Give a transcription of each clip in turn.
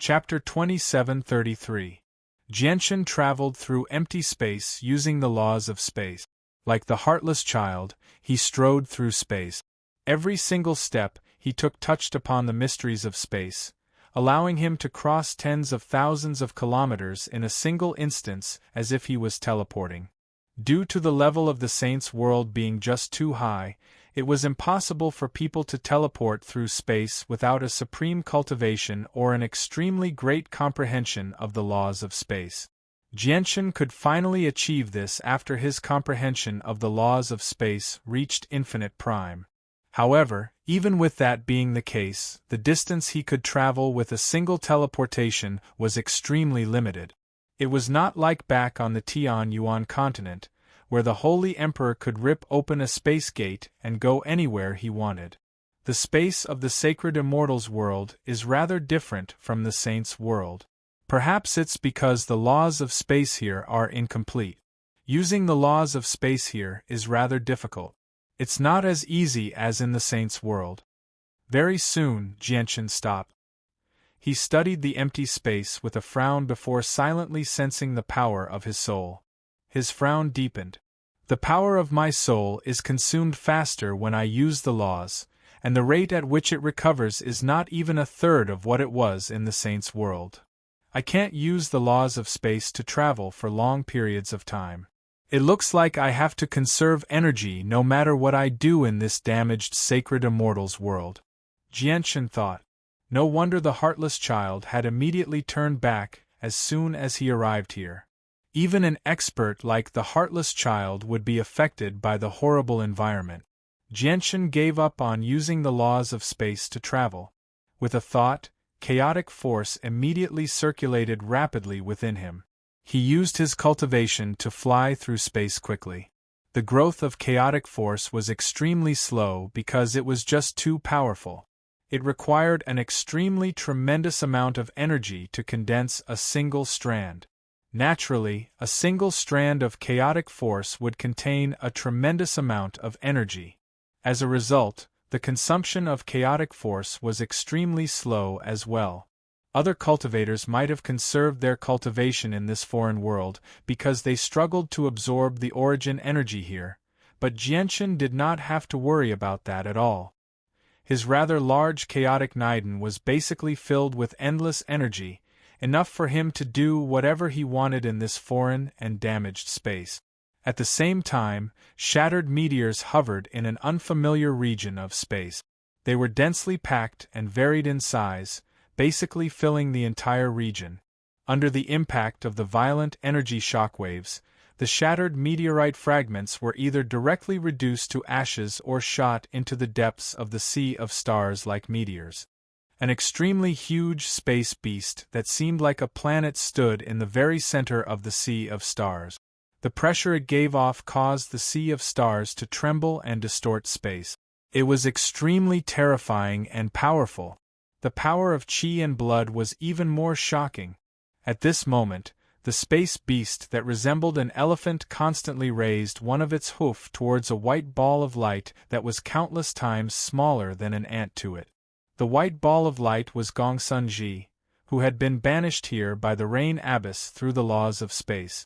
Chapter 2733. Jianshan traveled through empty space using the laws of space. Like the heartless child, he strode through space. Every single step he took touched upon the mysteries of space, allowing him to cross tens of thousands of kilometers in a single instance as if he was teleporting. Due to the level of the saint's world being just too high, it was impossible for people to teleport through space without a supreme cultivation or an extremely great comprehension of the laws of space. Jianshan could finally achieve this after his comprehension of the laws of space reached infinite prime. However, even with that being the case, the distance he could travel with a single teleportation was extremely limited. It was not like back on the Tian-Yuan continent, where the Holy Emperor could rip open a space gate and go anywhere he wanted. The space of the sacred immortals world is rather different from the saints' world. Perhaps it's because the laws of space here are incomplete. Using the laws of space here is rather difficult. It's not as easy as in the saints' world. Very soon, Jianshan stopped. He studied the empty space with a frown before silently sensing the power of his soul. His frown deepened. The power of my soul is consumed faster when I use the laws, and the rate at which it recovers is not even a third of what it was in the saints' world. I can't use the laws of space to travel for long periods of time. It looks like I have to conserve energy no matter what I do in this damaged sacred immortals world. Jianshan thought. No wonder the heartless child had immediately turned back as soon as he arrived here. Even an expert like the heartless child would be affected by the horrible environment. Jianshan gave up on using the laws of space to travel. With a thought, chaotic force immediately circulated rapidly within him. He used his cultivation to fly through space quickly. The growth of chaotic force was extremely slow because it was just too powerful. It required an extremely tremendous amount of energy to condense a single strand. Naturally, a single strand of chaotic force would contain a tremendous amount of energy. As a result, the consumption of chaotic force was extremely slow as well. Other cultivators might have conserved their cultivation in this foreign world because they struggled to absorb the origin energy here, but Jianshan did not have to worry about that at all. His rather large chaotic Niden was basically filled with endless energy, enough for him to do whatever he wanted in this foreign and damaged space. At the same time, shattered meteors hovered in an unfamiliar region of space. They were densely packed and varied in size, basically filling the entire region. Under the impact of the violent energy shockwaves, the shattered meteorite fragments were either directly reduced to ashes or shot into the depths of the sea of stars like meteors. An extremely huge space beast that seemed like a planet stood in the very center of the sea of stars. The pressure it gave off caused the sea of stars to tremble and distort space. It was extremely terrifying and powerful. The power of chi and blood was even more shocking. At this moment, the space beast that resembled an elephant constantly raised one of its hoof towards a white ball of light that was countless times smaller than an ant to it. The white ball of light was Gongsun Ji, who had been banished here by the Rain Abbess through the laws of space.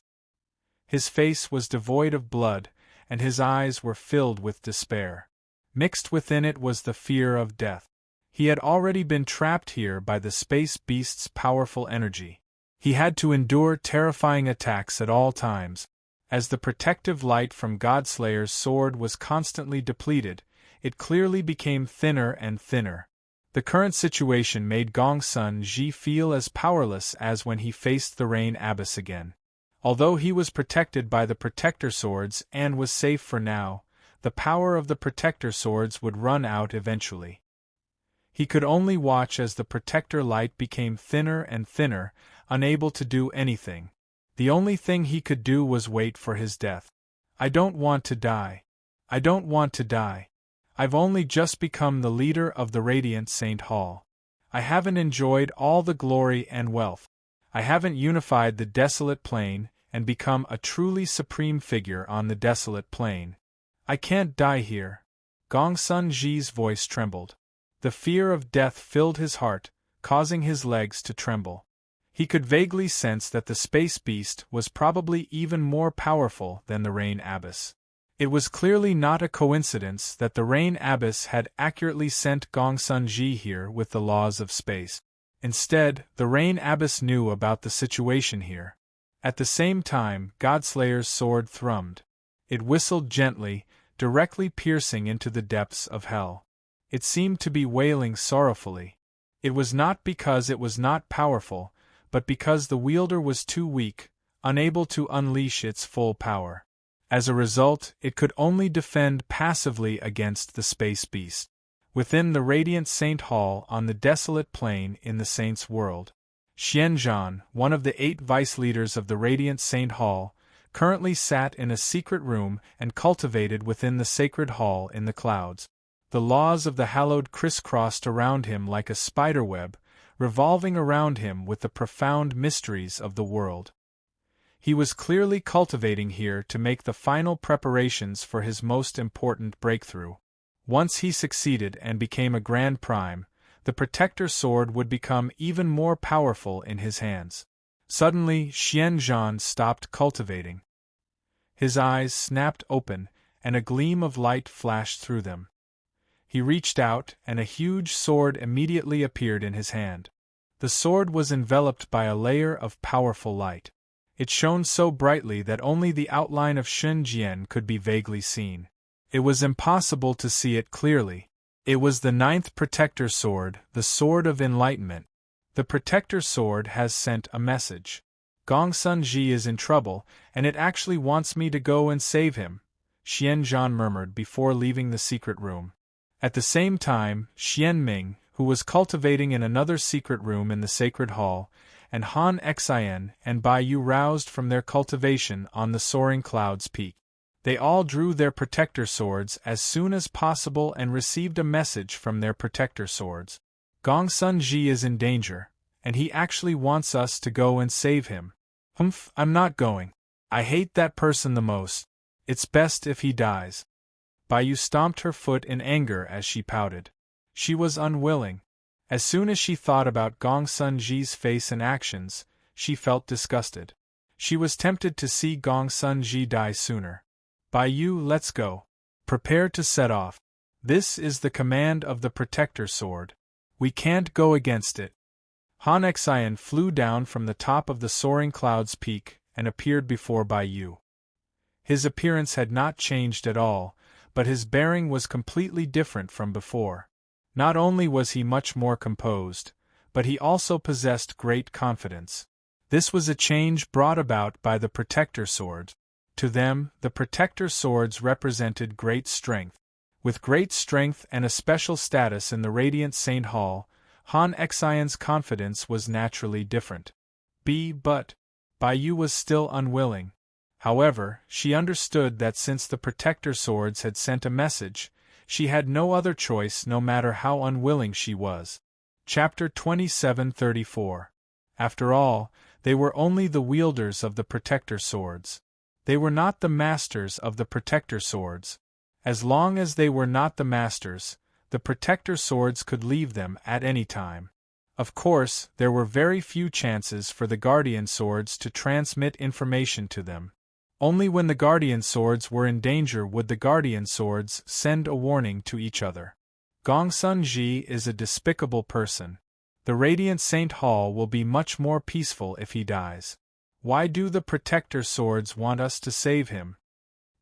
His face was devoid of blood, and his eyes were filled with despair. Mixed within it was the fear of death. He had already been trapped here by the space beast's powerful energy. He had to endure terrifying attacks at all times. As the protective light from Godslayer's sword was constantly depleted, it clearly became thinner and thinner. The current situation made Gongsun Ji feel as powerless as when he faced the Rain Abbess again. Although he was protected by the Protector Swords and was safe for now, the power of the Protector Swords would run out eventually. He could only watch as the Protector Light became thinner and thinner, unable to do anything. The only thing he could do was wait for his death. I don't want to die. I don't want to die. I've only just become the leader of the Radiant Saint Hall. I haven't enjoyed all the glory and wealth. I haven't unified the desolate plane and become a truly supreme figure on the desolate plane. I can't die here. Gongsun Ji's voice trembled. The fear of death filled his heart, causing his legs to tremble. He could vaguely sense that the space beast was probably even more powerful than the Rain Abyss. It was clearly not a coincidence that the Rain Abyss had accurately sent Gongsun Ji here with the laws of space. Instead, the Rain Abyss knew about the situation here. At the same time, Godslayer's sword thrummed. It whistled gently, directly piercing into the depths of hell. It seemed to be wailing sorrowfully. It was not because it was not powerful, but because the wielder was too weak, unable to unleash its full power. As a result, it could only defend passively against the space beast. Within the Radiant Saint Hall on the desolate plain in the Saint's world, Xianzhan, one of the 8 vice leaders of the Radiant Saint Hall, currently sat in a secret room and cultivated within the sacred hall in the clouds. The laws of the hallowed crisscrossed around him like a spiderweb, revolving around him with the profound mysteries of the world. He was clearly cultivating here to make the final preparations for his most important breakthrough. Once he succeeded and became a Grand Prime, the Protector Sword would become even more powerful in his hands. Suddenly, Xianzhan stopped cultivating. His eyes snapped open, and a gleam of light flashed through them. He reached out, and a huge sword immediately appeared in his hand. The sword was enveloped by a layer of powerful light. It shone so brightly that only the outline of Shenzhen could be vaguely seen. It was impossible to see it clearly. It was the 9th Protector Sword, the Sword of Enlightenment. The Protector Sword has sent a message. Gongsun Ji is in trouble, and it actually wants me to go and save him, Xianzhan murmured before leaving the secret room. At the same time, Xianming, who was cultivating in another secret room in the sacred hall, and Han Xian and Bai Yu roused from their cultivation on the soaring clouds peak. They all drew their protector swords as soon as possible and received a message from their protector swords. Gongsun Ji is in danger, and he actually wants us to go and save him. Humph, I'm not going. I hate that person the most. It's best if he dies. Bai Yu stomped her foot in anger as she pouted. She was unwilling. As soon as she thought about Gongsun Ji's face and actions, she felt disgusted. She was tempted to see Gongsun Ji die sooner. Bai Yu, let's go. Prepare to set off. This is the command of the Protector Sword. We can't go against it. Han Xian flew down from the top of the soaring clouds peak and appeared before Bai Yu. His appearance had not changed at all, but his bearing was completely different from before. Not only was he much more composed, but he also possessed great confidence. This was a change brought about by the Protector Sword. To them, the Protector Swords represented great strength. With great strength and a special status in the Radiant Saint Hall, Han Xian's confidence was naturally different. But Bai Yu was still unwilling. However, she understood that since the Protector Swords had sent a message, she had no other choice no matter how unwilling she was. Chapter 27:34. After all, they were only the wielders of the Protector Swords. They were not the masters of the Protector Swords. As long as they were not the masters, the Protector Swords could leave them at any time. Of course, there were very few chances for the Guardian Swords to transmit information to them. Only when the Guardian Swords were in danger would the Guardian Swords send a warning to each other. Gongsun Ji is a despicable person. The Radiant Saint Hall will be much more peaceful if he dies. Why do the Protector Swords want us to save him?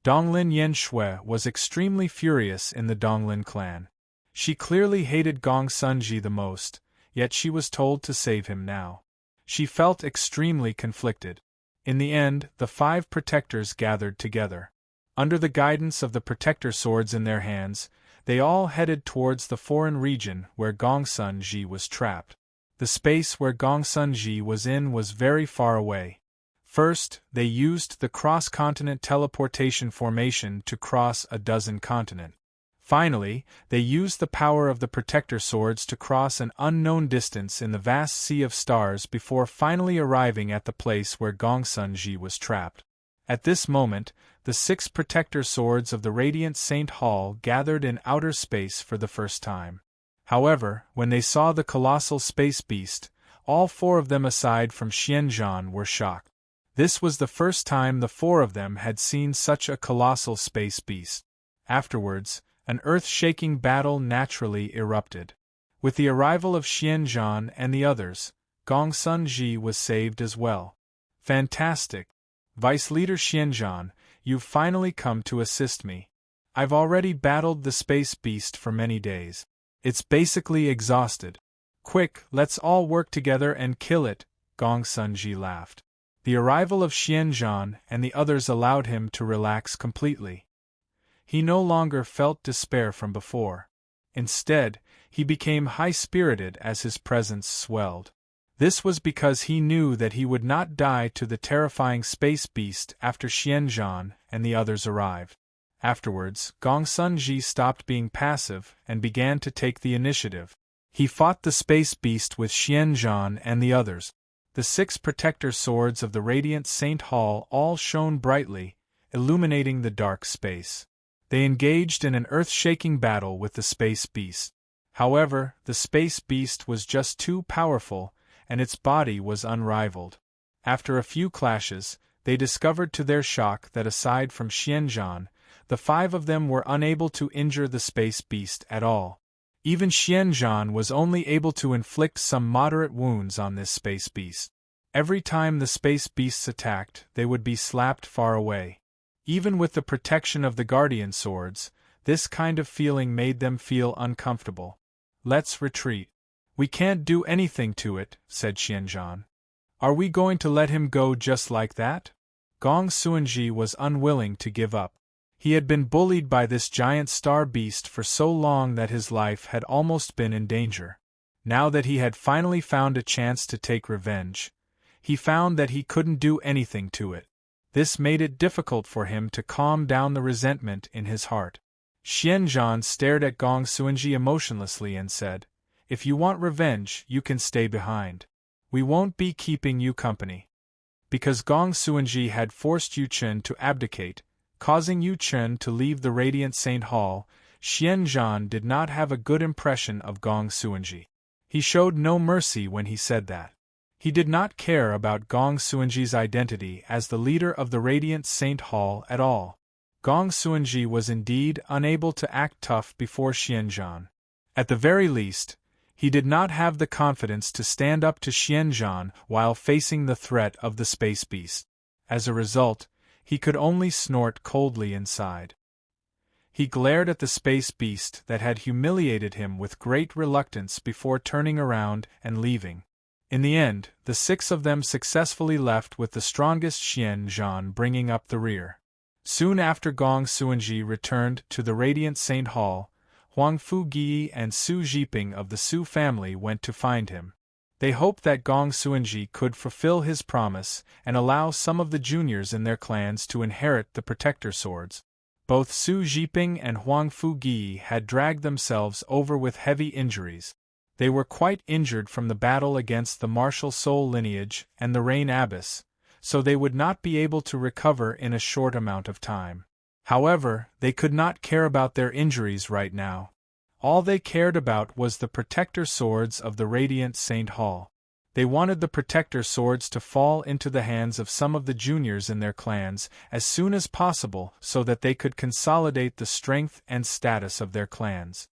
Donglin Yanxue was extremely furious in the Donglin clan. She clearly hated Gongsun Ji the most, yet she was told to save him now. She felt extremely conflicted. In the end, the 5 protectors gathered together. Under the guidance of the Protector Swords in their hands, they all headed towards the foreign region where Gongsun Ji was trapped. The space where Gongsun Ji was in was very far away. First, they used the cross-continent teleportation formation to cross a dozen continents. Finally, they used the power of the Protector Swords to cross an unknown distance in the vast sea of stars before finally arriving at the place where Gongsun Ji was trapped. At this moment, the 6 Protector Swords of the Radiant Saint Hall gathered in outer space for the first time. However, when they saw the colossal space beast, all four of them aside from Xianzhan were shocked. This was the first time the four of them had seen such a colossal space beast. Afterwards, an earth-shaking battle naturally erupted. With the arrival of Xianzhan and the others, Gongsun Ji was saved as well. Fantastic! Vice Leader Xianzhan, you've finally come to assist me. I've already battled the space beast for many days. It's basically exhausted. Quick, let's all work together and kill it, Gongsun Ji laughed. The arrival of Xianzhan and the others allowed him to relax completely. He no longer felt despair from before. Instead, he became high-spirited as his presence swelled. This was because he knew that he would not die to the terrifying space beast after Xianzhan and the others arrived. Afterwards, Gongsun Ji stopped being passive and began to take the initiative. He fought the space beast with Xianzhan and the others. The 6 protector swords of the Radiant Saint Hall all shone brightly, illuminating the dark space. They engaged in an earth-shaking battle with the space beast. However, the space beast was just too powerful, and its body was unrivaled. After a few clashes, they discovered to their shock that aside from Xianzhan, the 5 of them were unable to injure the space beast at all. Even Xianzhan was only able to inflict some moderate wounds on this space beast. Every time the space beasts attacked, they would be slapped far away. Even with the protection of the guardian swords, this kind of feeling made them feel uncomfortable. Let's retreat. We can't do anything to it, said Xianzhan. Are we going to let him go just like that? Gongsun Ji was unwilling to give up. He had been bullied by this giant star beast for so long that his life had almost been in danger. Now that he had finally found a chance to take revenge, he found that he couldn't do anything to it. This made it difficult for him to calm down the resentment in his heart. Xianzhan stared at Gongsun Ji emotionlessly and said, "If you want revenge, you can stay behind. We won't be keeping you company." Because Gongsun Ji had forced Yu Chen to abdicate, causing Yu Chen to leave the Radiant Saint Hall, Xianzhan did not have a good impression of Gongsun Ji. He showed no mercy when he said that. He did not care about Gongsun Ji's identity as the leader of the Radiant Saint Hall at all. Gongsun Ji was indeed unable to act tough before Xianzhan. At the very least, he did not have the confidence to stand up to Xianzhan while facing the threat of the space beast. As a result, he could only snort coldly inside. He glared at the space beast that had humiliated him with great reluctance before turning around and leaving. In the end, the 6 of them successfully left with the strongest Xianzhan bringing up the rear. Soon after Gongsun Ji returned to the Radiant Saint Hall, Huang Fugi and Su Jiping of the Su family went to find him. They hoped that Gongsun Ji could fulfill his promise and allow some of the juniors in their clans to inherit the protector swords. Both Su Jiping and Huang Fugi had dragged themselves over with heavy injuries. They were quite injured from the battle against the martial soul lineage and the Rain Abyss, so they would not be able to recover in a short amount of time. However, they could not care about their injuries right now. All they cared about was the protector swords of the Radiant Saint Hall. They wanted the protector swords to fall into the hands of some of the juniors in their clans as soon as possible so that they could consolidate the strength and status of their clans.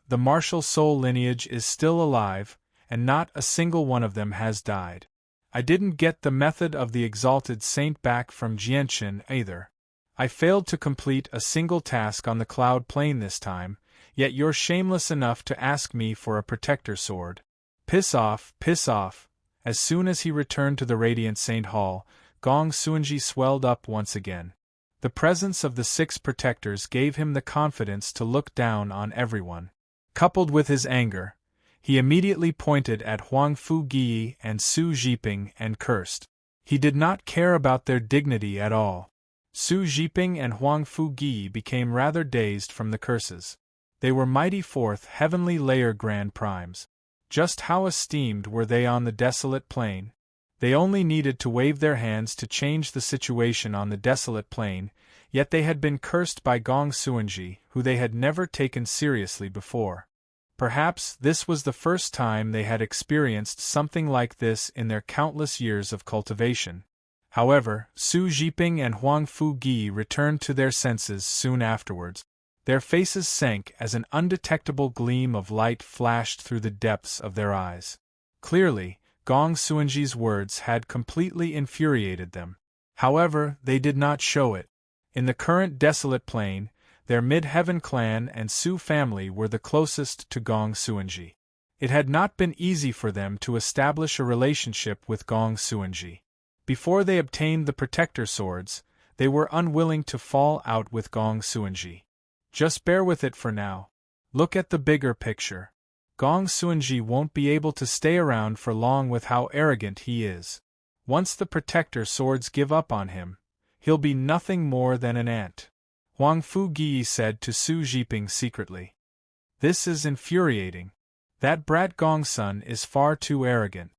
The martial soul lineage is still alive, and not a single one of them has died. I didn't get the method of the exalted saint back from Jianchen either. I failed to complete a single task on the cloud plane this time, yet you're shameless enough to ask me for a protector sword. Piss off, piss off. As soon as he returned to the Radiant Saint Hall, Gongsun Ji swelled up once again. The presence of the 6 protectors gave him the confidence to look down on everyone. Coupled with his anger, he immediately pointed at Huang Fugi and Su Jiping and cursed. He did not care about their dignity at all. Su Jiping and Huang Fugi became rather dazed from the curses. They were mighty 4th heavenly layer Grand Primes. Just how esteemed were they on the desolate plain? They only needed to wave their hands to change the situation on the desolate plain, yet they had been cursed by Gongsun Ji, who they had never taken seriously before. Perhaps this was the first time they had experienced something like this in their countless years of cultivation. However, Su Jiping and Huang Fugi returned to their senses soon afterwards. Their faces sank as an undetectable gleam of light flashed through the depths of their eyes. Clearly, Gong Suanji's words had completely infuriated them. However, they did not show it. In the current desolate plain, their Mid-Heaven clan and Su family were the closest to Gong Suanji. It had not been easy for them to establish a relationship with Gong Suanji. Before they obtained the protector swords, they were unwilling to fall out with Gong Suanji. Just bear with it for now. Look at the bigger picture. Gong Suanji won't be able to stay around for long with how arrogant he is. Once the protector swords give up on him, he'll be nothing more than an ant. Huang Fugi said to Su Jiping secretly. This is infuriating. That brat Gongsun is far too arrogant.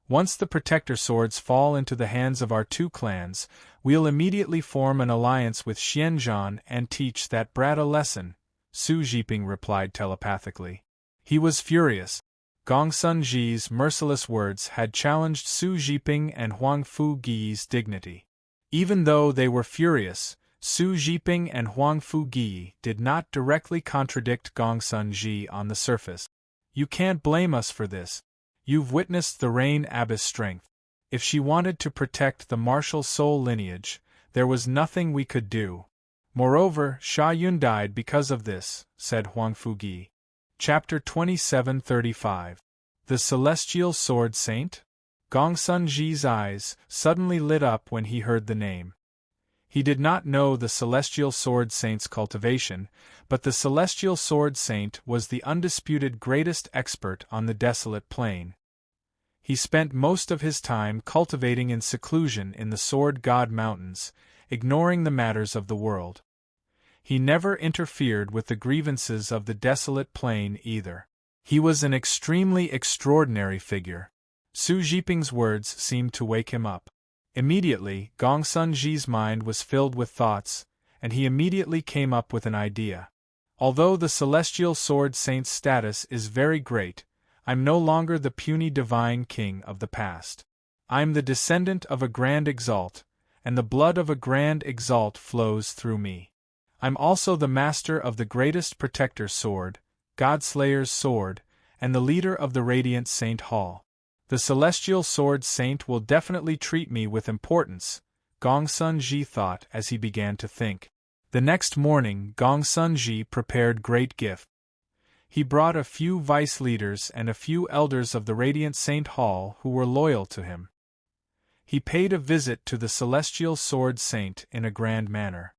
Once the protector swords fall into the hands of our two clans, we'll immediately form an alliance with Xianzhan and teach that brat a lesson, Su Jiping replied telepathically. He was furious. Gongsun Ji's merciless words had challenged Su Jiping and Huang Fugi's dignity. Even though they were furious, Su Jiping and Huang Fugi did not directly contradict Gongsun Ji on the surface. You can't blame us for this. You've witnessed the Rain Abbess' strength. If she wanted to protect the martial soul lineage, there was nothing we could do. Moreover, Sha Yun died because of this, said Huang Fugi. Chapter 2735. The Celestial Sword Saint? Gongsun Ji's eyes suddenly lit up when he heard the name. He did not know the Celestial Sword Saint's cultivation, but the Celestial Sword Saint was the undisputed greatest expert on the desolate plain. He spent most of his time cultivating in seclusion in the Sword God Mountains, ignoring the matters of the world. He never interfered with the grievances of the desolate plain either. He was an extremely extraordinary figure. Su Jiping's words seemed to wake him up. Immediately, Gongsun Ji's mind was filled with thoughts, and he immediately came up with an idea. Although the Celestial Sword Saint's status is very great, I'm no longer the puny divine king of the past. I'm the descendant of a grand exalt, and the blood of a grand exalt flows through me. I'm also the master of the greatest protector sword, Godslayer's sword, and the leader of the Radiant Saint Hall. The Celestial Sword Saint will definitely treat me with importance, Gongsun Ji thought as he began to think. The next morning, Gongsun Ji prepared great gift. He brought a few vice leaders and a few elders of the Radiant Saint Hall who were loyal to him. He paid a visit to the Celestial Sword Saint in a grand manner.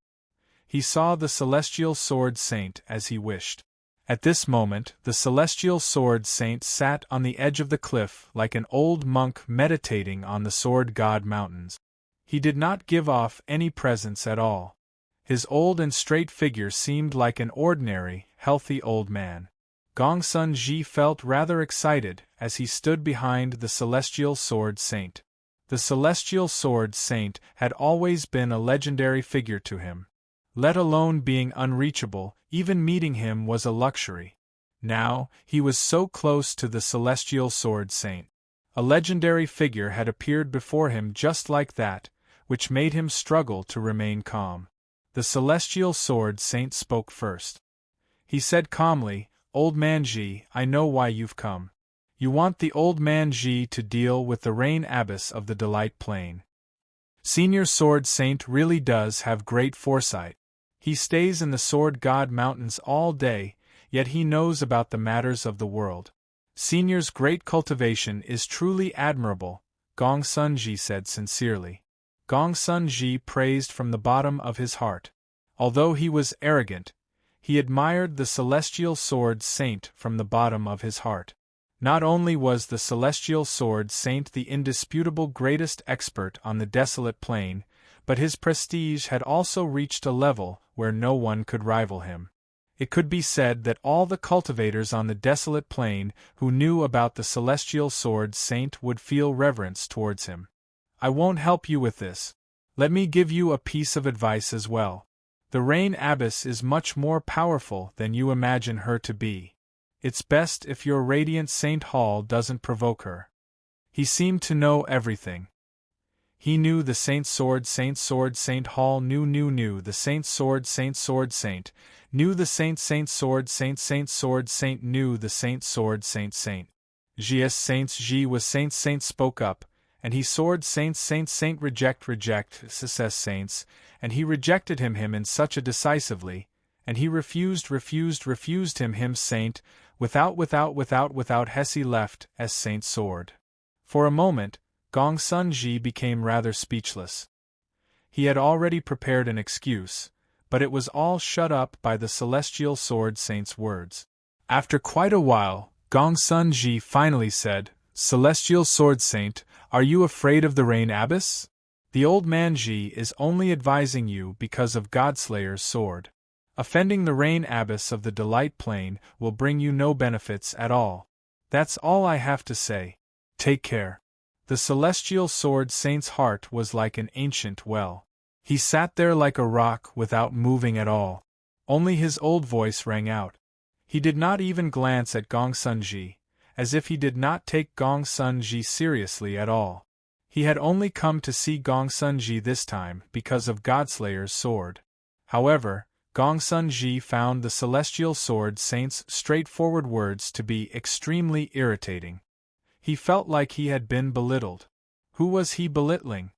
He saw the Celestial Sword Saint as he wished. At this moment, the Celestial Sword Saint sat on the edge of the cliff like an old monk meditating on the Sword God Mountains. He did not give off any presence at all. His old and straight figure seemed like an ordinary, healthy old man. Gongsun Ji felt rather excited as he stood behind the Celestial Sword Saint. The Celestial Sword Saint had always been a legendary figure to him. Let alone being unreachable, even meeting him was a luxury. Now, he was so close to the Celestial Sword Saint. A legendary figure had appeared before him just like that, which made him struggle to remain calm. The Celestial Sword Saint spoke first. He said calmly, "Old Man Ji, I know why you've come. You want the Old Man Ji to deal with the Rain Abbess of the Delight Plain. Senior Sword Saint really does have great foresight. He stays in the Sword God Mountains all day, yet he knows about the matters of the world. Senior's great cultivation is truly admirable," Gongsun Ji said sincerely. Gongsun Ji praised from the bottom of his heart. Although he was arrogant, he admired the Celestial Sword Saint from the bottom of his heart. Not only was the Celestial Sword Saint the indisputable greatest expert on the desolate plain, but his prestige had also reached a level where no one could rival him. It could be said that all the cultivators on the desolate plain who knew about the Celestial Sword Saint would feel reverence towards him. I won't help you with this. Let me give you a piece of advice as well. The Rain Abbess is much more powerful than you imagine her to be. It's best if your radiant Saint Hall doesn't provoke her. He seemed to know everything. He knew the Saint's sword, Saint Hall knew the Saint's sword, Saint, knew the Saint's sword, Saint sword, Saint knew the Saint's sword, Saint. Gs Saint was Saint spoke up, and he sword Saint reject, says Saints, and he rejected him in such a decisively, and he refused him Saint, without Hesse left as Saint's sword. For a moment, Gong Sun Ji became rather speechless. He had already prepared an excuse, but it was all shut up by the celestial sword Saint's words. After quite a while, Gong Sun Ji finally said, "Celestial sword Saint, are you afraid of the Rain Abbess? The old man Ji is only advising you because of Godslayer's sword. Offending the Rain Abbess of the Delight Plane will bring you no benefits at all. That's all I have to say. Take care." The celestial sword Saint's heart was like an ancient well. He sat there like a rock without moving at all. Only his old voice rang out. He did not even glance at Gong Sun Ji, as if he did not take Gong Sun Ji seriously at all. He had only come to see Gong Sun Ji this time because of Godslayer's sword. However, Gong Sun Ji found the celestial sword Saint's straightforward words to be extremely irritating. He felt like he had been belittled. Who was he belittling?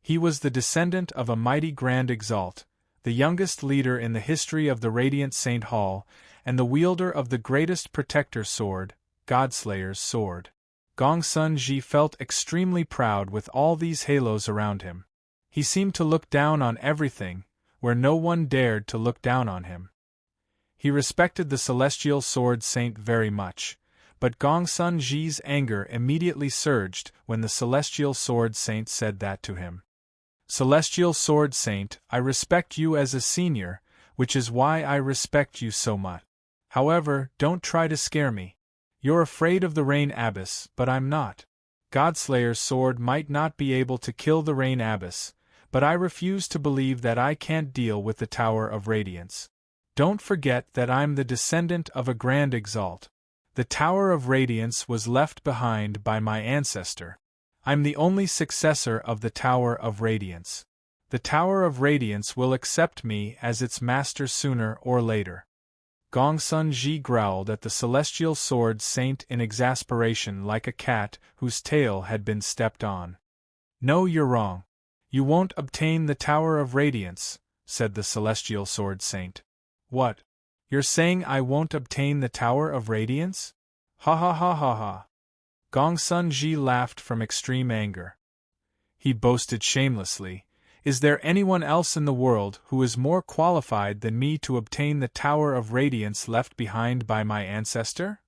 He was the descendant of a mighty Grand Exalt, the youngest leader in the history of the Radiant Saint Hall, and the wielder of the greatest protector sword, Godslayer's sword. Gong Sun Ji felt extremely proud with all these halos around him. He seemed to look down on everything, where no one dared to look down on him. He respected the celestial sword Saint very much, but Gong Sun Ji's anger immediately surged when the celestial sword Saint said that to him. "Celestial sword Saint, I respect you as a senior, which is why I respect you so much. However, don't try to scare me. You're afraid of the Rain Abbess, but I'm not. Godslayer's sword might not be able to kill the Rain Abbess, but I refuse to believe that I can't deal with the Tower of Radiance. Don't forget that I'm the descendant of a Grand Exalt. The Tower of Radiance was left behind by my ancestor. I'm the only successor of the Tower of Radiance. The Tower of Radiance will accept me as its master sooner or later." Gong Sun Ji growled at the celestial sword Saint in exasperation like a cat whose tail had been stepped on. "No, you're wrong. You won't obtain the Tower of Radiance," said the celestial sword Saint. "What? You're saying I won't obtain the Tower of Radiance? Ha ha ha ha ha." Gong Sun Ji laughed from extreme anger. He boasted shamelessly, "Is there anyone else in the world who is more qualified than me to obtain the Tower of Radiance left behind by my ancestor?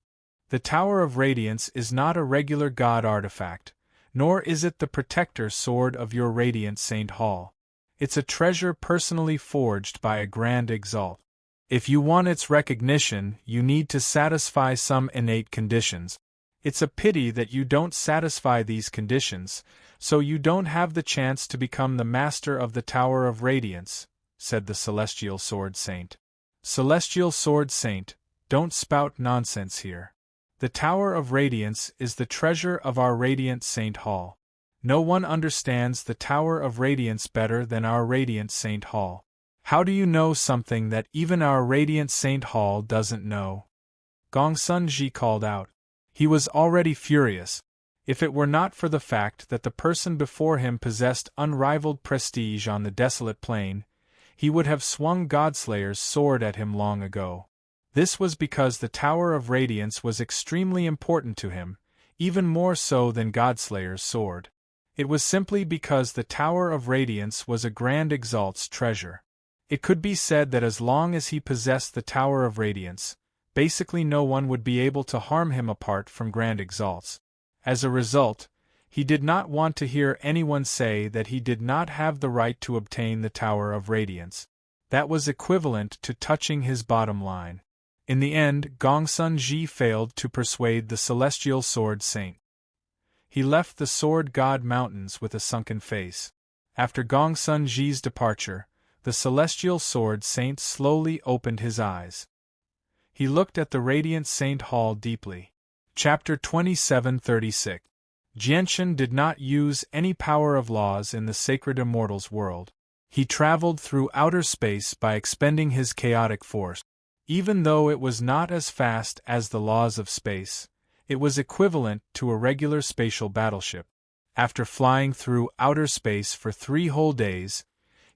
The Tower of Radiance is not a regular god artifact, nor is it the protector sword of your Radiant Saint Hall. It's a treasure personally forged by a Grand Exalt. If you want its recognition, you need to satisfy some innate conditions. It's a pity that you don't satisfy these conditions, so you don't have the chance to become the master of the Tower of Radiance," said the Celestial Sword Saint. "Celestial Sword Saint, don't spout nonsense here. The Tower of Radiance is the treasure of our Radiant Saint Hall. No one understands the Tower of Radiance better than our Radiant Saint Hall. How do you know something that even our Radiant Saint Hall doesn't know?" Gong Sun Ji called out. He was already furious. If it were not for the fact that the person before him possessed unrivaled prestige on the desolate plain, he would have swung Godslayer's sword at him long ago. This was because the Tower of Radiance was extremely important to him, even more so than Godslayer's sword. It was simply because the Tower of Radiance was a Grand Exalt's treasure. It could be said that as long as he possessed the Tower of Radiance, basically no one would be able to harm him apart from Grand Exalts. As a result, he did not want to hear anyone say that he did not have the right to obtain the Tower of Radiance. That was equivalent to touching his bottom line. In the end, Gong Sun Ji failed to persuade the Celestial Sword Saint. He left the Sword God Mountains with a sunken face. After Gong Sun Ji's departure, the Celestial Sword Saint slowly opened his eyes. He looked at the radiant Saint Hall deeply. Chapter 2736. Jianshan did not use any power of laws in the sacred immortals world. He traveled through outer space by expending his chaotic force. Even though it was not as fast as the laws of space, it was equivalent to a regular spatial battleship. After flying through outer space for 3 whole days,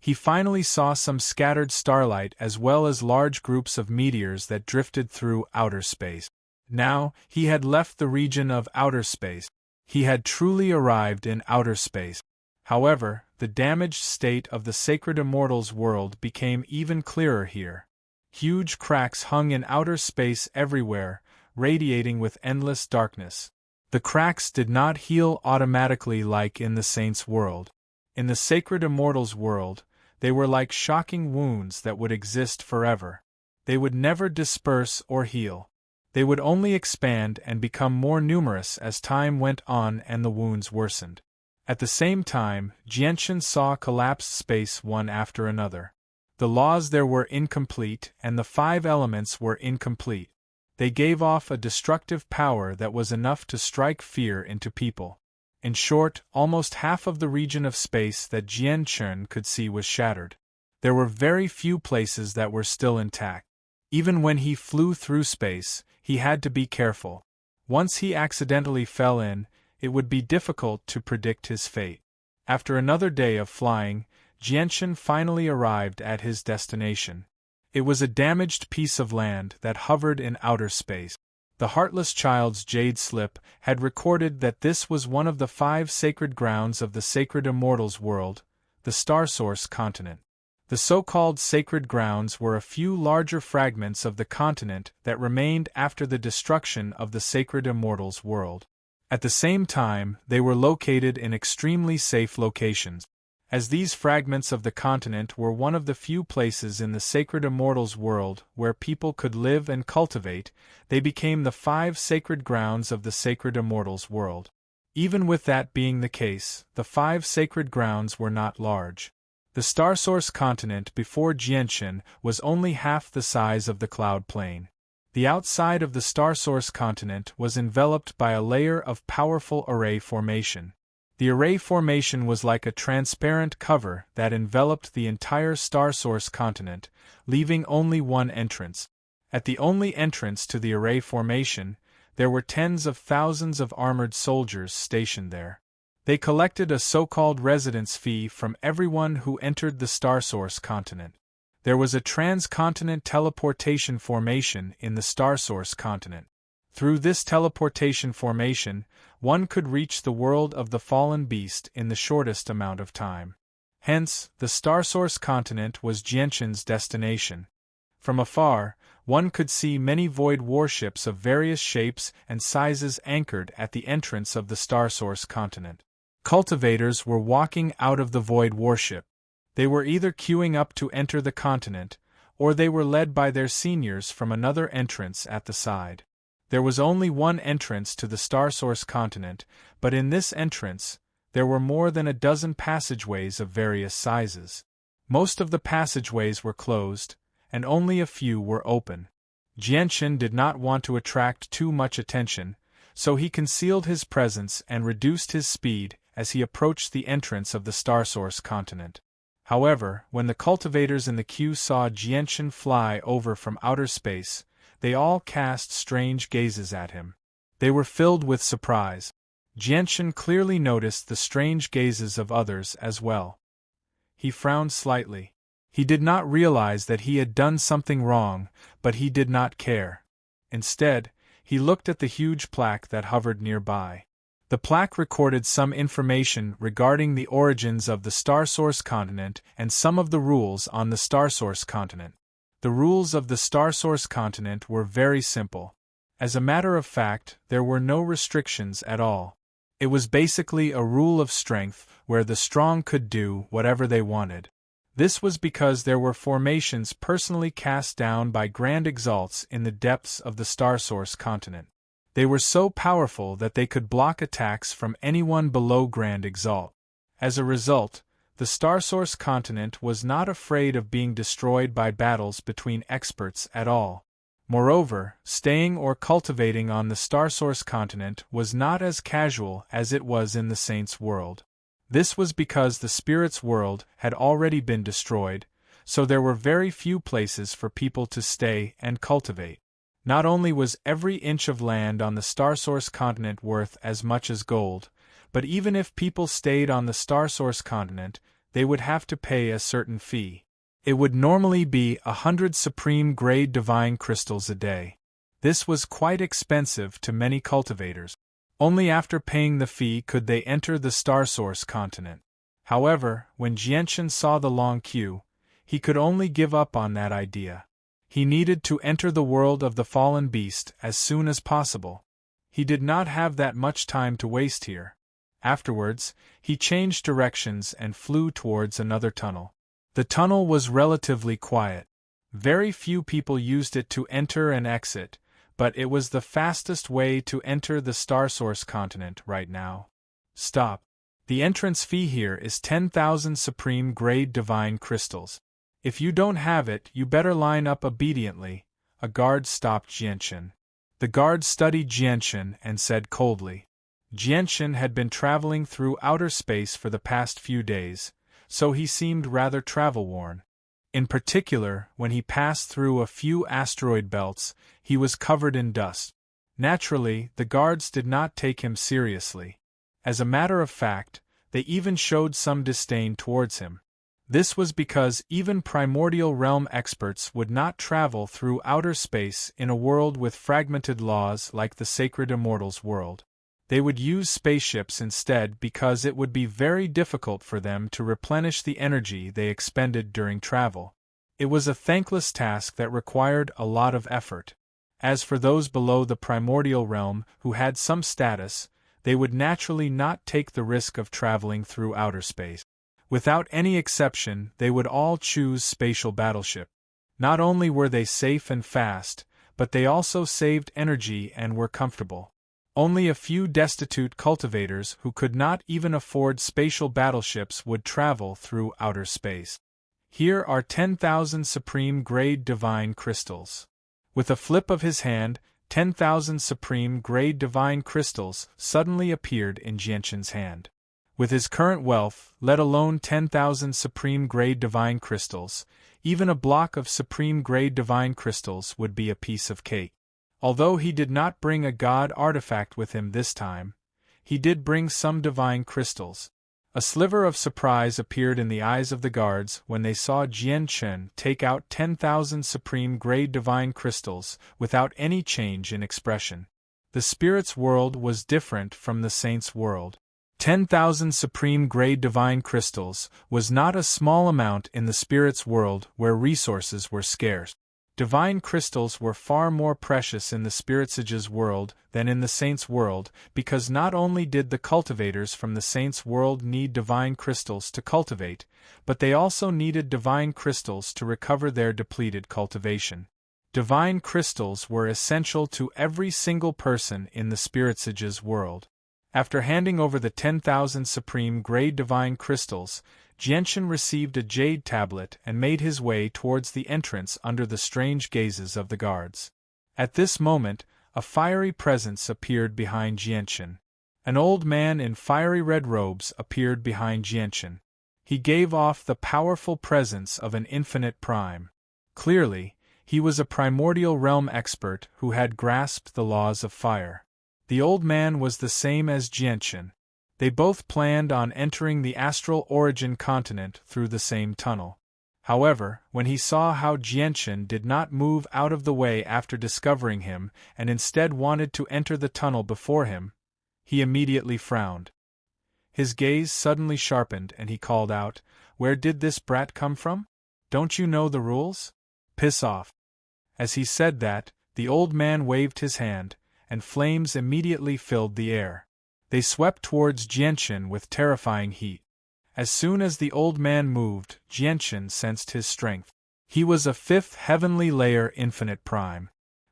he finally saw some scattered starlight as well as large groups of meteors that drifted through outer space. Now, he had left the region of outer space. He had truly arrived in outer space. However, the damaged state of the sacred immortals world became even clearer here. Huge cracks hung in outer space everywhere, radiating with endless darkness. The cracks did not heal automatically like in the saints' world. In the sacred immortals world, they were like shocking wounds that would exist forever. They would never disperse or heal. They would only expand and become more numerous as time went on and the wounds worsened. At the same time, Jianshan saw collapsed space one after another. The laws there were incomplete and the 5 elements were incomplete. They gave off a destructive power that was enough to strike fear into people. In short, almost half of the region of space that Jianshan could see was shattered. There were very few places that were still intact. Even when he flew through space, he had to be careful. Once he accidentally fell in, it would be difficult to predict his fate. After another day of flying, Jianshan finally arrived at his destination. It was a damaged piece of land that hovered in outer space. The Heartless Child's jade slip had recorded that this was one of the 5 sacred grounds of the sacred immortals world, the Star Source continent. The so-called sacred grounds were a few larger fragments of the continent that remained after the destruction of the sacred immortals world. At the same time, they were located in extremely safe locations. As these fragments of the continent were one of the few places in the sacred immortals world where people could live and cultivate, they became the 5 sacred grounds of the sacred immortals world. Even with that being the case, the 5 sacred grounds were not large. The Star Source continent before Jianshan was only half the size of the cloud plain. The outside of the Star Source continent was enveloped by a layer of powerful array formation. The array formation was like a transparent cover that enveloped the entire Star Source continent, leaving only one entrance. At the only entrance to the array formation, there were tens of thousands of armored soldiers stationed there. They collected a so-called residence fee from everyone who entered the Star Source continent. There was a transcontinent teleportation formation in the Star Source continent. Through this teleportation formation, one could reach the world of the fallen beast in the shortest amount of time. Hence, the Star Source continent was Jianshan's destination. From afar, one could see many void warships of various shapes and sizes anchored at the entrance of the Star Source continent. Cultivators were walking out of the void warship. They were either queuing up to enter the continent, or they were led by their seniors from another entrance at the side. There was only one entrance to the Star Source continent, but in this entrance, there were more than a dozen passageways of various sizes. Most of the passageways were closed, and only a few were open. Jianshan did not want to attract too much attention, so he concealed his presence and reduced his speed as he approached the entrance of the Star Source continent. However, when the cultivators in the queue saw Jianshan fly over from outer space, they all cast strange gazes at him. They were filled with surprise. Jianshan clearly noticed the strange gazes of others as well. He frowned slightly. He did not realize that he had done something wrong, but he did not care. Instead, he looked at the huge plaque that hovered nearby. The plaque recorded some information regarding the origins of the Star Source continent and some of the rules on the Star Source continent. The rules of the Star Source continent were very simple. As a matter of fact, there were no restrictions at all. It was basically a rule of strength where the strong could do whatever they wanted. This was because there were formations personally cast down by Grand Exalts in the depths of the Star Source continent. They were so powerful that they could block attacks from anyone below Grand Exalt. As a result, the Star Source continent was not afraid of being destroyed by battles between experts at all. Moreover, staying or cultivating on the Starsource continent was not as casual as it was in the Saints' world. This was because the Spirits' world had already been destroyed, so there were very few places for people to stay and cultivate. Not only was every inch of land on the Starsource continent worth as much as gold, but even if people stayed on the Starsource continent, they would have to pay a certain fee. It would normally be 100 supreme grade divine crystals a day. This was quite expensive to many cultivators. Only after paying the fee could they enter the Starsource continent. However, when Jianshan saw the long queue, he could only give up on that idea. He needed to enter the world of the fallen beast as soon as possible. He did not have that much time to waste here. Afterwards, he changed directions and flew towards another tunnel. The tunnel was relatively quiet. Very few people used it to enter and exit, but it was the fastest way to enter the Starsource continent right now. Stop. The entrance fee here is 10,000 supreme grade divine crystals. If you don't have it, you better line up obediently. A guard stopped Jianshan. The guard studied Jianshan and said coldly. Jianshan had been traveling through outer space for the past few days, so he seemed rather travel-worn. In particular, when he passed through a few asteroid belts, he was covered in dust. Naturally, the guards did not take him seriously. As a matter of fact, they even showed some disdain towards him. This was because even primordial realm experts would not travel through outer space in a world with fragmented laws like the Sacred Immortals world. They would use spaceships instead because it would be very difficult for them to replenish the energy they expended during travel. It was a thankless task that required a lot of effort. As for those below the primordial realm who had some status, they would naturally not take the risk of traveling through outer space. Without any exception, they would all choose spatial battleship. Not only were they safe and fast, but they also saved energy and were comfortable. Only a few destitute cultivators who could not even afford spatial battleships would travel through outer space. Here are 10,000 supreme grade divine crystals. With a flip of his hand, 10,000 supreme grade divine crystals suddenly appeared in Jianshan's hand. With his current wealth, let alone 10,000 supreme grade divine crystals, even a block of supreme grade divine crystals would be a piece of cake. Although he did not bring a god artifact with him this time, he did bring some divine crystals. A sliver of surprise appeared in the eyes of the guards when they saw Jianshan take out 10,000 supreme grade divine crystals without any change in expression. The Spirit's world was different from the Saints' world. 10,000 supreme grade divine crystals was not a small amount in the Spirit's world where resources were scarce. Divine crystals were far more precious in the Spiritsage's world than in the Saints' world because not only did the cultivators from the Saints' world need divine crystals to cultivate, but they also needed divine crystals to recover their depleted cultivation. Divine crystals were essential to every single person in the Spiritsage's world. After handing over the 10,000 supreme grade divine crystals, Jianshan received a jade tablet and made his way towards the entrance under the strange gazes of the guards. At this moment, a fiery presence appeared behind Jianshan. An old man in fiery red robes appeared behind Jianshan. He gave off the powerful presence of an infinite prime. Clearly, he was a primordial realm expert who had grasped the laws of fire. The old man was the same as Jianshan. They both planned on entering the astral origin continent through the same tunnel. However, when he saw how Jianshan did not move out of the way after discovering him and instead wanted to enter the tunnel before him, he immediately frowned. His gaze suddenly sharpened and he called out, "Where did this brat come from? Don't you know the rules? Piss off." As he said that, the old man waved his hand, and flames immediately filled the air. They swept towards Jianshan with terrifying heat. As soon as the old man moved, Jianshan sensed his strength. He was a fifth heavenly layer infinite prime.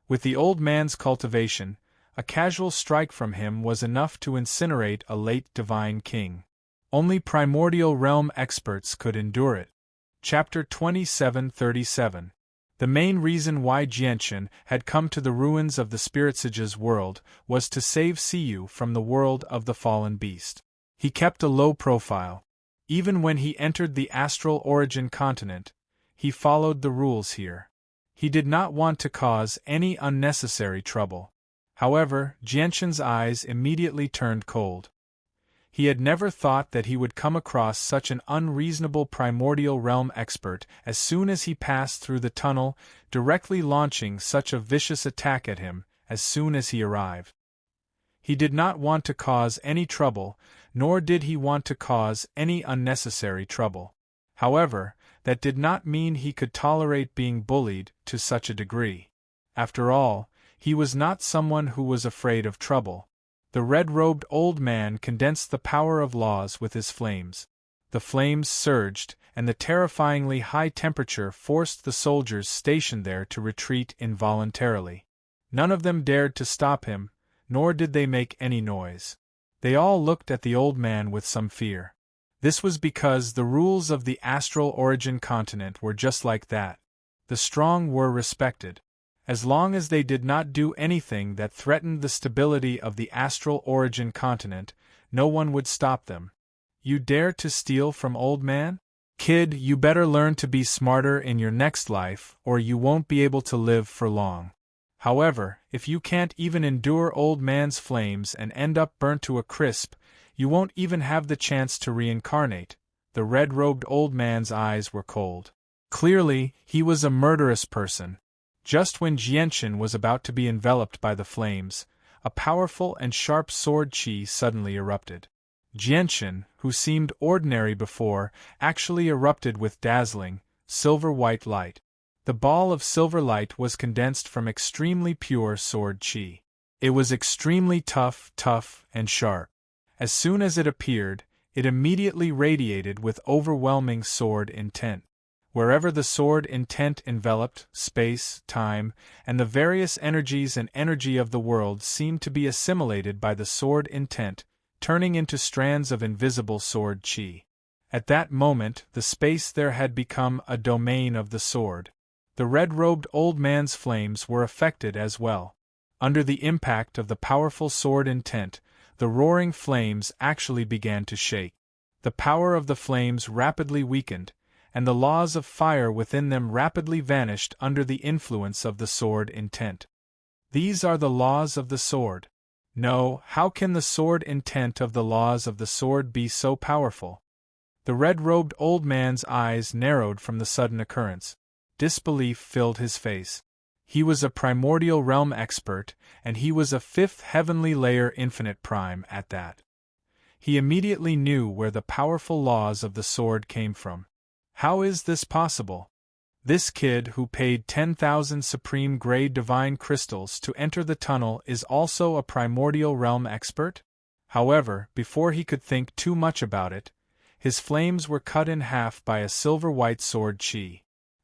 With the old man's cultivation, a casual strike from him was enough to incinerate a late divine king. Only primordial realm experts could endure it. Chapter 2737. The main reason why Jianchen had come to the ruins of the Spiritsage's world was to save Siyu from the world of the fallen beast. He kept a low profile. Even when he entered the astral origin continent, he followed the rules here. He did not want to cause any unnecessary trouble. However, Jianchen's eyes immediately turned cold. He had never thought that he would come across such an unreasonable primordial realm expert as soon as he passed through the tunnel, directly launching such a vicious attack at him as soon as he arrived. He did not want to cause any trouble, nor did he want to cause any unnecessary trouble. However, that did not mean he could tolerate being bullied to such a degree. After all, he was not someone who was afraid of trouble. The red-robed old man condensed the power of laws with his flames. The flames surged, and the terrifyingly high temperature forced the soldiers stationed there to retreat involuntarily. None of them dared to stop him, nor did they make any noise. They all looked at the old man with some fear. This was because the rules of the astral origin continent were just like that. The strong were respected. As long as they did not do anything that threatened the stability of the astral origin continent, no one would stop them. You dare to steal from old man? Kid, you better learn to be smarter in your next life, or you won't be able to live for long. However, if you can't even endure old man's flames and end up burnt to a crisp, you won't even have the chance to reincarnate. The red-robed old man's eyes were cold. Clearly, he was a murderous person. Just when Jianchen was about to be enveloped by the flames, a powerful and sharp sword chi suddenly erupted. Jianchen, who seemed ordinary before, actually erupted with dazzling, silver-white light. The ball of silver light was condensed from extremely pure sword chi. It was extremely tough, and sharp. As soon as it appeared, it immediately radiated with overwhelming sword intent. Wherever the sword intent enveloped, space, time, and the various energies and energy of the world seemed to be assimilated by the sword intent, turning into strands of invisible sword chi. At that moment, the space there had become a domain of the sword. The red-robed old man's flames were affected as well. Under the impact of the powerful sword intent, the roaring flames actually began to shake. The power of the flames rapidly weakened, and the laws of fire within them rapidly vanished under the influence of the sword intent. These are the laws of the sword. No, how can the sword intent of the laws of the sword be so powerful? The red-robed old man's eyes narrowed from the sudden occurrence. Disbelief filled his face. He was a primordial realm expert, and he was a fifth heavenly layer infinite prime at that. He immediately knew where the powerful laws of the sword came from. How is this possible? This kid who paid 10,000 supreme grade divine crystals to enter the tunnel is also a primordial realm expert? However, before he could think too much about it, his flames were cut in half by a silver-white sword chi.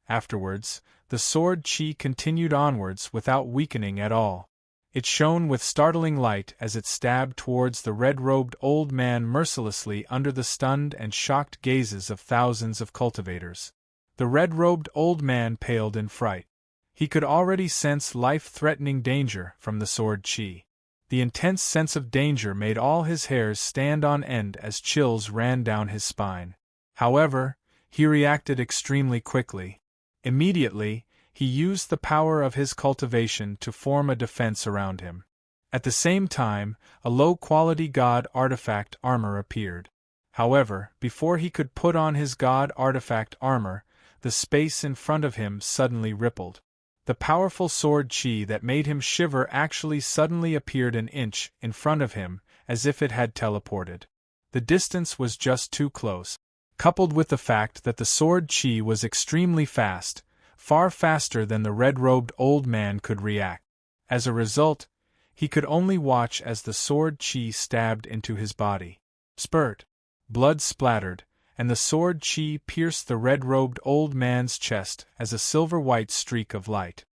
Afterwards, the sword chi continued onwards without weakening at all. It shone with startling light as it stabbed towards the red-robed old man mercilessly under the stunned and shocked gazes of thousands of cultivators. The red-robed old man paled in fright. He could already sense life-threatening danger from the sword chi. The intense sense of danger made all his hairs stand on end as chills ran down his spine. However, he reacted extremely quickly. Immediately, he used the power of his cultivation to form a defense around him. At the same time, a low-quality god artifact armor appeared. However, before he could put on his god artifact armor, the space in front of him suddenly rippled. The powerful sword chi that made him shiver actually suddenly appeared an inch in front of him, as if it had teleported. The distance was just too close. Coupled with the fact that the sword chi was extremely fast, far faster than the red-robed old man could react. As a result, he could only watch as the sword chi stabbed into his body. Spurt. Blood splattered, and the sword chi pierced the red-robed old man's chest as a silver-white streak of light.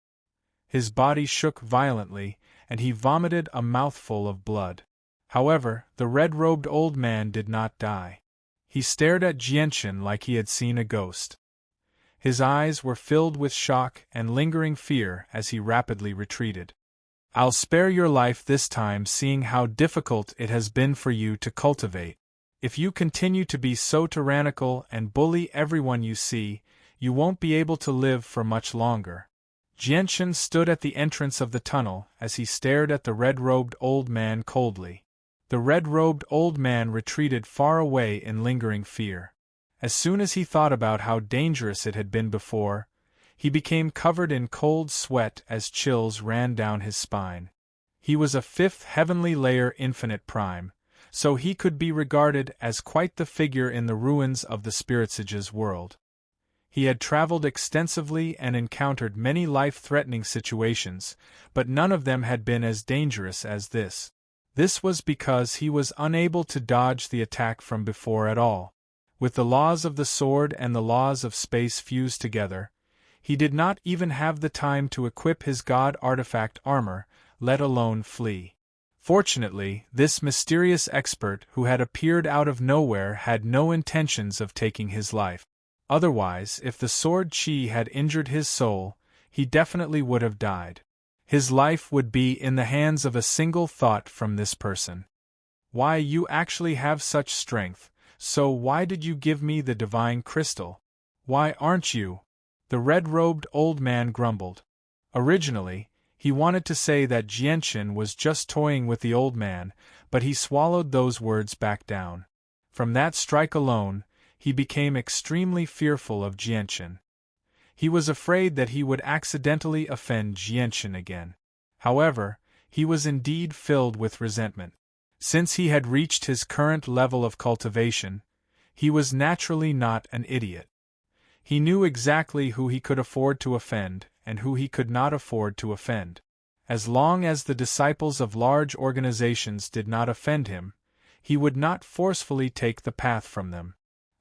His body shook violently, and he vomited a mouthful of blood. However, the red-robed old man did not die. He stared at Jianchen like he had seen a ghost. His eyes were filled with shock and lingering fear as he rapidly retreated. "I'll spare your life this time, seeing how difficult it has been for you to cultivate. If you continue to be so tyrannical and bully everyone you see, you won't be able to live for much longer." Jianchen stood at the entrance of the tunnel as he stared at the red-robed old man coldly. The red-robed old man retreated far away in lingering fear. As soon as he thought about how dangerous it had been before, he became covered in cold sweat as chills ran down his spine. He was a fifth heavenly layer infinite prime, so he could be regarded as quite the figure in the ruins of the Spiritsage's world. He had traveled extensively and encountered many life-threatening situations, but none of them had been as dangerous as this. This was because he was unable to dodge the attack from before at all. With the laws of the sword and the laws of space fused together, he did not even have the time to equip his god artifact armor, let alone flee. Fortunately, this mysterious expert who had appeared out of nowhere had no intentions of taking his life. Otherwise, if the sword chi had injured his soul, he definitely would have died. His life would be in the hands of a single thought from this person. "Why, you actually have such strength, so why did you give me the divine crystal? Why aren't you?" the red-robed old man grumbled. Originally, he wanted to say that Jianchen was just toying with the old man, but he swallowed those words back down. From that strike alone, he became extremely fearful of Jianchen. He was afraid that he would accidentally offend Jianchen again. However, he was indeed filled with resentment. Since he had reached his current level of cultivation, he was naturally not an idiot. He knew exactly who he could afford to offend and who he could not afford to offend. As long as the disciples of large organizations did not offend him, he would not forcefully take the path from them.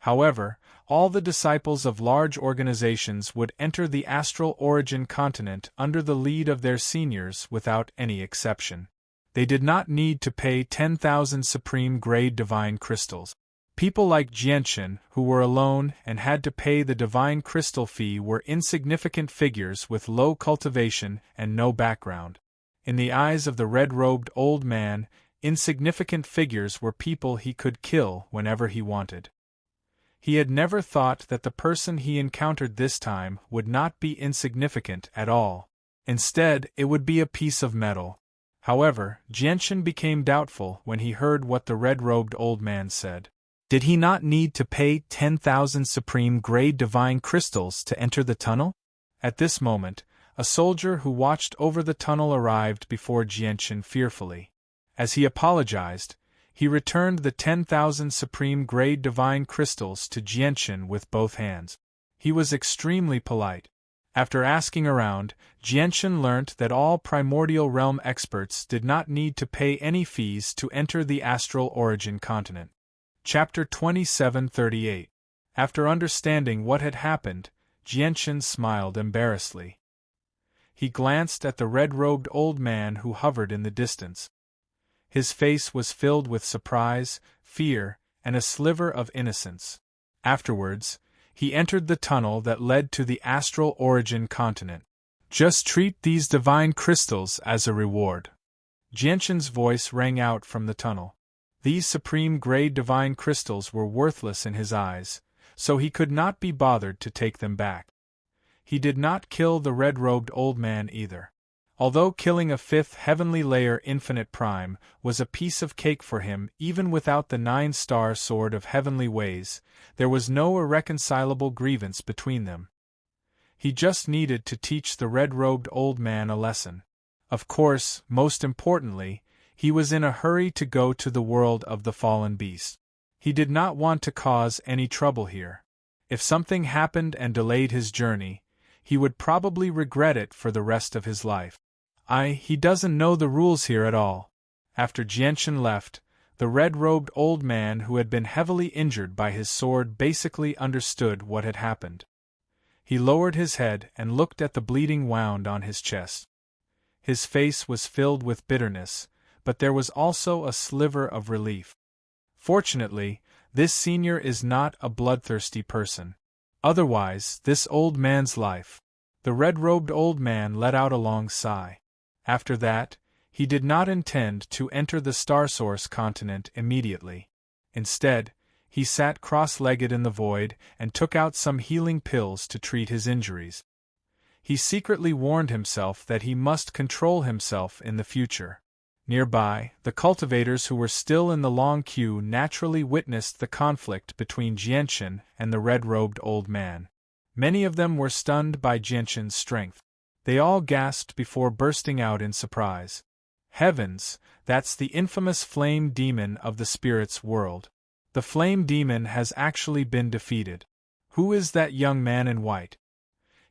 However, all the disciples of large organizations would enter the astral origin continent under the lead of their seniors without any exception. They did not need to pay 10,000 supreme-grade divine crystals. People like Jianchen, who were alone and had to pay the divine crystal fee, were insignificant figures with low cultivation and no background. In the eyes of the red-robed old man, insignificant figures were people he could kill whenever he wanted. He had never thought that the person he encountered this time would not be insignificant at all. Instead, it would be a piece of metal. However, Jianchen became doubtful when he heard what the red-robed old man said. Did he not need to pay 10,000 supreme-grade divine crystals to enter the tunnel? At this moment, a soldier who watched over the tunnel arrived before Jianchen fearfully. As he apologized, he returned the 10,000 supreme-grade divine crystals to Jianchen with both hands. He was extremely polite. After asking around, Jianchen learnt that all primordial realm experts did not need to pay any fees to enter the astral origin continent. Chapter 2738. After understanding what had happened, Jianchen smiled embarrassedly. He glanced at the red-robed old man who hovered in the distance. His face was filled with surprise, fear, and a sliver of innocence. Afterwards, he entered the tunnel that led to the astral origin continent. "Just treat these divine crystals as a reward." Jianchen's voice rang out from the tunnel. These supreme-grade divine crystals were worthless in his eyes, so he could not be bothered to take them back. He did not kill the red-robed old man either. Although killing a fifth heavenly layer infinite prime was a piece of cake for him even without the 9-star sword of heavenly ways, there was no irreconcilable grievance between them. He just needed to teach the red-robed old man a lesson. Of course, most importantly, he was in a hurry to go to the world of the fallen beast. He did not want to cause any trouble here. If something happened and delayed his journey, he would probably regret it for the rest of his life. He doesn't know the rules here at all. After Jianchen left, the red-robed old man who had been heavily injured by his sword basically understood what had happened. He lowered his head and looked at the bleeding wound on his chest. His face was filled with bitterness, but there was also a sliver of relief. Fortunately, this senior is not a bloodthirsty person. Otherwise, this old man's life. The red-robed old man let out a long sigh. After that, he did not intend to enter the Starsource continent immediately. Instead, he sat cross-legged in the void and took out some healing pills to treat his injuries. He secretly warned himself that he must control himself in the future. Nearby, the cultivators who were still in the long queue naturally witnessed the conflict between Jianchen and the red-robed old man. Many of them were stunned by Jianchen's strength. They all gasped before bursting out in surprise. Heavens, that's the infamous flame demon of the spirit's world. The flame demon has actually been defeated. Who is that young man in white?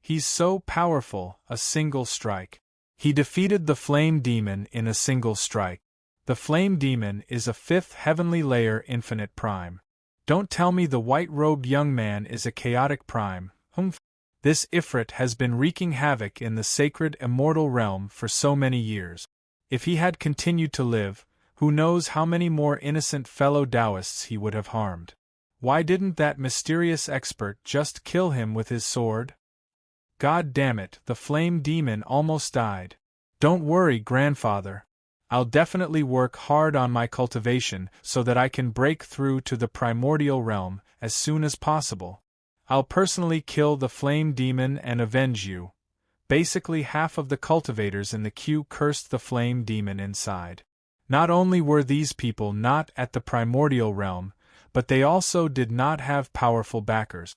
He's so powerful, a single strike. He defeated the flame demon in a single strike. The flame demon is a 5th heavenly layer infinite prime. Don't tell me the white-robed young man is a chaotic prime. Humph. This Ifrit has been wreaking havoc in the sacred immortal realm for so many years. If he had continued to live, who knows how many more innocent fellow Taoists he would have harmed. Why didn't that mysterious expert just kill him with his sword? God damn it, the flame demon almost died. Don't worry, grandfather. I'll definitely work hard on my cultivation so that I can break through to the primordial realm as soon as possible. I'll personally kill the flame demon and avenge you. Basically, half of the cultivators in the queue cursed the flame demon inside. Not only were these people not at the primordial realm, but they also did not have powerful backers.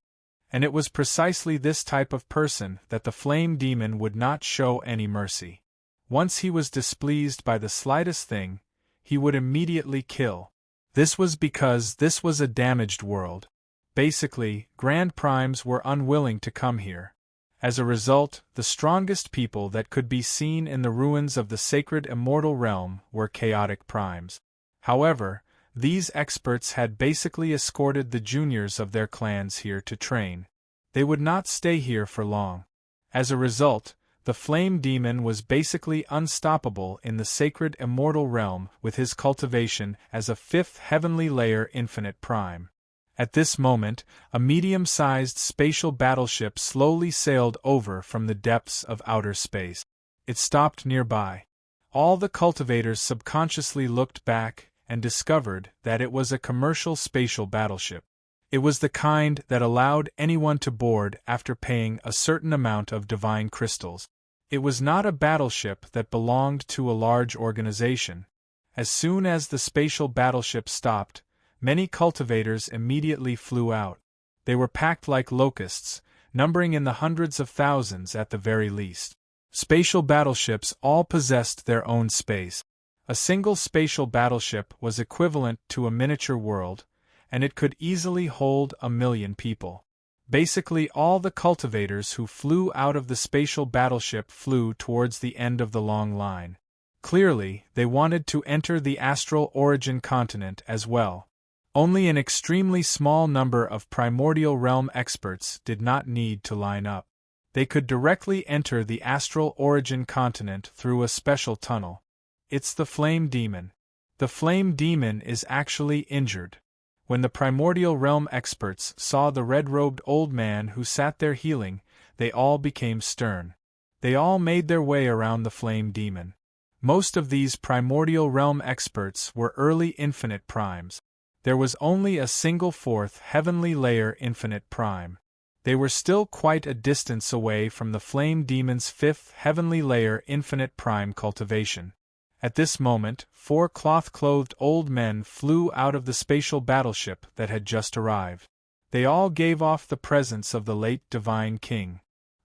And it was precisely this type of person that the flame demon would not show any mercy. Once he was displeased by the slightest thing, he would immediately kill. This was because this was a damaged world. Basically, Grand Primes were unwilling to come here. As a result, the strongest people that could be seen in the ruins of the sacred immortal realm were chaotic primes. However, these experts had basically escorted the juniors of their clans here to train. They would not stay here for long. As a result, the flame demon was basically unstoppable in the sacred immortal realm with his cultivation as a 5th heavenly layer infinite prime. At this moment, a medium-sized spatial battleship slowly sailed over from the depths of outer space. It stopped nearby. All the cultivators subconsciously looked back and discovered that it was a commercial spatial battleship. It was the kind that allowed anyone to board after paying a certain amount of divine crystals. It was not a battleship that belonged to a large organization. As soon as the spatial battleship stopped, many cultivators immediately flew out. They were packed like locusts, numbering in the hundreds of thousands at the very least. Spatial battleships all possessed their own space. A single spatial battleship was equivalent to a miniature world, and it could easily hold 1 million people. Basically, all the cultivators who flew out of the spatial battleship flew towards the end of the long line. Clearly, they wanted to enter the astral origin continent as well. Only an extremely small number of primordial realm experts did not need to line up. They could directly enter the astral origin continent through a special tunnel. It's the flame demon. The flame demon is actually injured. When the primordial realm experts saw the red-robed old man who sat there healing, they all became stern. They all made their way around the flame demon. Most of these primordial realm experts were early infinite primes. There was only a single 4th heavenly layer infinite prime. They were still quite a distance away from the flame demon's 5th heavenly layer infinite prime cultivation. At this moment, 4 cloth-clothed old men flew out of the spatial battleship that had just arrived. They all gave off the presence of the late Divine King.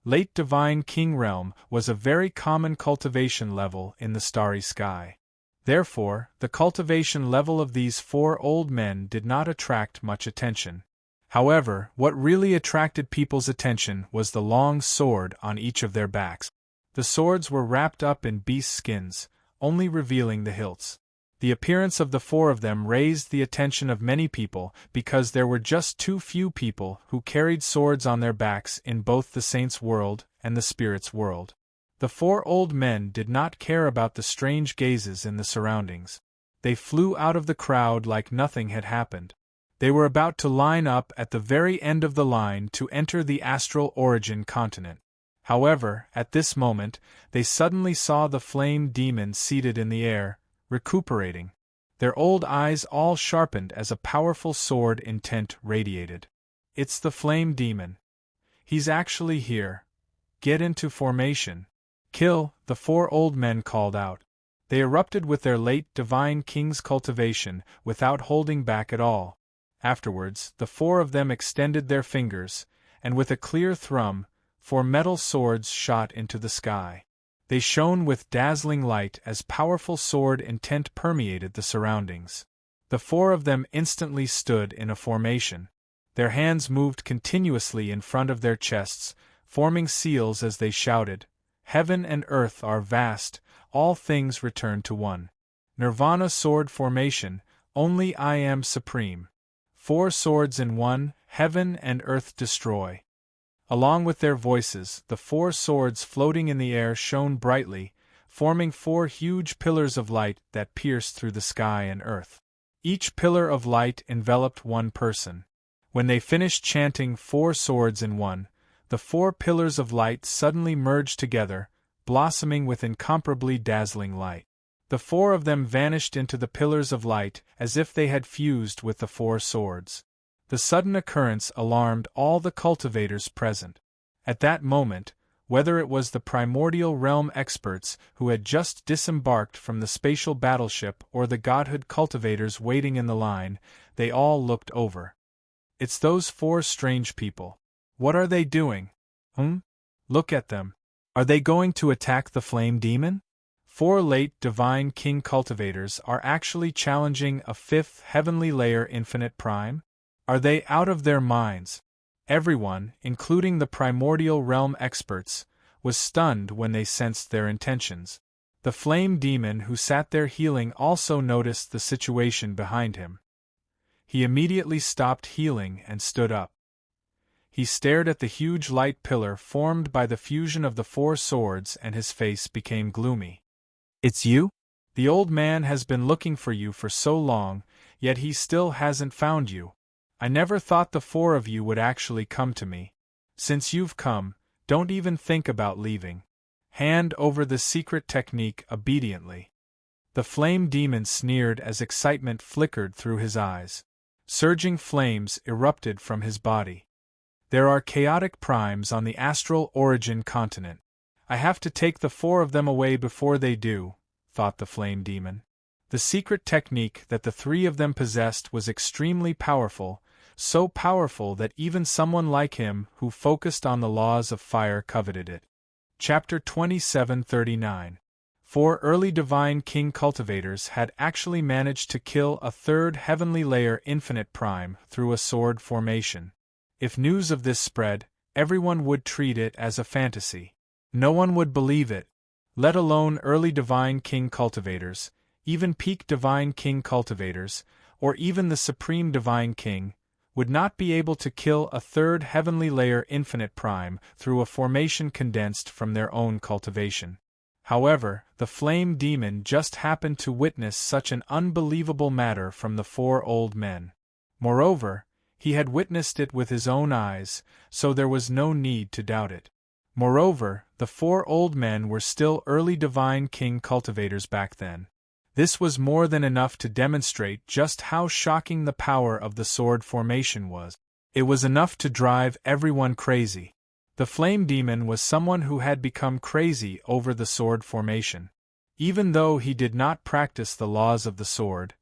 Late Divine King realm was a very common cultivation level in the starry sky. Therefore, the cultivation level of these 4 old men did not attract much attention. However, what really attracted people's attention was the long sword on each of their backs. The swords were wrapped up in beast skins, only revealing the hilts. The appearance of the 4 of them raised the attention of many people because there were just too few people who carried swords on their backs in both the saint's world and the spirit's world. The 4 old men did not care about the strange gazes in the surroundings. They flew out of the crowd like nothing had happened. They were about to line up at the very end of the line to enter the astral origin continent. However, at this moment, they suddenly saw the flame demon seated in the air, recuperating. Their old eyes all sharpened as a powerful sword intent radiated. It's the flame demon. He's actually here. Get into formation. Kill, the four old men called out. They erupted with their late divine king's cultivation, without holding back at all. Afterwards, the four of them extended their fingers, and with a clear thrum, four metal swords shot into the sky. They shone with dazzling light as powerful sword intent permeated the surroundings. The four of them instantly stood in a formation. Their hands moved continuously in front of their chests, forming seals as they shouted, "Heaven and earth are vast, all things return to one. Nirvana sword formation, only I am supreme. Four swords in one, heaven and earth destroy." Along with their voices, the four swords floating in the air shone brightly, forming four huge pillars of light that pierced through the sky and earth. Each pillar of light enveloped one person. When they finished chanting "four swords in one," the four pillars of light suddenly merged together, blossoming with incomparably dazzling light. The four of them vanished into the pillars of light as if they had fused with the four swords. The sudden occurrence alarmed all the cultivators present. At that moment, whether it was the primordial realm experts who had just disembarked from the spatial battleship or the godhood cultivators waiting in the line, they all looked over. It's those four strange people. What are they doing? Look at them. Are they going to attack the flame demon? Four late divine king cultivators are actually challenging a fifth heavenly layer infinite prime? Are they out of their minds? Everyone, including the primordial realm experts, was stunned when they sensed their intentions. The flame demon who sat there healing also noticed the situation behind him. He immediately stopped healing and stood up. He stared at the huge light pillar formed by the fusion of the four swords and his face became gloomy. "It's you? The old man has been looking for you for so long, yet he still hasn't found you. I never thought the four of you would actually come to me. Since you've come, don't even think about leaving. Hand over the secret technique obediently." The flame demon sneered as excitement flickered through his eyes. Surging flames erupted from his body. There are chaotic primes on the astral origin continent. I have to take the four of them away before they do, thought the flame demon. The secret technique that the three of them possessed was extremely powerful, so powerful that even someone like him who focused on the laws of fire coveted it. Chapter 2739. Four early divine king cultivators had actually managed to kill a third heavenly layer infinite prime through a sword formation. If news of this spread, everyone would treat it as a fantasy. No one would believe it, let alone early divine king cultivators, even peak divine king cultivators, or even the supreme divine king, would not be able to kill a third heavenly layer infinite prime through a formation condensed from their own cultivation. However, the flame demon just happened to witness such an unbelievable matter from the four old men. Moreover, he had witnessed it with his own eyes, so there was no need to doubt it. Moreover, the four old men were still early divine king cultivators back then. This was more than enough to demonstrate just how shocking the power of the sword formation was. It was enough to drive everyone crazy. The flame demon was someone who had become crazy over the sword formation. Even though he did not practice the laws of the sword,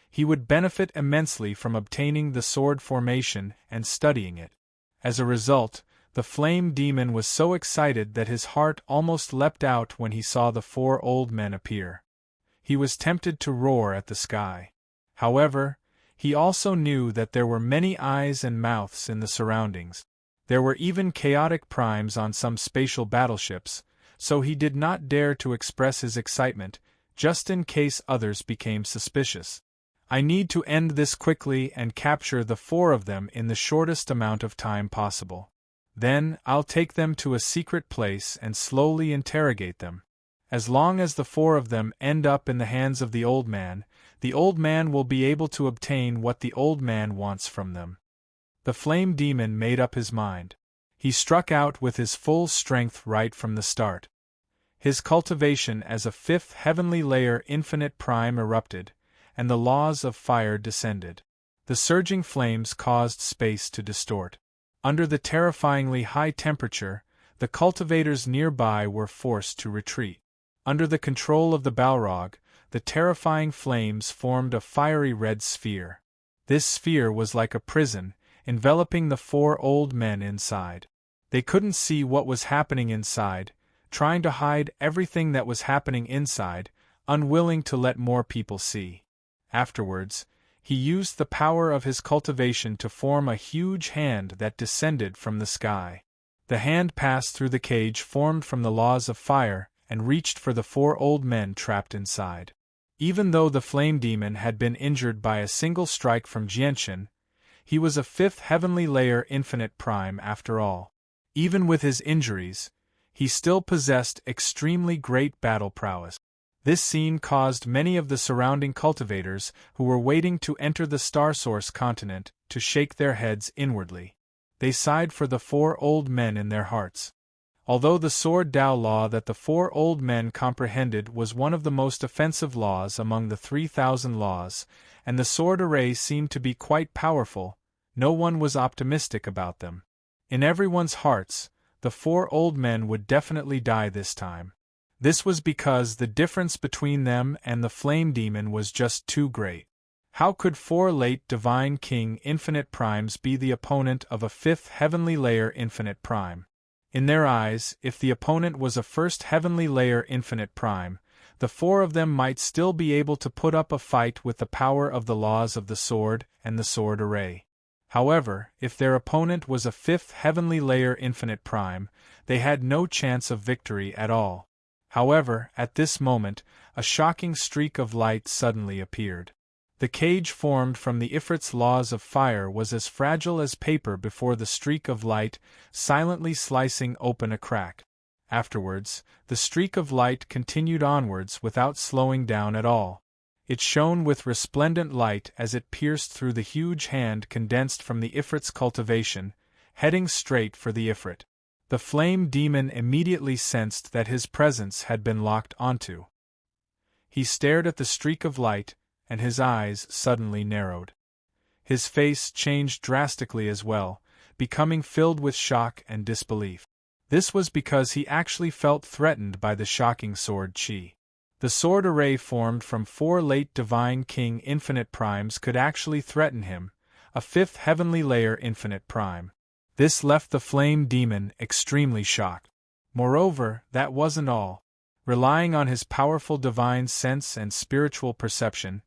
he would benefit immensely from obtaining the sword formation and studying it. As a result, the flame demon was so excited that his heart almost leapt out when he saw the four old men appear. He was tempted to roar at the sky. However, he also knew that there were many eyes and mouths in the surroundings. There were even chaotic primes on some spatial battleships, so he did not dare to express his excitement, just in case others became suspicious. "I need to end this quickly and capture the four of them in the shortest amount of time possible. Then, I'll take them to a secret place and slowly interrogate them. As long as the four of them end up in the hands of the old man, The old man will be able to obtain what the old man wants from them. The flame demon made up his mind. He struck out with his full strength right from the start. His cultivation as a fifth heavenly layer infinite prime erupted, and the laws of fire descended. The surging flames caused space to distort. Under the terrifyingly high temperature, the cultivators nearby were forced to retreat. Under the control of the Balrog, the terrifying flames formed a fiery red sphere. This sphere was like a prison, enveloping the four old men inside. They couldn't see what was happening inside, trying to hide everything that was happening inside, unwilling to let more people see. Afterwards, he used the power of his cultivation to form a huge hand that descended from the sky. The hand passed through the cage formed from the laws of fire and reached for the four old men trapped inside. Even though the flame demon had been injured by a single strike from Jianshan, he was a fifth heavenly layer infinite prime after all. Even with his injuries, he still possessed extremely great battle prowess. This scene caused many of the surrounding cultivators who were waiting to enter the Star Source continent to shake their heads inwardly. They sighed for the four old men in their hearts. Although the Sword Dao law that the four old men comprehended was one of the most offensive laws among the 3,000 laws, and the sword array seemed to be quite powerful, no one was optimistic about them. In everyone's hearts, the four old men would definitely die this time. This was because the difference between them and the flame demon was just too great. How could four late Divine King infinite primes be the opponent of a fifth heavenly layer infinite prime? In their eyes, if the opponent was a first heavenly layer infinite prime, the four of them might still be able to put up a fight with the power of the laws of the sword and the sword array. However, if their opponent was a fifth heavenly layer infinite prime, they had no chance of victory at all. However, at this moment, a shocking streak of light suddenly appeared. The cage formed from the Ifrit's laws of fire was as fragile as paper before the streak of light, silently slicing open a crack. Afterwards, the streak of light continued onwards without slowing down at all. It shone with resplendent light as it pierced through the huge hand condensed from the Ifrit's cultivation, heading straight for the Ifrit. The flame demon immediately sensed that his presence had been locked onto. He stared at the streak of light, and his eyes suddenly narrowed. His face changed drastically as well, becoming filled with shock and disbelief. This was because he actually felt threatened by the shocking sword chi. The sword array formed from four late Divine King infinite primes could actually threaten him, a fifth heavenly layer infinite prime. This left the flame demon extremely shocked. Moreover, that wasn't all. Relying on his powerful divine sense and spiritual perception,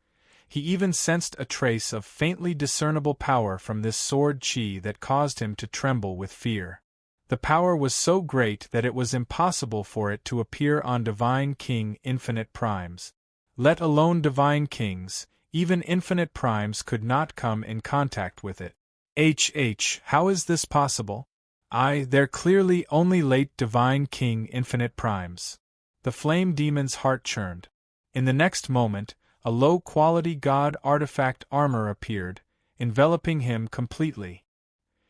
he even sensed a trace of faintly discernible power from this sword chi that caused him to tremble with fear. The power was so great that it was impossible for it to appear on Divine King infinite primes. Let alone Divine Kings, even infinite primes could not come in contact with it. How is this possible? They're clearly only late Divine King infinite primes. The flame demon's heart churned. In the next moment, a low-quality god artifact armor appeared, enveloping him completely.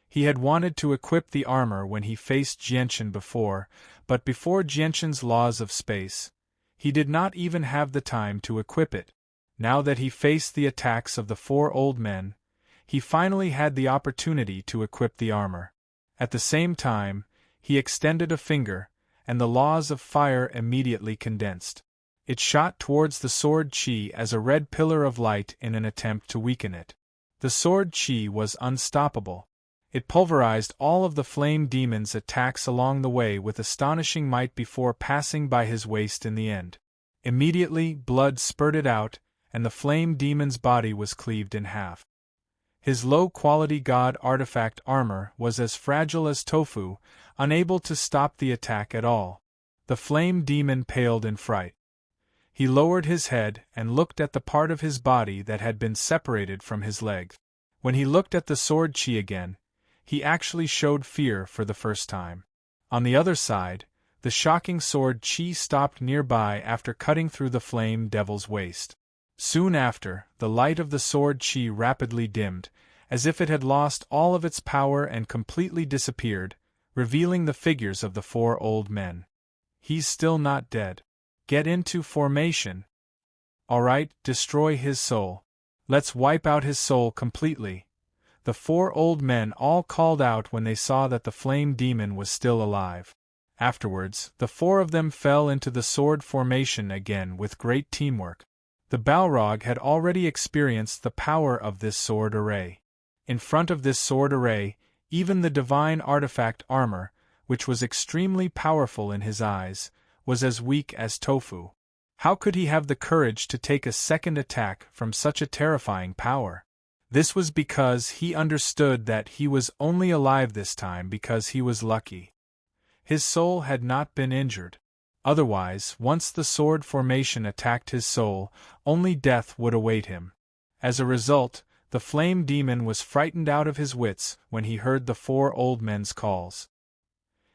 He had wanted to equip the armor when he faced Jianshan before, but before Jianshan's laws of space, he did not even have the time to equip it. Now that he faced the attacks of the four old men, he finally had the opportunity to equip the armor. At the same time, he extended a finger, and the laws of fire immediately condensed. It shot towards the sword chi as a red pillar of light in an attempt to weaken it. The sword chi was unstoppable. It pulverized all of the flame demon's attacks along the way with astonishing might before passing by his waist in the end. Immediately, blood spurted out, and the flame demon's body was cleaved in half. His low-quality god artifact armor was as fragile as tofu, unable to stop the attack at all. The flame demon paled in fright. He lowered his head and looked at the part of his body that had been separated from his leg. When he looked at the sword chi again, he actually showed fear for the first time. On the other side, the shocking sword chi stopped nearby after cutting through the flame devil's waist. Soon after, the light of the sword chi rapidly dimmed, as if it had lost all of its power and completely disappeared, revealing the figures of the 4 old men. He's still not dead. Get into formation. Alright, destroy his soul. Let's wipe out his soul completely. The 4 old men all called out when they saw that the flame demon was still alive. Afterwards, the 4 of them fell into the sword formation again with great teamwork. The Balrog had already experienced the power of this sword array. In front of this sword array, even the divine artifact armor, which was extremely powerful in his eyes, was as weak as tofu. How could he have the courage to take a second attack from such a terrifying power? This was because he understood that he was only alive this time because he was lucky. His soul had not been injured. Otherwise, once the sword formation attacked his soul, only death would await him. As a result, the flame demon was frightened out of his wits when he heard the 4 old men's calls.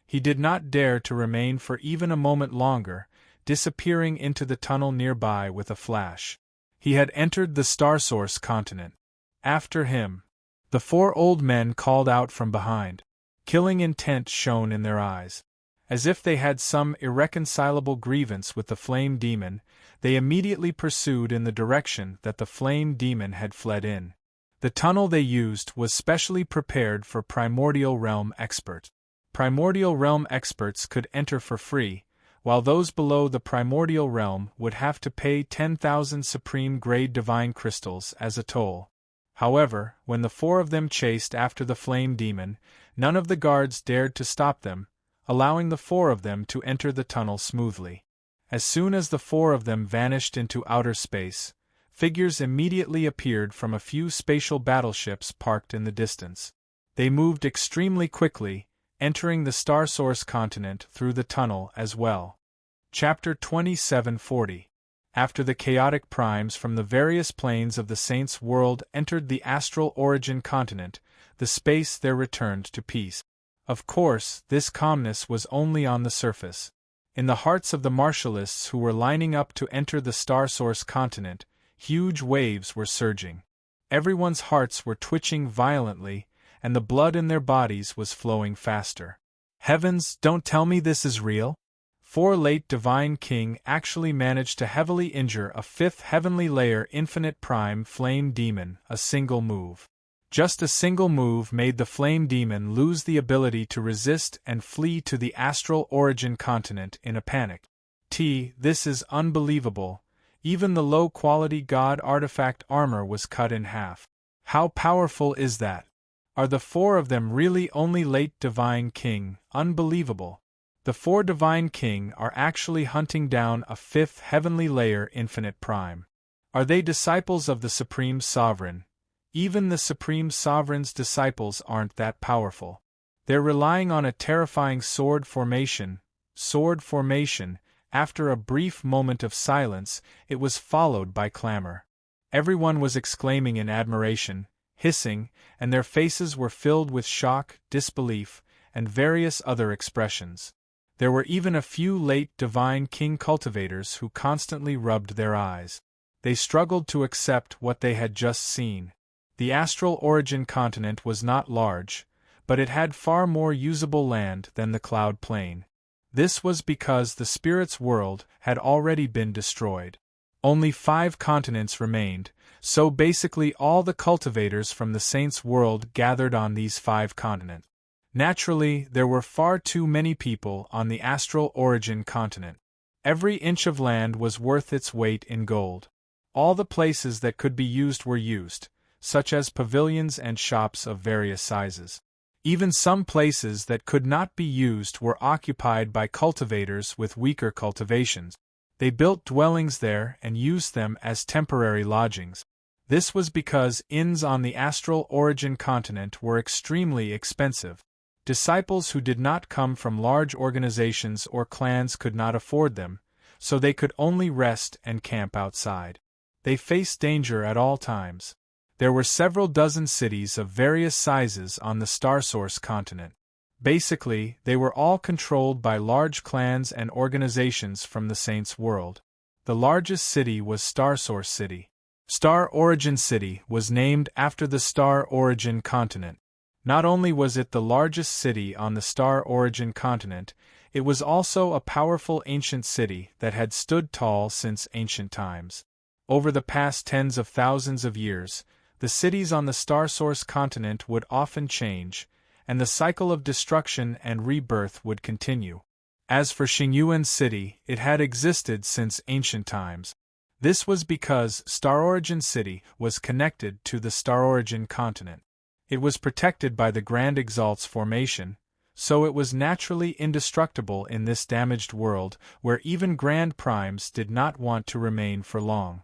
He did not dare to remain for even a moment longer, disappearing into the tunnel nearby with a flash. He had entered the Starsource continent. After him, the 4 old men called out from behind. Killing intent shone in their eyes. As if they had some irreconcilable grievance with the flame demon, they immediately pursued in the direction that the flame demon had fled in. The tunnel they used was specially prepared for Primordial Realm experts. Primordial Realm experts could enter for free, while those below the Primordial Realm would have to pay 10,000 Supreme-grade Divine Crystals as a toll. However, when the 4 of them chased after the flame demon, none of the guards dared to stop them, allowing the 4 of them to enter the tunnel smoothly. As soon as the 4 of them vanished into outer space, figures immediately appeared from a few spatial battleships parked in the distance. They moved extremely quickly, entering the Starsource continent through the tunnel as well. Chapter 2740. After the chaotic primes from the various planes of the Saints' world entered the astral origin continent, the space there returned to peace. Of course, this calmness was only on the surface. In the hearts of the martialists who were lining up to enter the Starsource continent, huge waves were surging. Everyone's hearts were twitching violently, and the blood in their bodies was flowing faster. Heavens, don't tell me this is real? 4 late Divine King actually managed to heavily injure a 5th heavenly layer infinite prime flame demon, a single move. Just a single move made the flame demon lose the ability to resist and flee to the astral origin continent in a panic. This is unbelievable. Even the low-quality god artifact armor was cut in half. How powerful is that? Are the 4 of them really only late Divine King? Unbelievable. The 4 Divine King are actually hunting down a 5th heavenly layer infinite prime. Are they disciples of the Supreme Sovereign? Even the Supreme Sovereign's disciples aren't that powerful. They're relying on a terrifying sword formation. After a brief moment of silence, it was followed by clamor. Everyone was exclaiming in admiration, hissing, and their faces were filled with shock, disbelief, and various other expressions. There were even a few late Divine King cultivators who constantly rubbed their eyes. They struggled to accept what they had just seen. The astral origin continent was not large, but it had far more usable land than the cloud plain. This was because the spirit's world had already been destroyed. Only 5 continents remained, so basically all the cultivators from the saints' world gathered on these 5 continents. Naturally, there were far too many people on the astral origin continent. Every inch of land was worth its weight in gold. All the places that could be used were used, such as pavilions and shops of various sizes. Even some places that could not be used were occupied by cultivators with weaker cultivations. They built dwellings there and used them as temporary lodgings. This was because inns on the astral origin continent were extremely expensive. Disciples who did not come from large organizations or clans could not afford them, so they could only rest and camp outside. They faced danger at all times. There were several dozen cities of various sizes on the Starsource continent. Basically, they were all controlled by large clans and organizations from the Saints' world. The largest city was Starsource City. Star Origin City was named after the Star Origin continent. Not only was it the largest city on the Star Origin continent, it was also a powerful ancient city that had stood tall since ancient times. Over the past tens of thousands of years, the cities on the Star Source continent would often change, and the cycle of destruction and rebirth would continue. As for Xingyuan City, it had existed since ancient times. This was because Star Origin City was connected to the Star Origin continent. It was protected by the Grand Exalt's formation, so it was naturally indestructible in this damaged world where even Grand Primes did not want to remain for long.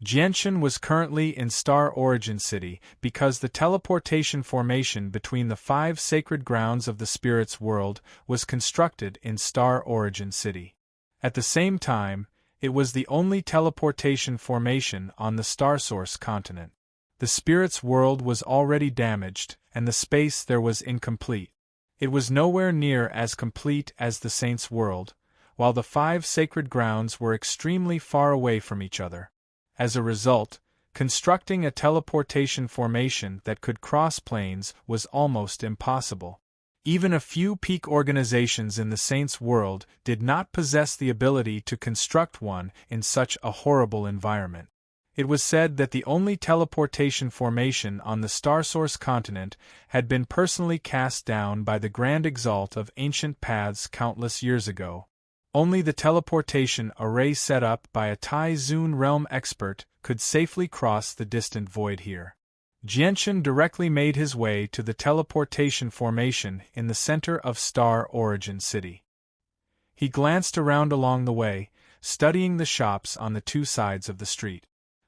Jianshan was currently in Star Origin City because the teleportation formation between the 5 sacred grounds of the Spirit's world was constructed in Star Origin City. At the same time, it was the only teleportation formation on the Star Source continent. The Spirit's world was already damaged, and the space there was incomplete. It was nowhere near as complete as the Saint's world, while the 5 sacred grounds were extremely far away from each other. As a result, constructing a teleportation formation that could cross planes was almost impossible. Even a few peak organizations in the Saint's world did not possess the ability to construct one in such a horrible environment. It was said that the only teleportation formation on the Star Source continent had been personally cast down by the Grand Exalt of ancient paths countless years ago. Only the teleportation array set up by a Tai Zun realm expert could safely cross the distant void here. Jianshan directly made his way to the teleportation formation in the center of Star Origin City. He glanced around along the way, studying the shops on the 2 sides of the street.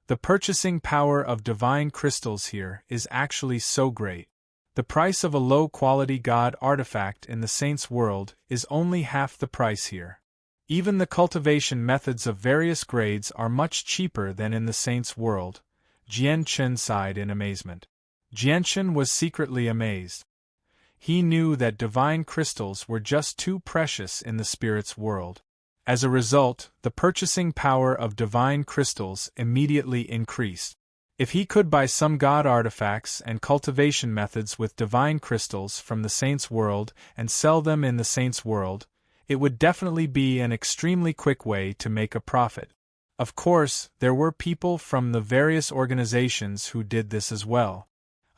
The purchasing power of divine crystals here is actually so great. The price of a low-quality god artifact in the Saint's world is only half the price here. Even the cultivation methods of various grades are much cheaper than in the Saint's world. Jianshan sighed in amazement. Jianshan was secretly amazed. He knew that divine crystals were just too precious in the Spirit's world. As a result, the purchasing power of divine crystals immediately increased. If he could buy some god artifacts and cultivation methods with divine crystals from the Saint's world and sell them in the Saint's world, it would definitely be an extremely quick way to make a profit. Of course, there were people from the various organizations who did this as well.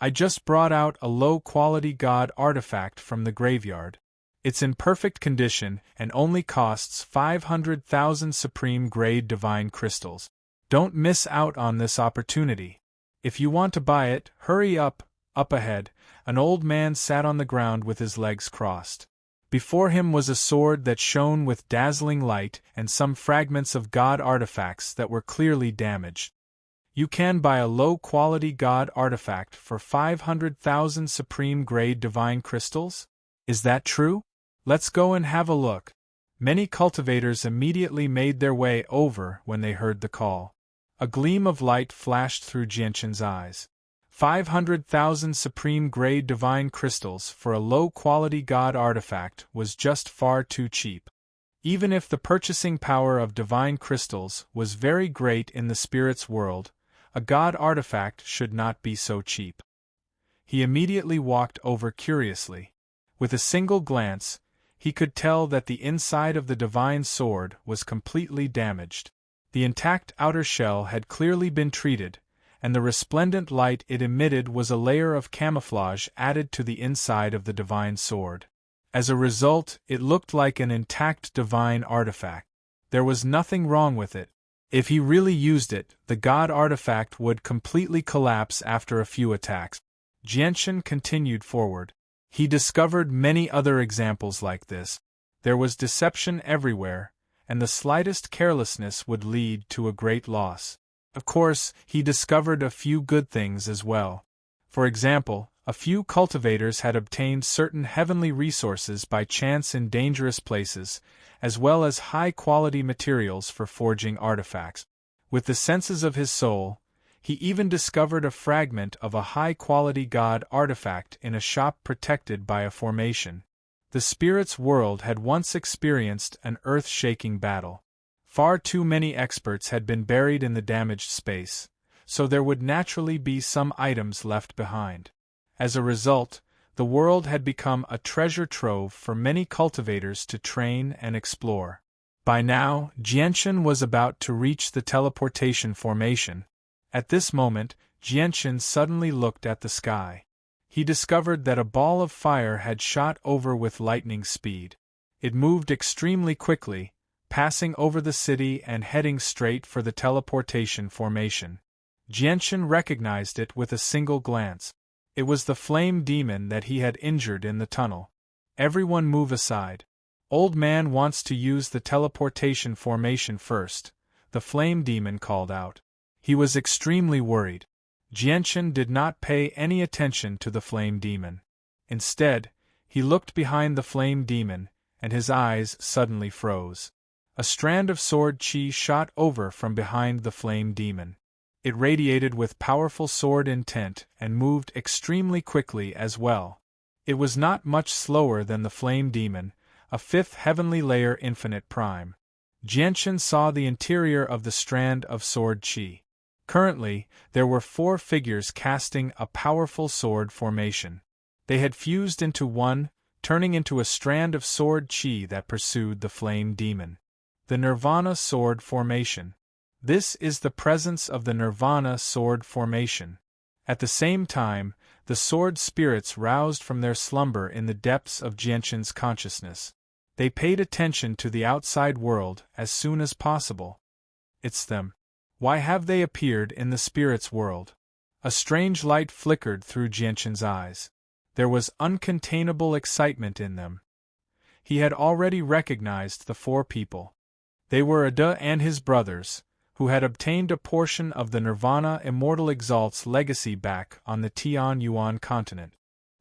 I just brought out a low-quality god artifact from the graveyard. It's in perfect condition and only costs 500,000 supreme-grade divine crystals. Don't miss out on this opportunity. If you want to buy it, hurry up. Up ahead, an old man sat on the ground with his legs crossed. Before him was a sword that shone with dazzling light and some fragments of god artifacts that were clearly damaged. You can buy a low-quality god artifact for 500,000 supreme-grade divine crystals? Is that true? Let's go and have a look. Many cultivators immediately made their way over when they heard the call. A gleam of light flashed through Jianshan's eyes. 500,000 supreme-grade divine crystals for a low-quality god artifact was just far too cheap. Even if the purchasing power of divine crystals was very great in the Spirit's world, a god artifact should not be so cheap. He immediately walked over curiously. With a single glance, he could tell that the inside of the divine sword was completely damaged. The intact outer shell had clearly been treated, and the resplendent light it emitted was a layer of camouflage added to the inside of the divine sword. As a result, it looked like an intact divine artifact. There was nothing wrong with it. If he really used it, the god artifact would completely collapse after a few attacks. Jianshan continued forward. He discovered many other examples like this. There was deception everywhere, and the slightest carelessness would lead to a great loss. Of course, he discovered a few good things as well. For example, a few cultivators had obtained certain heavenly resources by chance in dangerous places, as well as high-quality materials for forging artifacts. With the senses of his soul, he even discovered a fragment of a high-quality god artifact in a shop protected by a formation. The Spirit's world had once experienced an earth-shaking battle. Far too many experts had been buried in the damaged space, so there would naturally be some items left behind. As a result, the world had become a treasure trove for many cultivators to train and explore. By now, Jianshan was about to reach the teleportation formation. At this moment, Jianshan suddenly looked at the sky. He discovered that a ball of fire had shot over with lightning speed. It moved extremely quickly, passing over the city and heading straight for the teleportation formation. Jianshan recognized it with a single glance. It was the flame demon that he had injured in the tunnel. Everyone move aside. Old man wants to use the teleportation formation first, the flame demon called out. He was extremely worried. Jianshan did not pay any attention to the flame demon. Instead, he looked behind the flame demon, and his eyes suddenly froze. A strand of sword chi shot over from behind the flame demon. It radiated with powerful sword intent and moved extremely quickly as well. It was not much slower than the flame demon, a fifth heavenly layer infinite prime. Jianshan saw the interior of the strand of sword chi. Currently, there were 4 figures casting a powerful sword formation. They had fused into one, turning into a strand of sword chi that pursued the flame demon. The Nirvana sword formation. This is the presence of the Nirvana sword formation. At the same time, the sword spirits roused from their slumber in the depths of Jianshan's consciousness. They paid attention to the outside world as soon as possible. It's them. Why have they appeared in the spirit's world? A strange light flickered through Jianshan's eyes. There was uncontainable excitement in them. He had already recognized the 4 people. They were Ada and his brothers, who had obtained a portion of the Nirvana Immortal Exalt's legacy back on the Tian Yuan continent.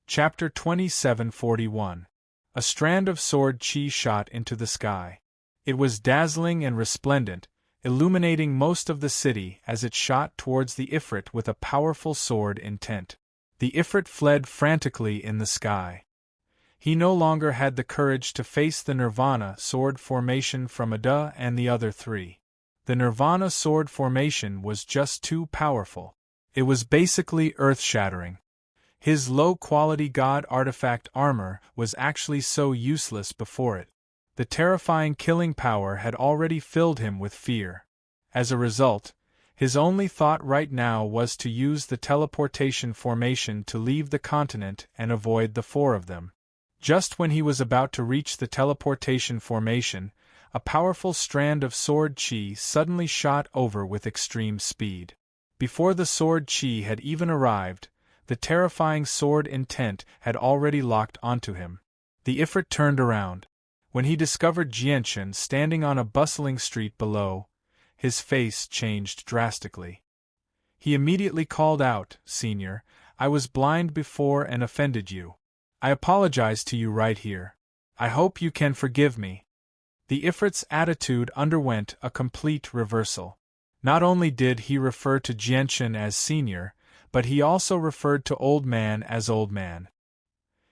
Chapter 2741. A strand of sword chi shot into the sky. It was dazzling and resplendent, illuminating most of the city as it shot towards the Ifrit with a powerful sword intent. The Ifrit fled frantically in the sky. He no longer had the courage to face the Nirvana sword formation from Ada and the other 3. The Nirvana sword formation was just too powerful. It was basically earth-shattering. His low-quality god artifact armor was actually so useless before it. The terrifying killing power had already filled him with fear. As a result, his only thought right now was to use the teleportation formation to leave the continent and avoid the 4 of them. Just when he was about to reach the teleportation formation, a powerful strand of sword chi suddenly shot over with extreme speed. Before the sword chi had even arrived, the terrifying sword intent had already locked onto him. The Ifrit turned around. When he discovered Jianshan standing on a bustling street below, his face changed drastically. He immediately called out, "Senior, I was blind before and offended you. I apologize to you right here. I hope you can forgive me." The Ifrit's attitude underwent a complete reversal. Not only did he refer to Jianshan as senior, but he also referred to old man as old man.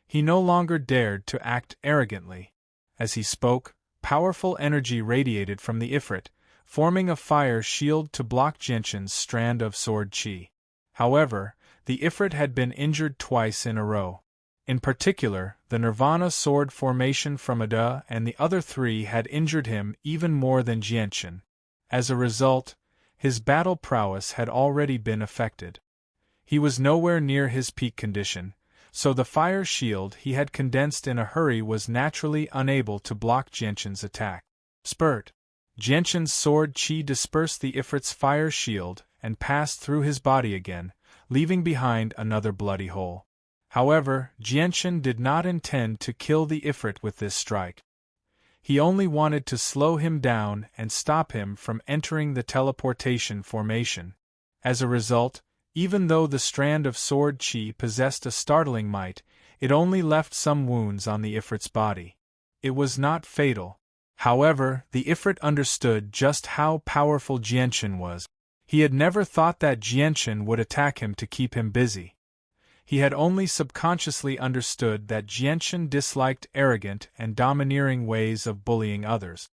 He no longer dared to act arrogantly. As he spoke, powerful energy radiated from the Ifrit, forming a fire shield to block Jianshan's strand of sword chi. However, the Ifrit had been injured twice in a row. In particular, the Nirvana sword formation from Ada and the other 3 had injured him even more than Jianshan. As a result, his battle prowess had already been affected. He was nowhere near his peak condition, so the fire shield he had condensed in a hurry was naturally unable to block Jianshan's attack. Spurt! Jianshan's sword chi dispersed the Ifrit's fire shield and passed through his body again, leaving behind another bloody hole. However, Jianshan did not intend to kill the Ifrit with this strike. He only wanted to slow him down and stop him from entering the teleportation formation. As a result, even though the strand of sword chi possessed a startling might, it only left some wounds on the Ifrit's body. It was not fatal. However, the Ifrit understood just how powerful Jianshan was. He had never thought that Jianshan would attack him to keep him busy. He had only subconsciously understood that Jianshan disliked arrogant and domineering ways of bullying others.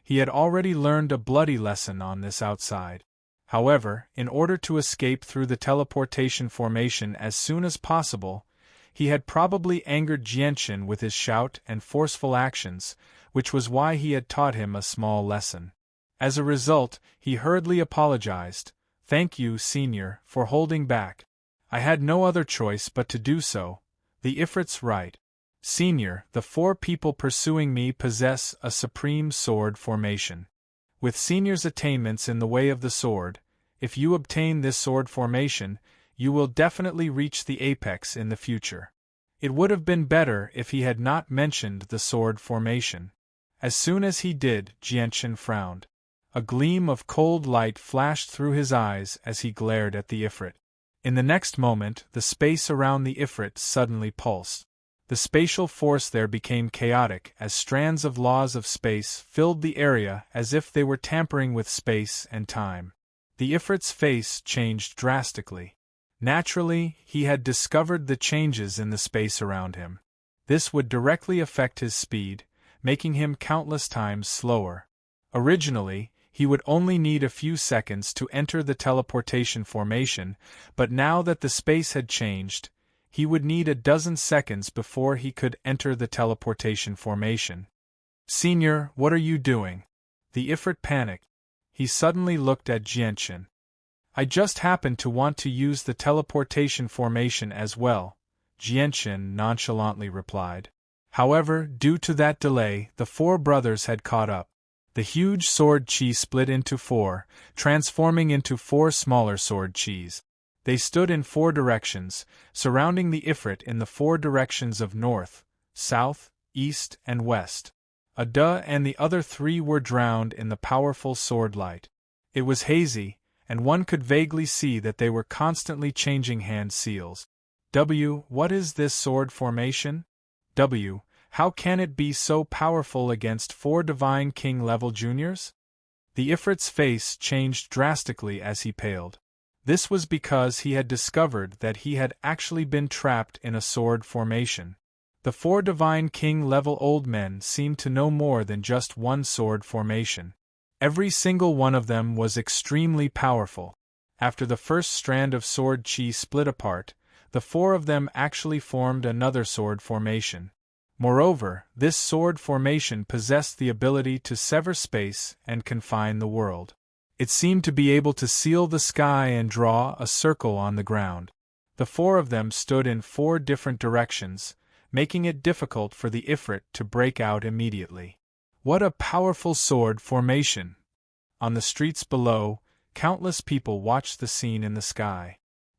He had already learned a bloody lesson on this outside. However, in order to escape through the teleportation formation as soon as possible, he had probably angered Jianshan with his shout and forceful actions, which was why he had taught him a small lesson. As a result, he hurriedly apologized. "Thank you, Senior, for holding back. I had no other choice but to do so. The Ifrit's right. Senior, the 4 people pursuing me possess a supreme sword formation. With Senior's attainments in the way of the sword, if you obtain this sword formation, you will definitely reach the apex in the future." It would have been better if he had not mentioned the sword formation. As soon as he did, Jianshan frowned. A gleam of cold light flashed through his eyes as he glared at the Ifrit. In the next moment, the space around the Ifrit suddenly pulsed. The spatial force there became chaotic as strands of laws of space filled the area as if they were tampering with space and time. The Ifrit's face changed drastically. Naturally, he had discovered the changes in the space around him. This would directly affect his speed, making him countless times slower. Originally, he would only need a few seconds to enter the teleportation formation, but now that the space had changed, he would need a dozen seconds before he could enter the teleportation formation. "Senior, what are you doing?" The Ifrit panicked. He suddenly looked at Jianshan. "I just happened to want to use the teleportation formation as well," Jianshan nonchalantly replied. However, due to that delay, the 4 brothers had caught up. The huge sword chi split into 4, transforming into 4 smaller sword chis. They stood in 4 directions, surrounding the Ifrit in the 4 directions of north, south, east, and west. Ada and the other 3 were drowned in the powerful sword light. It was hazy, and one could vaguely see that they were constantly changing hand seals. "W, what is this sword formation? W, how can it be so powerful against 4 Divine King-level juniors?" The Ifrit's face changed drastically as he paled. This was because he had discovered that he had actually been trapped in a sword formation. The 4 Divine King-level old men seemed to know more than just one sword formation. Every single one of them was extremely powerful. After the first strand of sword chi split apart, the 4 of them actually formed another sword formation. Moreover, this sword formation possessed the ability to sever space and confine the world. It seemed to be able to seal the sky and draw a circle on the ground. The 4 of them stood in 4 different directions, making it difficult for the Ifrit to break out immediately. What a powerful sword formation! On the streets below, countless people watched the scene in the sky.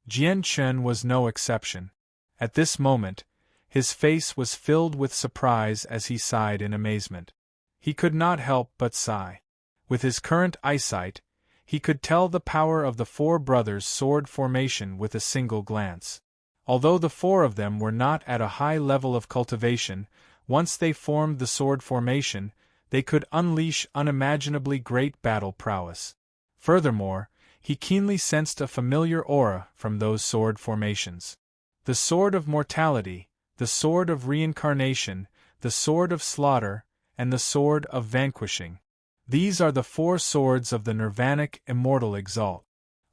Jianshan was no exception. At this moment, his face was filled with surprise as he sighed in amazement. He could not help but sigh. With his current eyesight, he could tell the power of the 4 brothers' sword formation with a single glance. Although the 4 of them were not at a high level of cultivation, once they formed the sword formation, they could unleash unimaginably great battle prowess. Furthermore, he keenly sensed a familiar aura from those sword formations. The sword of mortality, the sword of reincarnation, the sword of slaughter, and the sword of vanquishing. These are the 4 swords of the Nirvanic Immortal Exalt.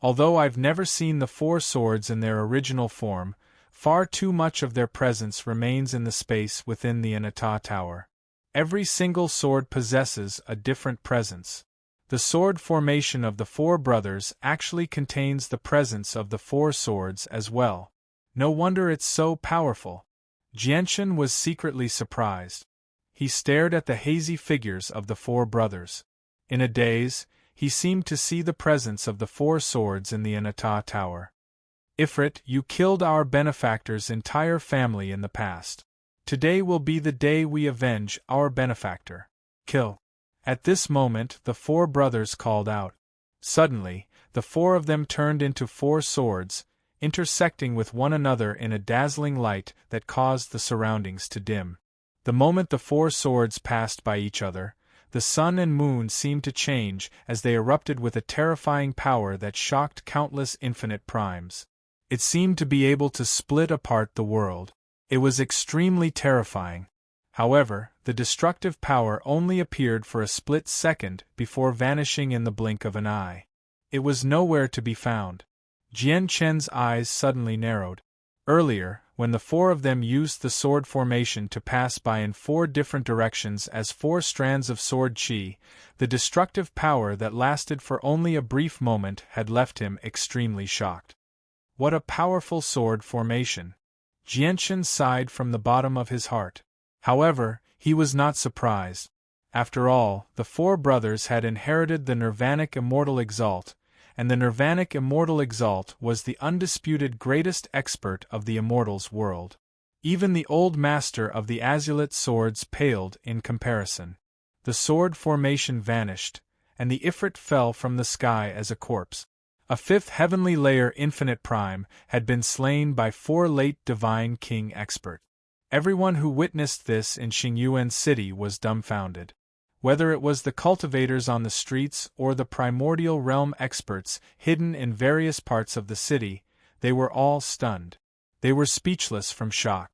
Although I've never seen the 4 swords in their original form, far too much of their presence remains in the space within the Anata Tower. Every single sword possesses a different presence. The sword formation of the 4 brothers actually contains the presence of the 4 swords as well. No wonder it's so powerful. Jianshan was secretly surprised. He stared at the hazy figures of the 4 brothers. In a daze, he seemed to see the presence of the 4 swords in the Anata Tower. "Ifrit, you killed our benefactor's entire family in the past. Today will be the day we avenge our benefactor. Kill." At this moment, the 4 brothers called out. Suddenly, the 4 of them turned into 4 swords, intersecting with one another in a dazzling light that caused the surroundings to dim. The moment the 4 swords passed by each other, the sun and moon seemed to change as they erupted with a terrifying power that shocked countless infinite primes. It seemed to be able to split apart the world. It was extremely terrifying. However, the destructive power only appeared for a split second before vanishing in the blink of an eye. It was nowhere to be found. Jian Chen's eyes suddenly narrowed. Earlier, when the four of them used the sword formation to pass by in four different directions as four strands of sword chi, the destructive power that lasted for only a brief moment had left him extremely shocked. What a powerful sword formation! Jianchen sighed from the bottom of his heart. However, he was not surprised. After all, the four brothers had inherited the Nirvanic Immortal Exalt, and the Nirvanic Immortal Exalt was the undisputed greatest expert of the Immortals world. Even the old master of the Azulite swords paled in comparison. The sword formation vanished, and the Ifrit fell from the sky as a corpse. A fifth heavenly layer Infinite Prime had been slain by four late Divine King expert. Everyone who witnessed this in Xingyuan City was dumbfounded. Whether it was the cultivators on the streets or the primordial realm experts hidden in various parts of the city, they were all stunned. They were speechless from shock.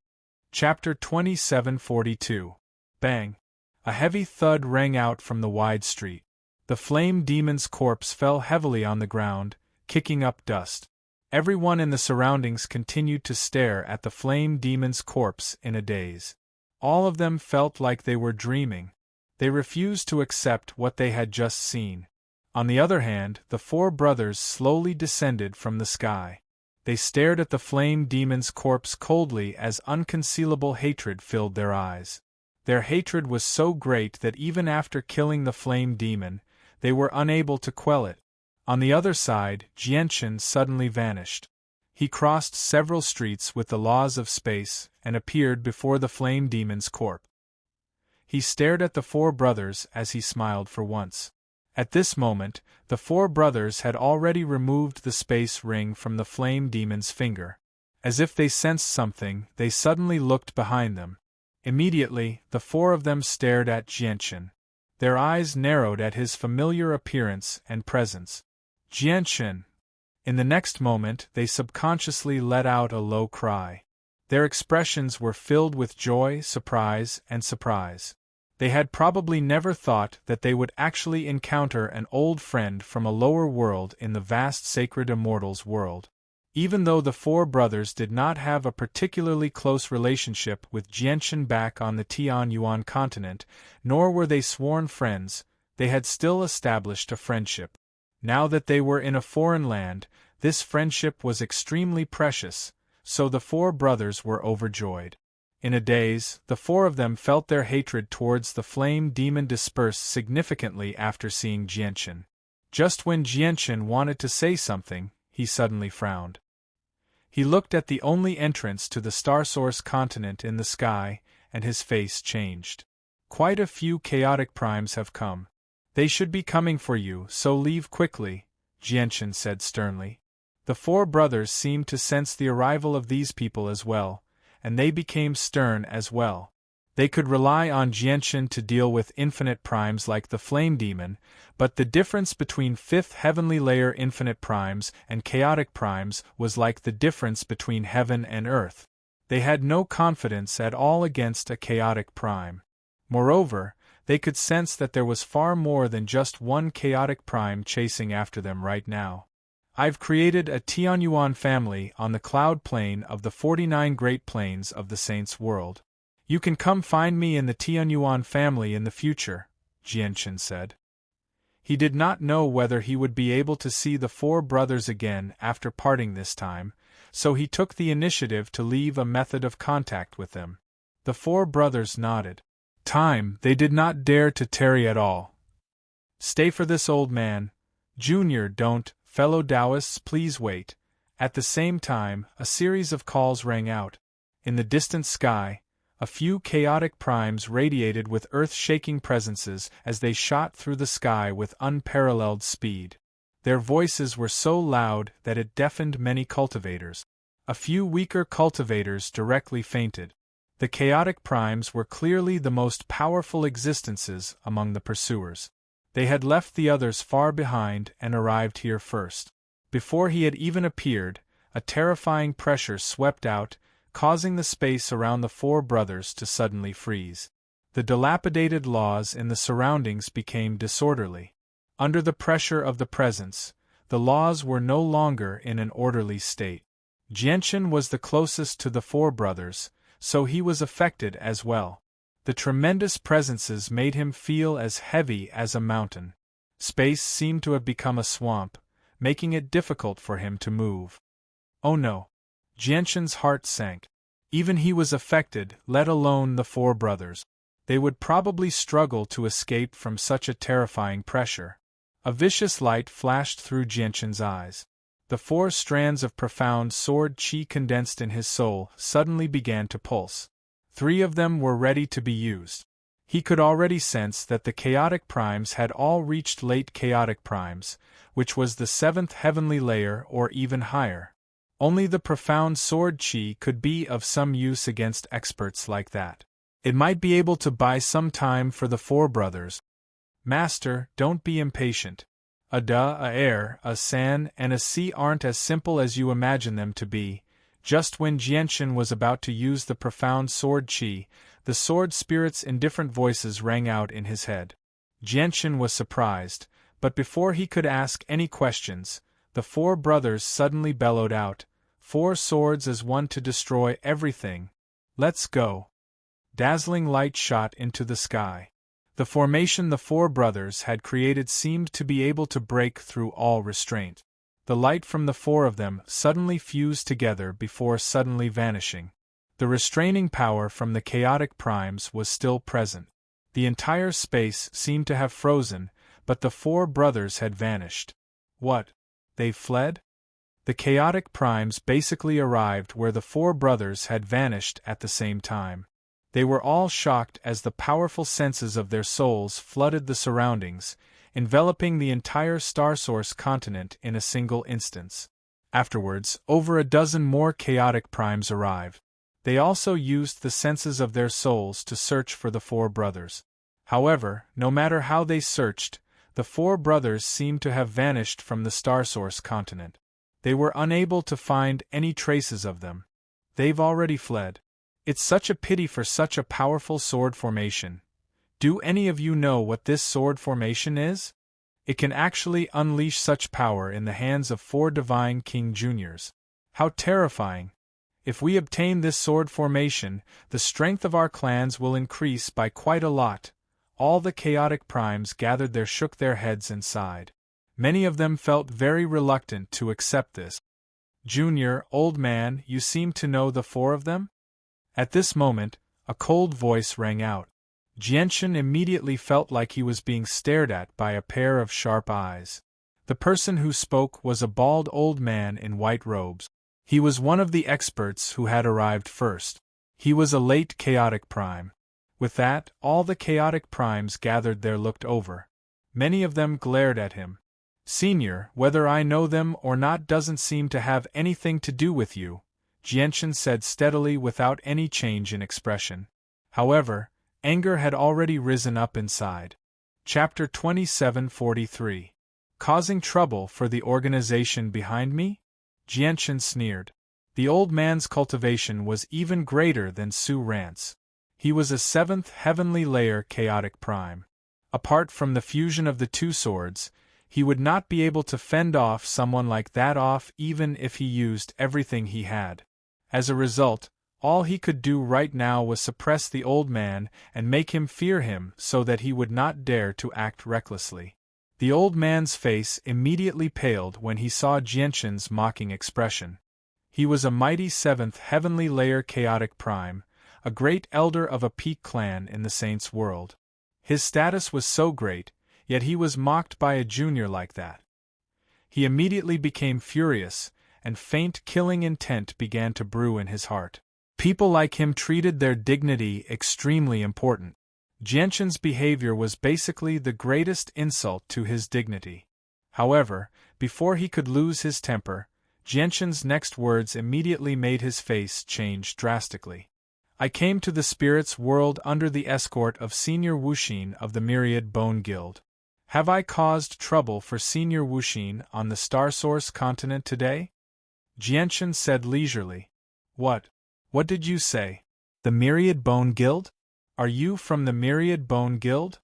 Chapter 2742. Bang! A heavy thud rang out from the wide street. The flame demon's corpse fell heavily on the ground, kicking up dust. Everyone in the surroundings continued to stare at the flame demon's corpse in a daze. All of them felt like they were dreaming. They refused to accept what they had just seen. On the other hand, the four brothers slowly descended from the sky. They stared at the flame demon's corpse coldly as unconcealable hatred filled their eyes. Their hatred was so great that even after killing the flame demon, they were unable to quell it. On the other side, Jianchen suddenly vanished. He crossed several streets with the laws of space and appeared before the flame demon's corpse. He stared at the four brothers as he smiled for once. At this moment, the four brothers had already removed the space ring from the flame demon's finger. As if they sensed something, they suddenly looked behind them. Immediately, the four of them stared at Jianchen. Their eyes narrowed at his familiar appearance and presence. Jianchen! In the next moment, they subconsciously let out a low cry. Their expressions were filled with joy, surprise, and surprise. They had probably never thought that they would actually encounter an old friend from a lower world in the vast sacred Immortals world. Even though the four brothers did not have a particularly close relationship with Jianchen back on the Tianyuan continent, nor were they sworn friends, they had still established a friendship. Now that they were in a foreign land, this friendship was extremely precious, so the four brothers were overjoyed. In a daze, the four of them felt their hatred towards the flame demon disperse significantly after seeing Jianchen. Just when Jianchen wanted to say something, he suddenly frowned. He looked at the only entrance to the Starsource continent in the sky, and his face changed. Quite a few chaotic primes have come. They should be coming for you, so leave quickly, Jianchen said sternly. The four brothers seemed to sense the arrival of these people as well, and they became stern as well. They could rely on Jianchen to deal with infinite primes like the flame demon, but the difference between fifth heavenly layer infinite primes and chaotic primes was like the difference between heaven and earth. They had no confidence at all against a chaotic prime. Moreover, they could sense that there was far more than just one chaotic prime chasing after them right now. I've created a Tianyuan family on the cloud plane of the 49 Great Plains of the Saints' world. You can come find me in the Tianyuan family in the future, Jianchen said. He did not know whether he would be able to see the four brothers again after parting this time, so he took the initiative to leave a method of contact with them. The four brothers nodded. Time, they did not dare to tarry at all. Stay for this old man. Junior, don't. Fellow Taoists, please wait. At the same time, a series of calls rang out. In the distant sky, a few chaotic primes radiated with earth-shaking presences as they shot through the sky with unparalleled speed. Their voices were so loud that it deafened many cultivators. A few weaker cultivators directly fainted. The chaotic primes were clearly the most powerful existences among the pursuers. They had left the others far behind and arrived here first. Before he had even appeared, a terrifying pressure swept out, causing the space around the four brothers to suddenly freeze. The dilapidated laws in the surroundings became disorderly. Under the pressure of the presence, The laws were no longer in an orderly state. Jianchen was the closest to the four brothers, so he was affected as well. The tremendous presences made him feel as heavy as a mountain. Space seemed to have become a swamp, making it difficult for him to move. Oh no! Jianchen's heart sank. Even he was affected, let alone the four brothers. They would probably struggle to escape from such a terrifying pressure. A vicious light flashed through Jianchen's eyes. The 4 strands of profound sword qi condensed in his soul suddenly began to pulse. 3 of them were ready to be used. He could already sense that the chaotic primes had all reached late chaotic primes, which was the 7th heavenly layer or even higher. Only the profound sword qi could be of some use against experts like that. It might be able to buy some time for the 4 brothers. Master, don't be impatient. A da, a air, a san, and a si aren't as simple as you imagine them to be. Just when Jianchen was about to use the profound sword qi, the sword spirits in different voices rang out in his head. Jianchen was surprised, but before he could ask any questions, the 4 brothers suddenly bellowed out, 4 swords as one to destroy everything. Let's go. Dazzling light shot into the sky. The formation the 4 brothers had created seemed to be able to break through all restraint. The light from the 4 of them suddenly fused together before suddenly vanishing. The restraining power from the chaotic primes was still present. The entire space seemed to have frozen, but the 4 brothers had vanished. What? They fled? The chaotic primes basically arrived where the 4 brothers had vanished at the same time. They were all shocked as the powerful senses of their souls flooded the surroundings, enveloping the entire star source continent in a single instance. Afterwards, over a dozen more chaotic primes arrived. They also used the senses of their souls to search for the 4 brothers. However, no matter how they searched, the 4 brothers seemed to have vanished from the star source continent. They were unable to find any traces of them. They've already fled. It's such a pity for such a powerful sword formation. Do any of you know what this sword formation is? It can actually unleash such power in the hands of 4 divine king juniors. How terrifying! If we obtain this sword formation, the strength of our clans will increase by quite a lot. All the chaotic primes shook their heads and sighed. Many of them felt very reluctant to accept this. Junior, old man, you seem to know the 4 of them? At this moment, a cold voice rang out. Jianchen immediately felt like he was being stared at by a pair of sharp eyes. The person who spoke was a bald old man in white robes. He was one of the experts who had arrived first. He was a late chaotic prime. With that, all the chaotic primes gathered there looked over. Many of them glared at him. Senior, whether I know them or not doesn't seem to have anything to do with you, Jianchen said steadily without any change in expression. However, anger had already risen up inside. Chapter 2743. Causing trouble for the organization behind me? Jianchen sneered. The old man's cultivation was even greater than Su Rant's. He was a 7th heavenly layer chaotic prime. Apart from the fusion of the 2 swords, he would not be able to fend off someone like that off even if he used everything he had. As a result, all he could do right now was suppress the old man and make him fear him so that he would not dare to act recklessly. The old man's face immediately paled when he saw Jianchen's mocking expression. He was a mighty 7th heavenly layer chaotic prime, a great elder of a peak clan in the saints' world. His status was so great, yet he was mocked by a junior like that. He immediately became furious, and faint killing intent began to brew in his heart. People like him treated their dignity extremely important. Jianchen's behavior was basically the greatest insult to his dignity. However, before he could lose his temper, Jianchen's next words immediately made his face change drastically. I came to the spirit's world under the escort of Senior Wuxin of the Myriad Bone Guild. Have I caused trouble for Senior Wuxin on the Star Source continent today? Jianchen said leisurely. What did you say? The Myriad Bone Guild? Are you from the Myriad Bone Guild?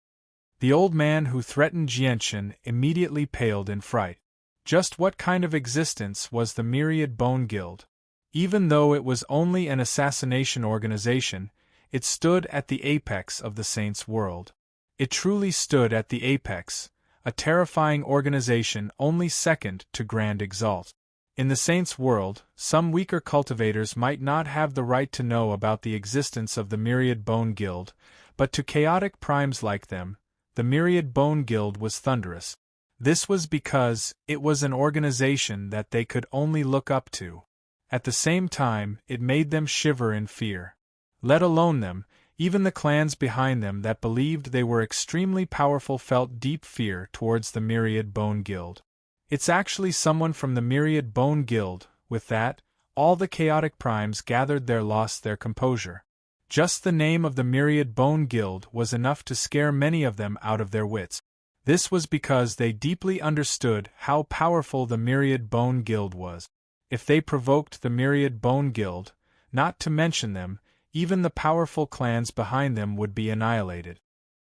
The old man who threatened Jianchen immediately paled in fright. Just what kind of existence was the Myriad Bone Guild? Even though it was only an assassination organization, it stood at the apex of the Saints' world. It truly stood at the apex, a terrifying organization only second to Grand Exalt. In the Saints' world, some weaker cultivators might not have the right to know about the existence of the Myriad Bone Guild, but to chaotic primes like them, the Myriad Bone Guild was thunderous. This was because it was an organization that they could only look up to. At the same time, it made them shiver in fear. Let alone them, even the clans behind them that believed they were extremely powerful felt deep fear towards the Myriad Bone Guild. It's actually someone from the Myriad Bone Guild. With that, all the chaotic primes gathered there lost their composure. Just the name of the Myriad Bone Guild was enough to scare many of them out of their wits. This was because they deeply understood how powerful the Myriad Bone Guild was. If they provoked the Myriad Bone Guild, not to mention them, even the powerful clans behind them would be annihilated.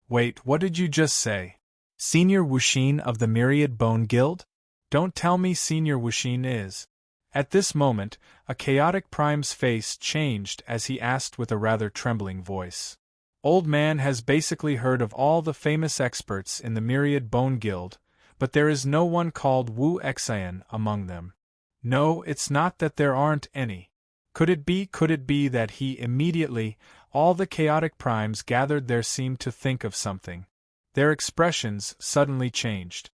Wait, what did you just say? Senior Wuxin of the Myriad Bone Guild? Don't tell me Senior Wuxin is. At this moment, a chaotic prime's face changed as he asked with a rather trembling voice. Old Man has basically heard of all the famous experts in the Myriad Bone Guild, but there is no one called Wu Xian among them. No, it's not that there aren't any. Could it be that he immediately, all the chaotic primes gathered there seemed to think of something. Their expressions suddenly changed.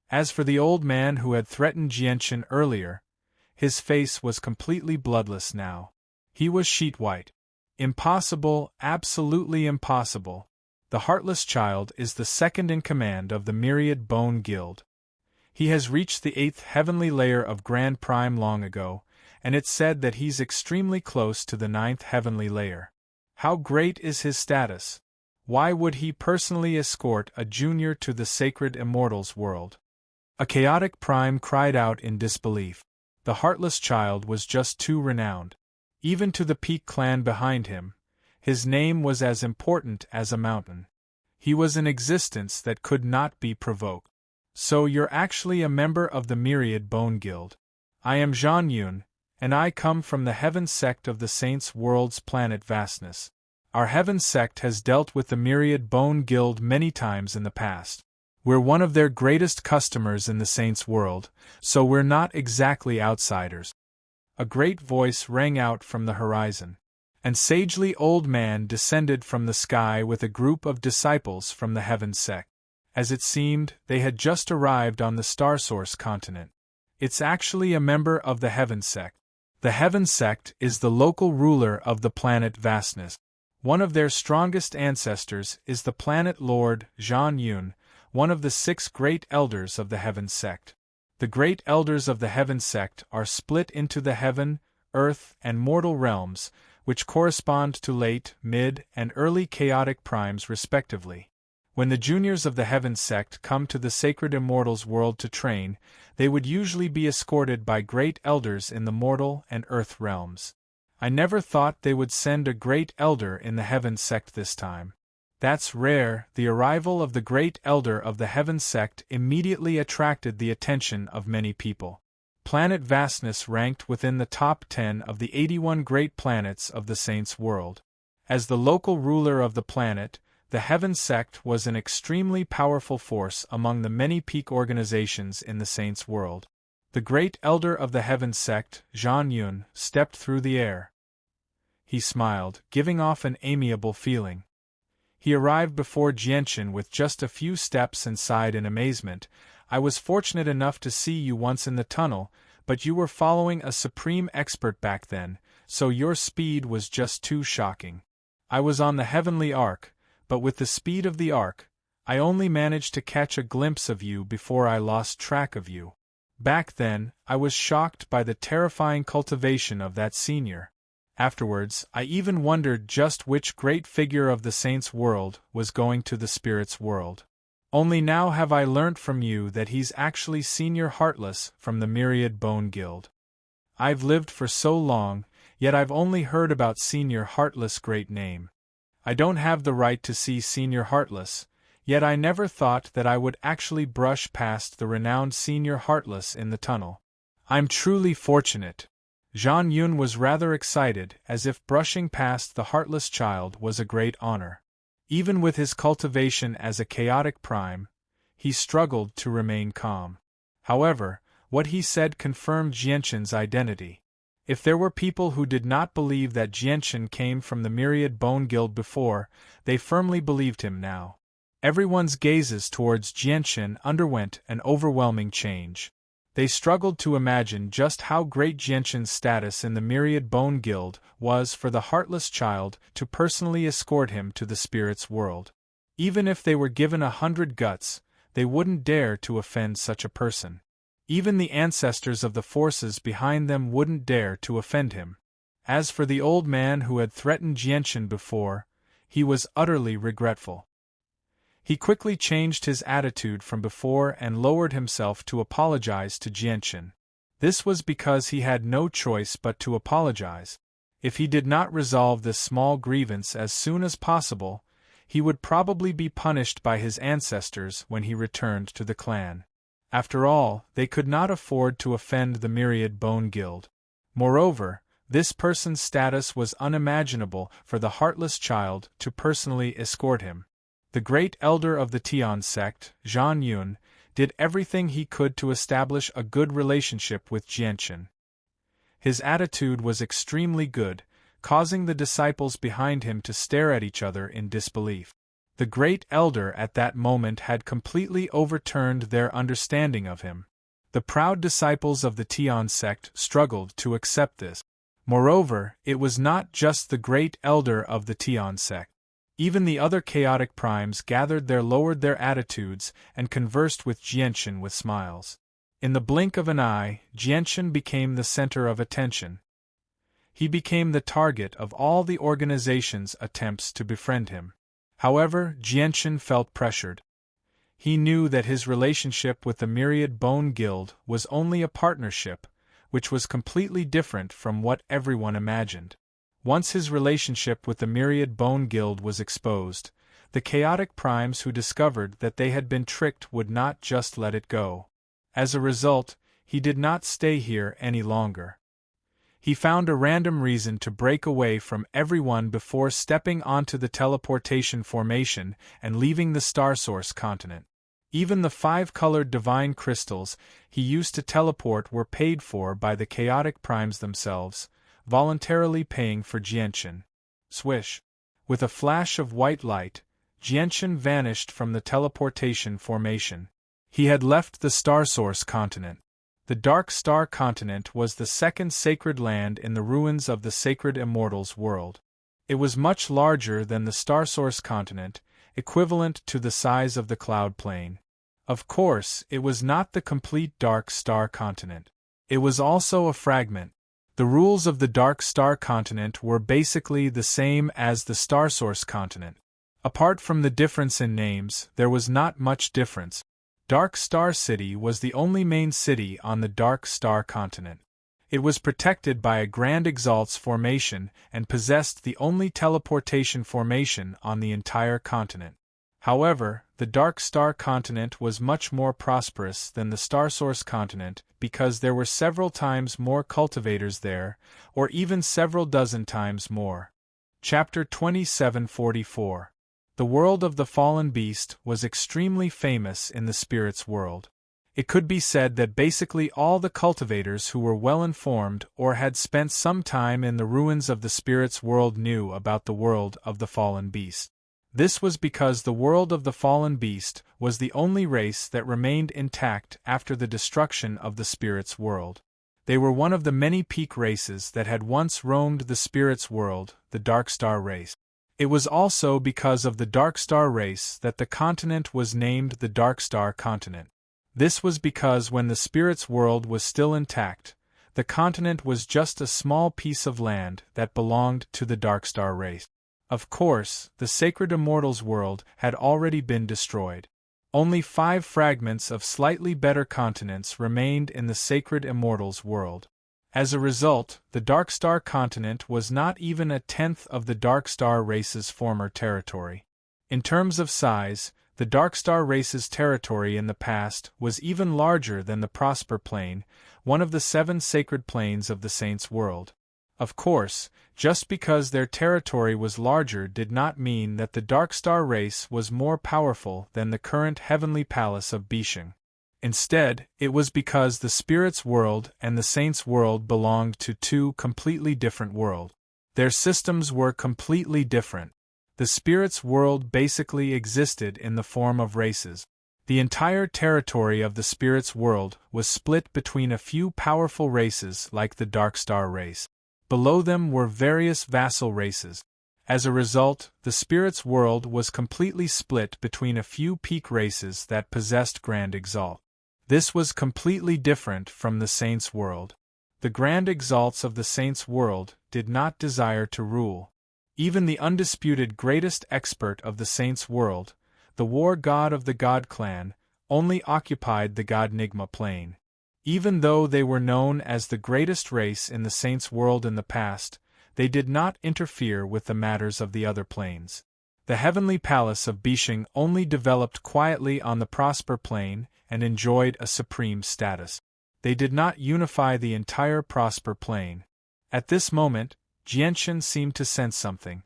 As for the old man who had threatened Jianchen earlier, his face was completely bloodless now. He was sheet white. Impossible, absolutely impossible. The Heartless Child is the second in command of the Myriad Bone Guild. He has reached the 8th heavenly layer of Grand Prime long ago, and it's said that he's extremely close to the 9th heavenly layer. How great is his status? Why would he personally escort a junior to the sacred immortals world? A chaotic prime cried out in disbelief. The Heartless Child was just too renowned. Even to the Peak clan behind him, his name was as important as a mountain. He was an existence that could not be provoked. So you're actually a member of the Myriad Bone Guild. I am Zhan Yun, and I come from the Heaven Sect of the Saints' World's planet Vastness. Our Heaven Sect has dealt with the Myriad Bone Guild many times in the past. We're one of their greatest customers in the Saints' World, so we're not exactly outsiders. A great voice rang out from the horizon. An sagely old man descended from the sky with a group of disciples from the Heaven Sect. As it seemed, they had just arrived on the Starsource continent. It's actually a member of the Heaven Sect. The Heaven Sect is the local ruler of the planet Vastness. One of their strongest ancestors is the planet Lord Zhan Yun, one of the 6 great elders of the Heaven Sect. The great elders of the Heaven Sect are split into the heaven, earth, and mortal realms, which correspond to late, mid, and early chaotic primes respectively. When the juniors of the Heaven Sect come to the sacred immortals world to train, they would usually be escorted by great elders in the mortal and earth realms. I never thought they would send a great elder in the Heaven Sect this time. That's rare. The arrival of the great elder of the Heaven Sect immediately attracted the attention of many people. Planet Vastness ranked within the top 10 of the 81 great planets of the Saints' world. As the local ruler of the planet, the Heaven Sect was an extremely powerful force among the many peak organizations in the Saints' world. The great elder of the Heaven Sect, Zhan Yun, stepped through the air. He smiled, giving off an amiable feeling. He arrived before Jianchen with just a few steps and sighed in amazement. I was fortunate enough to see you once in the tunnel, but you were following a supreme expert back then, so your speed was just too shocking. I was on the Heavenly Ark, but with the speed of the Ark, I only managed to catch a glimpse of you before I lost track of you. Back then, I was shocked by the terrifying cultivation of that senior. Afterwards, I even wondered just which great figure of the Saints' world was going to the Spirits' world. Only now have I learnt from you that he's actually Senior Heartless from the Myriad Bone Guild. I've lived for so long, yet I've only heard about Senior Heartless' great name. I don't have the right to see Senior Heartless, Yet I never thought that I would actually brush past the renowned Senior Heartless in the tunnel. I'm truly fortunate. Zhang Yun was rather excited, as if brushing past the Heartless Child was a great honor. Even with his cultivation as a chaotic prime, he struggled to remain calm. However, what he said confirmed Jianshan's identity. If there were people who did not believe that Jianshan came from the Myriad Bone Guild before, they firmly believed him now. Everyone's gazes towards Jianshan underwent an overwhelming change. They struggled to imagine just how great Jianshan's status in the Myriad Bone Guild was for the Heartless Child to personally escort him to the spirit's world. Even if they were given 100 guts, they wouldn't dare to offend such a person. Even the ancestors of the forces behind them wouldn't dare to offend him. As for the old man who had threatened Jianshan before, he was utterly regretful. He quickly changed his attitude from before and lowered himself to apologize to Jianshan. This was because he had no choice but to apologize. If he did not resolve this small grievance as soon as possible, he would probably be punished by his ancestors when he returned to the clan. After all, they could not afford to offend the Myriad Bone Guild. Moreover, this person's status was unimaginable for the Heartless Child to personally escort him. The great elder of the Tian sect, Zhang Yun, did everything he could to establish a good relationship with Jianshan. His attitude was extremely good, causing the disciples behind him to stare at each other in disbelief. The great elder at that moment had completely overturned their understanding of him. The proud disciples of the Tian sect struggled to accept this. Moreover, it was not just the great elder of the Tian sect. Even the other chaotic primes lowered their attitudes and conversed with Jianshan with smiles. In the blink of an eye, Jianshan became the center of attention. He became the target of all the organization's attempts to befriend him. However, Jianshan felt pressured. He knew that his relationship with the Myriad Bone Guild was only a partnership, which was completely different from what everyone imagined. Once his relationship with the Myriad Bone Guild was exposed, the chaotic primes who discovered that they had been tricked would not just let it go. As a result, he did not stay here any longer. He found a random reason to break away from everyone before stepping onto the teleportation formation and leaving the Star Source continent. Even the 5-colored divine crystals he used to teleport were paid for by the chaotic primes themselves, voluntarily paying for Jianshan. Swish! With a flash of white light, Jianshan vanished from the teleportation formation. He had left the Star Source continent. The Dark Star continent was the second sacred land in the ruins of the sacred Immortals world. It was much larger than the Star Source continent, equivalent to the size of the Cloud Plain. Of course, it was not the complete Dark Star continent. It was also a fragment. The rules of the Dark Star continent were basically the same as the Star Source continent. Apart from the difference in names, there was not much difference. Dark Star City was the only main city on the Dark Star continent. It was protected by a Grand Exalts formation and possessed the only teleportation formation on the entire continent. However, the Dark Star continent was much more prosperous than the Star Source continent because there were several times more cultivators there, or even several dozen times more. Chapter 2744. The world of the fallen beast was extremely famous in the spirits world. It could be said that basically all the cultivators who were well informed or had spent some time in the ruins of the spirits world knew about the world of the fallen beast. This was because the world of the fallen beast was the only race that remained intact after the destruction of the spirits world. They were one of the many peak races that had once roamed the spirits world, the Dark Star race. It was also because of the Dark Star race that the continent was named the Dark Star continent. This was because when the spirits world was still intact, the continent was just a small piece of land that belonged to the Dark Star race. Of course, the sacred Immortals world had already been destroyed. Only 5 fragments of slightly better continents remained in the sacred Immortals world. As a result, the Dark Star continent was not even a tenth of the Dark Star race's former territory. In terms of size, The Darkstar race's territory in the past was even larger than the Prosper Plane, one of the 7 sacred planes of the Saints' world. Of course, just because their territory was larger did not mean that the Darkstar race was more powerful than the current heavenly palace of Bishing. Instead, it was because the Spirit's world and the Saints' world belonged to 2 completely different worlds. Their systems were completely different. The Spirit's world basically existed in the form of races. The entire territory of the Spirit's world was split between a few powerful races like the Darkstar race. Below them were various vassal races. As a result, the Spirit's world was completely split between a few peak races that possessed Grand Exalt. This was completely different from the Saints' world. The Grand Exalts of the Saints' world did not desire to rule. Even the undisputed greatest expert of the Saints' world, the war god of the God Clan, only occupied the Godnigma plane. Even though they were known as the greatest race in the Saints' world in the past, they did not interfere with the matters of the other planes. The heavenly palace of Bishing only developed quietly on the Prosper plane and enjoyed a supreme status. They did not unify the entire Prosper plane. At this moment, Jianshan seemed to sense something.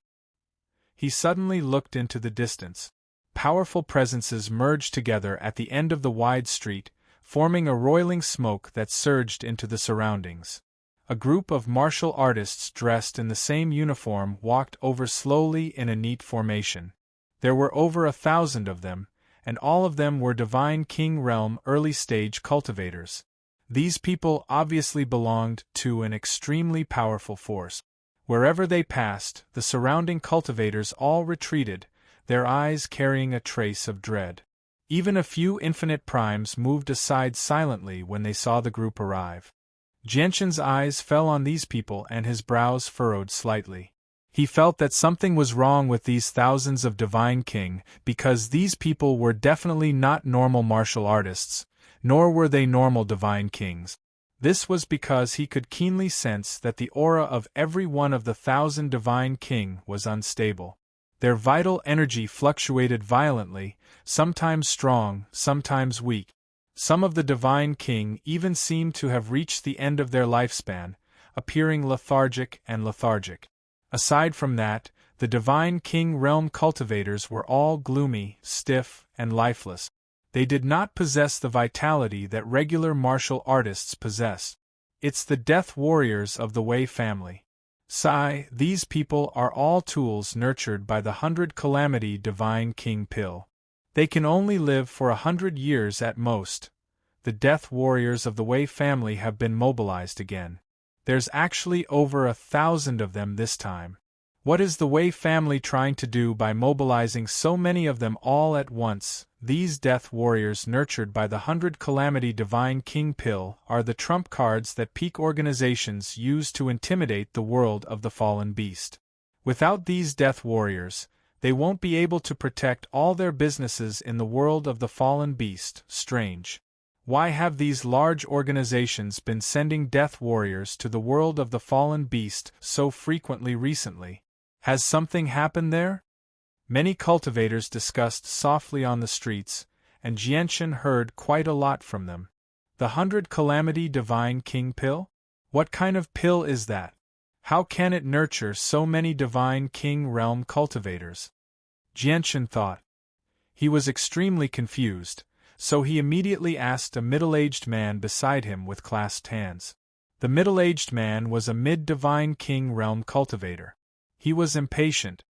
He suddenly looked into the distance. Powerful presences merged together at the end of the wide street, forming a roiling smoke that surged into the surroundings. A group of martial artists dressed in the same uniform walked over slowly in a neat formation. There were over 1,000 of them, and all of them were Divine King Realm early-stage cultivators. These people obviously belonged to an extremely powerful force. Wherever they passed, the surrounding cultivators all retreated, their eyes carrying a trace of dread. Even a few infinite primes moved aside silently when they saw the group arrive. Jianshan's eyes fell on these people and his brows furrowed slightly. He felt that something was wrong with these thousands of Divine King, because these people were definitely not normal martial artists, nor were they normal Divine Kings. This was because he could keenly sense that the aura of every one of the 1,000 Divine King was unstable. Their vital energy fluctuated violently, sometimes strong, sometimes weak. Some of the Divine King even seemed to have reached the end of their lifespan, appearing lethargic and lethargic. Aside from that, the Divine King Realm cultivators were all gloomy, stiff, and lifeless. They did not possess the vitality that regular martial artists possess. It's the death warriors of the Wei family. These people are all tools nurtured by the 100 Calamity Divine King Pill. They can only live for 100 years at most. The death warriors of the Wei family have been mobilized again. There's actually over 1,000 of them this time. What is the Wei family trying to do by mobilizing so many of them all at once? These death warriors nurtured by the 100 Calamity Divine King Pill are the trump cards that peak organizations use to intimidate the world of the fallen beast. Without these death warriors, they won't be able to protect all their businesses in the world of the fallen beast. Strange. Why have these large organizations been sending death warriors to the world of the fallen beast so frequently recently? Has something happened there? Many cultivators discussed softly on the streets, and Jianshan heard quite a lot from them. The 100 Calamity Divine King Pill? What kind of pill is that? How can it nurture so many Divine King Realm cultivators? Jianshan thought. He was extremely confused, so he immediately asked a middle-aged man beside him with clasped hands. The middle-aged man was a mid-Divine King Realm cultivator. He was impatient.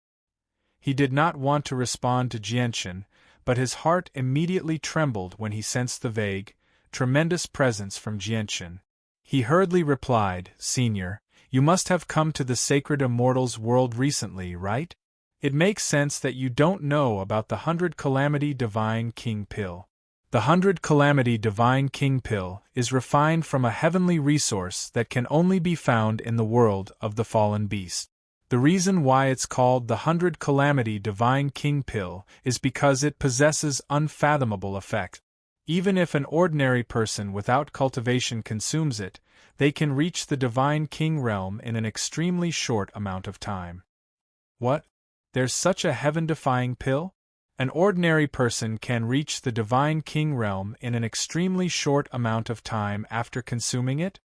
He did not want to respond to Jianshan, but his heart immediately trembled when he sensed the vague, tremendous presence from Jianshan. He hurriedly replied, "Senior, you must have come to the Sacred Immortals world recently, right? It makes sense that you don't know about the 100 Calamity Divine King Pill. The 100 Calamity Divine King Pill is refined from a heavenly resource that can only be found in the world of the fallen beast. The reason why it's called the 100 Calamity Divine King Pill is because it possesses unfathomable effect. Even if an ordinary person without cultivation consumes it, they can reach the Divine King realm in an extremely short amount of time." What? There's such a heaven-defying pill? An ordinary person can reach the Divine King realm in an extremely short amount of time after consuming it?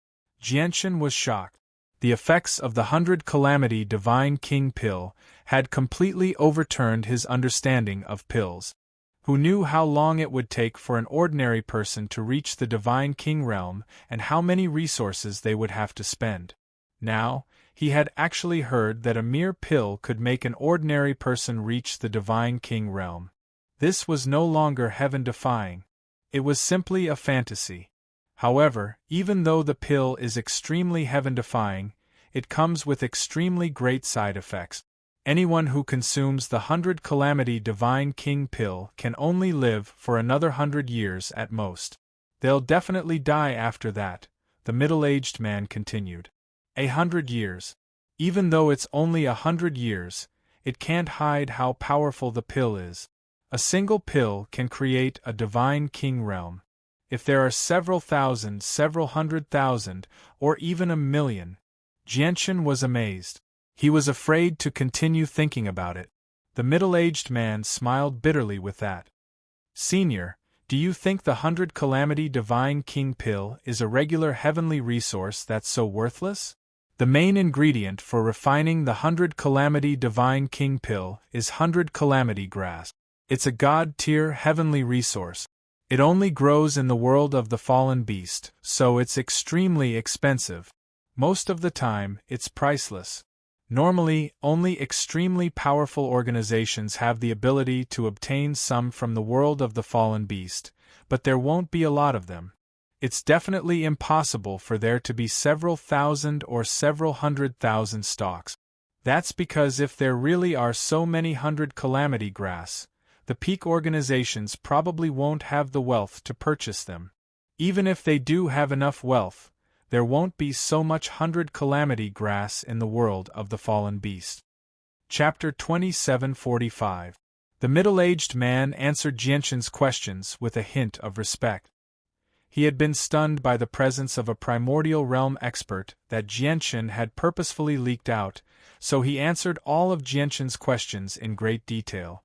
Jianshan was shocked. The effects of the 100 Calamity Divine King pill had completely overturned his understanding of pills. Who knew how long it would take for an ordinary person to reach the Divine King realm and how many resources they would have to spend? Now, he had actually heard that a mere pill could make an ordinary person reach the Divine King realm. This was no longer heaven-defying. It was simply a fantasy. However, even though the pill is extremely heaven-defying, it comes with extremely great side effects. Anyone who consumes the 100 Calamity Divine King pill can only live for another 100 years at most. They'll definitely die after that, the middle-aged man continued. 100 years. Even though it's only 100 years, it can't hide how powerful the pill is. A single pill can create a Divine King realm. If there are several thousand, several 100,000, or even 1,000,000. Jianshan was amazed. He was afraid to continue thinking about it. The middle-aged man smiled bitterly with that. Senior, do you think the 100 Calamity Divine King pill is a regular heavenly resource that's so worthless? The main ingredient for refining the 100 Calamity Divine King pill is 100 Calamity grass. It's a god-tier heavenly resource. It only grows in the world of the fallen beast, so it's extremely expensive. Most of the time, it's priceless. Normally, only extremely powerful organizations have the ability to obtain some from the world of the fallen beast, but there won't be a lot of them. It's definitely impossible for there to be several thousand or several 100,000 stalks. That's because if there really are so many 100 Calamity grass, the peak organizations probably won't have the wealth to purchase them. Even if they do have enough wealth, there won't be so much 100 Calamity grass in the world of the fallen beast. Chapter 2745. The middle-aged man answered Jianshan's questions with a hint of respect. He had been stunned by the presence of a primordial realm expert that Jianshan had purposefully leaked out, so he answered all of Jianshan's questions in great detail.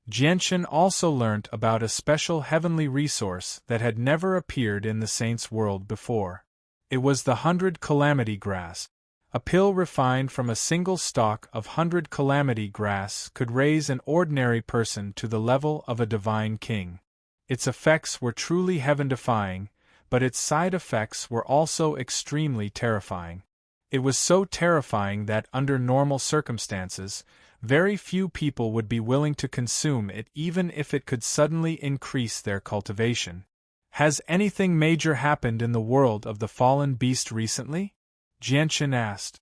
Jianshan also learnt about a special heavenly resource that had never appeared in the saint's world before. It was the 100 Calamity grass. A pill refined from a single stalk of 100 Calamity grass could raise an ordinary person to the level of a divine king. Its effects were truly heaven-defying, but its side effects were also extremely terrifying. It was so terrifying that under normal circumstances, very few people would be willing to consume it even if it could suddenly increase their cultivation. Has anything major happened in the world of the fallen beast recently? Jianshan asked.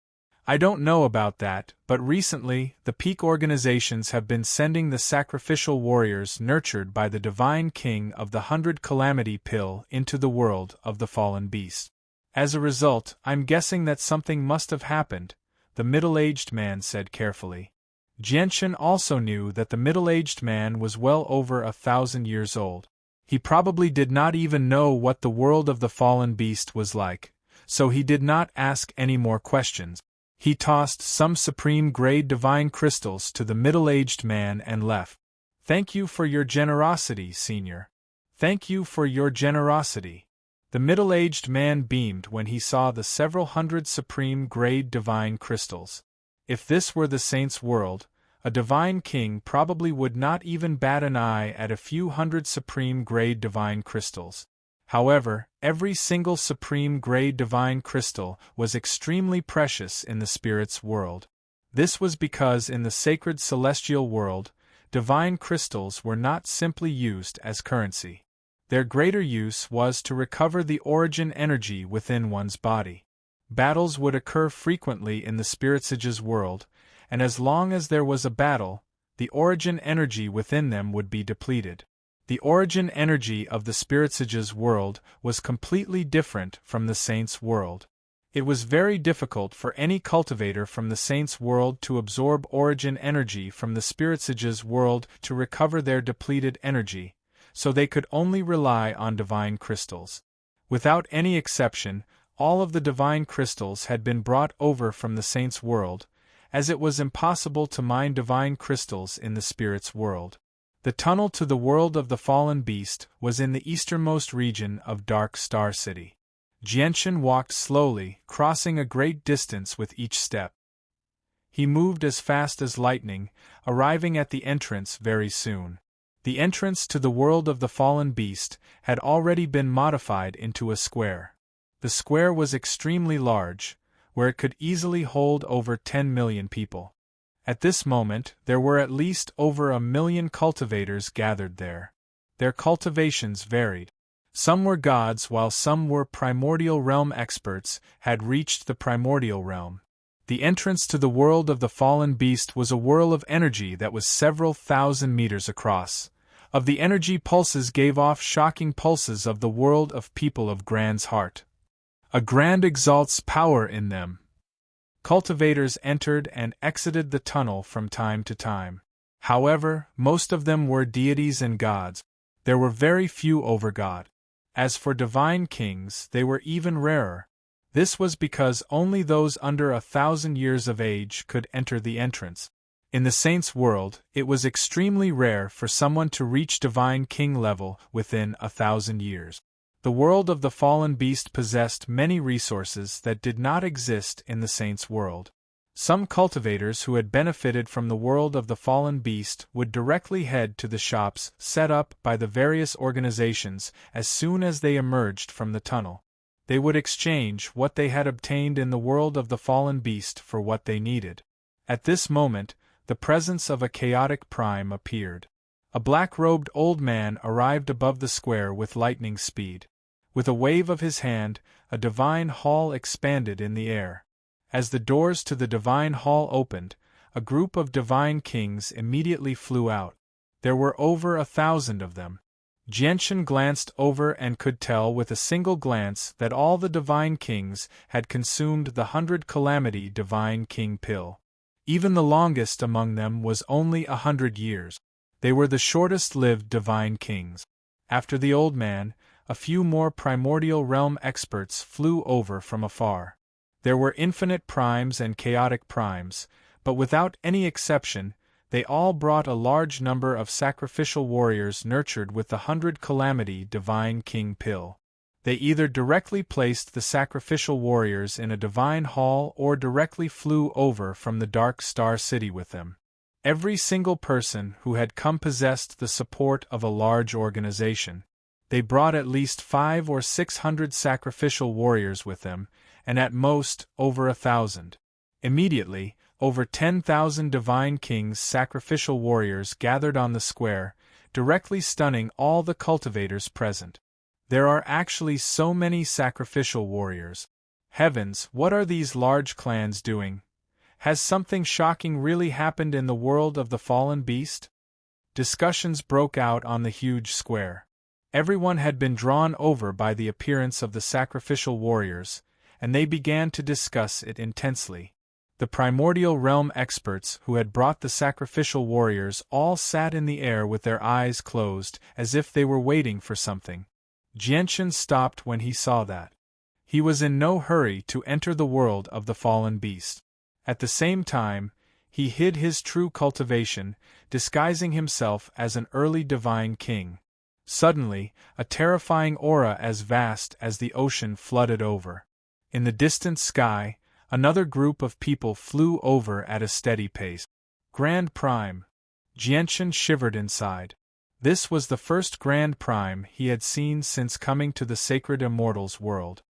I don't know about that, but recently, the peak organizations have been sending the sacrificial warriors nurtured by the Divine King of the 100 Calamity pill into the world of the fallen beast. As a result, I'm guessing that something must have happened, the middle-aged man said carefully. Jianshan also knew that the middle-aged man was well over 1,000 years old. He probably did not even know what the world of the fallen beast was like, so he did not ask any more questions. He tossed some supreme-grade divine crystals to the middle-aged man and left. Thank you for your generosity, Senior. Thank you for your generosity. The middle-aged man beamed when he saw the several hundred supreme-grade divine crystals. If this were the saint's world, a divine king probably would not even bat an eye at a few hundred supreme-grade divine crystals. However, every single supreme-grade divine crystal was extremely precious in the spirit's world. This was because in the sacred celestial world, divine crystals were not simply used as currency. Their greater use was to recover the origin energy within one's body. Battles would occur frequently in the Spiritsage's world, and as long as there was a battle, the origin energy within them would be depleted. The origin energy of the Spiritsage's world was completely different from the saint's world. It was very difficult for any cultivator from the saint's world to absorb origin energy from the Spiritsage's world to recover their depleted energy, so they could only rely on divine crystals. Without any exception, all of the divine crystals had been brought over from the saint's world, as it was impossible to mine divine crystals in the spirit's world. The tunnel to the world of the fallen beast was in the easternmost region of Dark Star City. Jianshan walked slowly, crossing a great distance with each step. He moved as fast as lightning, arriving at the entrance very soon. The entrance to the world of the fallen beast had already been modified into a square. The square was extremely large, where it could easily hold over 10 million people. At this moment, there were at least over 1 million cultivators gathered there. Their cultivations varied. Some were gods while some were primordial realm experts, had reached the primordial realm. The entrance to the world of the fallen beast was a whirl of energy that was several thousand meters across. Of the energy pulses gave off shocking pulses of the world of people of Grand's heart. A Grand exalts power in them. Cultivators entered and exited the tunnel from time to time. However, most of them were deities and gods. There were very few over God. As for divine kings, they were even rarer. This was because only those under 1,000 years of age could enter the entrance. In the saints' world, it was extremely rare for someone to reach divine king level within 1,000 years. The world of the fallen beast possessed many resources that did not exist in the saints' world. Some cultivators who had benefited from the world of the fallen beast would directly head to the shops set up by the various organizations as soon as they emerged from the tunnel. They would exchange what they had obtained in the world of the fallen beast for what they needed. At this moment, the presence of a chaotic prime appeared. A black-robed old man arrived above the square with lightning speed. With a wave of his hand, a divine hall expanded in the air. As the doors to the divine hall opened, a group of divine kings immediately flew out. There were over 1,000 of them. Jianshan glanced over and could tell with a single glance that all the divine kings had consumed the 100 calamity divine king pill. Even the longest among them was only 100 years. They were the shortest-lived divine kings. After the old man, a few more primordial realm experts flew over from afar. There were infinite primes and chaotic primes, but without any exception, they all brought a large number of sacrificial warriors nurtured with the 100 calamity divine king pill. They either directly placed the sacrificial warriors in a divine hall or directly flew over from the Dark Star City with them. Every single person who had come possessed the support of a large organization. They brought at least 500 or 600 sacrificial warriors with them, and at most, over 1,000. Immediately, over 10,000 divine kings' sacrificial warriors gathered on the square, directly stunning all the cultivators present. There are actually so many sacrificial warriors. Heavens, what are these large clans doing? Has something shocking really happened in the world of the fallen beast? Discussions broke out on the huge square. Everyone had been drawn over by the appearance of the sacrificial warriors, and they began to discuss it intensely. The primordial realm experts who had brought the sacrificial warriors all sat in the air with their eyes closed, as if they were waiting for something. Jianshan stopped when he saw that. He was in no hurry to enter the world of the fallen beast. At the same time, he hid his true cultivation, disguising himself as an early divine king. Suddenly, a terrifying aura as vast as the ocean flooded over. In the distant sky, another group of people flew over at a steady pace. Grand Prime. Jianshan shivered inside. This was the first Grand Prime he had seen since coming to the sacred immortals world.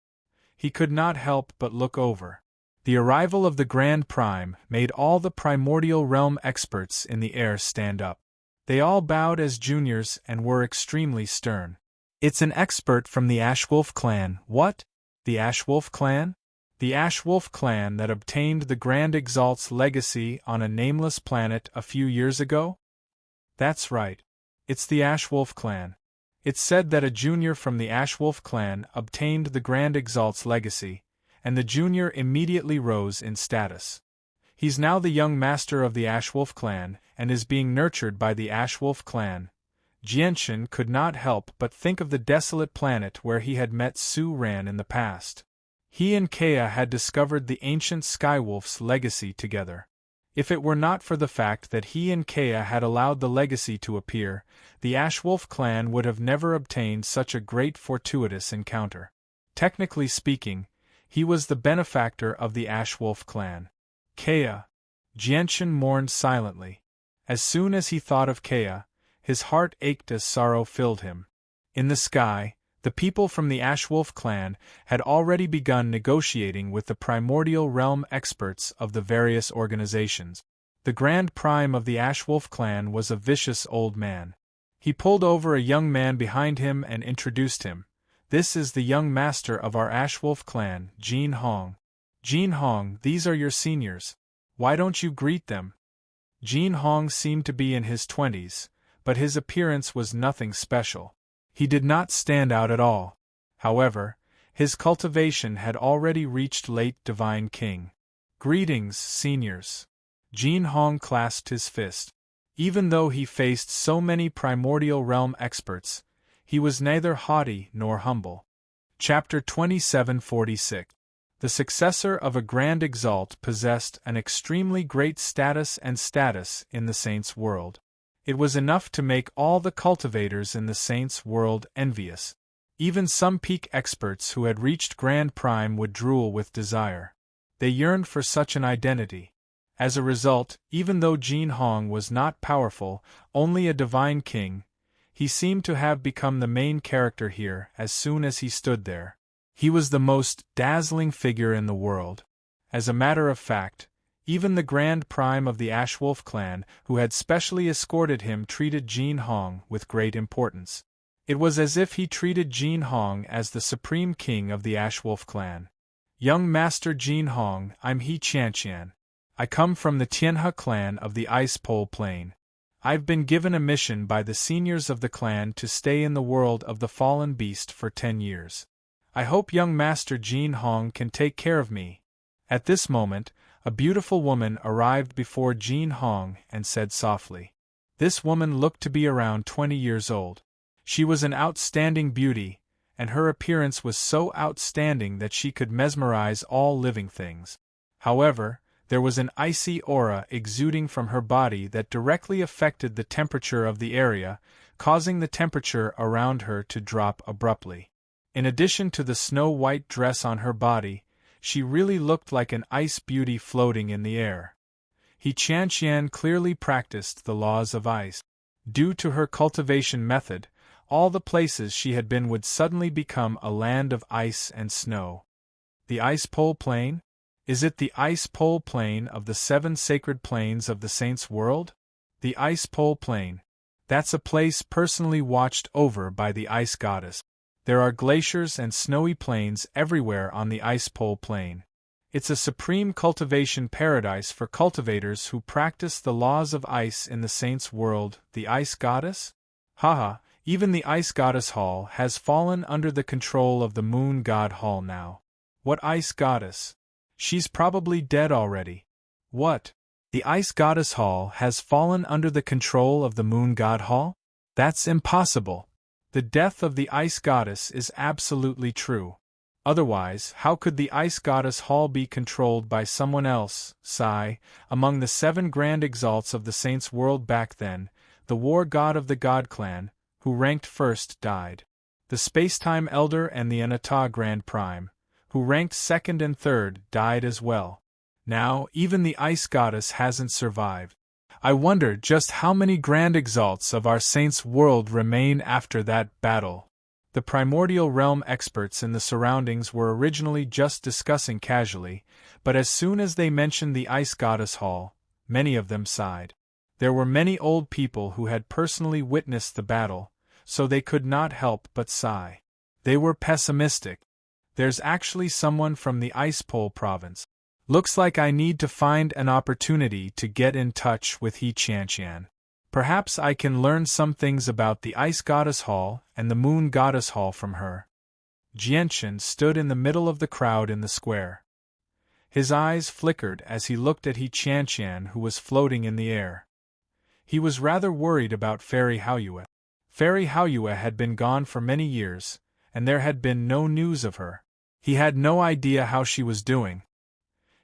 He could not help but look over. The arrival of the Grand Prime made all the primordial realm experts in the air stand up. They all bowed as juniors and were extremely stern. It's an expert from the Ashwolf clan. What? The Ashwolf clan? The Ashwolf clan that obtained the Grand Exalt's legacy on a nameless planet a few years ago? That's right. It's the Ashwolf clan. It's said that a junior from the Ashwolf clan obtained the Grand Exalt's legacy, and the junior immediately rose in status. He's now the young master of the Ashwolf clan, and is being nurtured by the Ashwolf clan. Jianshan could not help but think of the desolate planet where he had met Su Ran in the past. He and Kea had discovered the ancient Skywolf's legacy together. If it were not for the fact that he and Kea had allowed the legacy to appear, the Ashwolf clan would have never obtained such a great fortuitous encounter. Technically speaking, he was the benefactor of the Ashwolf clan. Kea. Jianchen mourned silently. As soon as he thought of Kea, his heart ached as sorrow filled him. In the sky, the people from the Ashwolf clan had already begun negotiating with the primordial realm experts of the various organizations. The Grand Prime of the Ashwolf clan was a vicious old man. He pulled over a young man behind him and introduced him. "This is the young master of our Ashwolf clan, Jin Hong. Jin Hong, these are your seniors. Why don't you greet them?" Jin Hong seemed to be in his 20s, but his appearance was nothing special. He did not stand out at all. However, his cultivation had already reached late Divine King. "Greetings, seniors." Jin Hong clasped his fist. Even though he faced so many primordial realm experts, he was neither haughty nor humble. Chapter 2746. The successor of a Grand Exalt possessed an extremely great status in the Saints' world. It was enough to make all the cultivators in the Saints' world envious. Even some peak experts who had reached Grand Prime would drool with desire. They yearned for such an identity. As a result, even though Jin Hong was not powerful, only a divine king, he seemed to have become the main character here as soon as he stood there. He was the most dazzling figure in the world. As a matter of fact, even the Grand Prime of the Ashwolf clan, who had specially escorted him, treated Jin Hong with great importance. It was as if he treated Jin Hong as the supreme king of the Ashwolf clan. "Young Master Jin Hong, I'm He Qianqian. I come from the Tianhe clan of the Ice Pole Plain. I've been given a mission by the seniors of the clan to stay in the world of the fallen beast for 10 years. I hope young Master Jin Hong can take care of me." At this moment, a beautiful woman arrived before Jin Hong and said softly. This woman looked to be around 20 years old. She was an outstanding beauty, and her appearance was so outstanding that she could mesmerize all living things. However, there was an icy aura exuding from her body that directly affected the temperature of the area, causing the temperature around her to drop abruptly. In addition to the snow-white dress on her body, she really looked like an ice beauty floating in the air. He Qianqian clearly practiced the laws of ice. Due to her cultivation method, all the places she had been would suddenly become a land of ice and snow. The Ice Pole Plain? Is it the Ice Pole Plain of the 7 sacred plains of the Saints' world? The Ice Pole Plain. That's a place personally watched over by the Ice Goddess. There are glaciers and snowy plains everywhere on the Ice Pole Plain. It's a supreme cultivation paradise for cultivators who practice the laws of ice in the Saints' world. The Ice Goddess? Haha, even the Ice Goddess Hall has fallen under the control of the Moon God Hall now. What Ice Goddess? She's probably dead already. What? The Ice Goddess Hall has fallen under the control of the Moon God Hall? That's impossible. The death of the Ice Goddess is absolutely true. Otherwise, how could the Ice Goddess Hall be controlled by someone else? Sai, among the 7 grand exalts of the Saints' world back then, the war god of the God Clan, who ranked first, died. The Spacetime Elder and the Anata Grand Prime, who ranked second and third, died as well. Now, even the Ice Goddess hasn't survived. I wonder just how many grand exalts of our Saints' world remain after that battle. The primordial realm experts in the surroundings were originally just discussing casually, but as soon as they mentioned the Ice Goddess Hall, many of them sighed. There were many old people who had personally witnessed the battle, so they could not help but sigh. They were pessimistic. There's actually someone from the Ice Pole province. Looks like I need to find an opportunity to get in touch with He Qianqian. Perhaps I can learn some things about the Ice Goddess Hall and the Moon Goddess Hall from her. Jianchen stood in the middle of the crowd in the square. His eyes flickered as he looked at He Qianqian, who was floating in the air. He was rather worried about Fairy Haoyue. Fairy Haoyue had been gone for many years, and there had been no news of her. He had no idea how she was doing.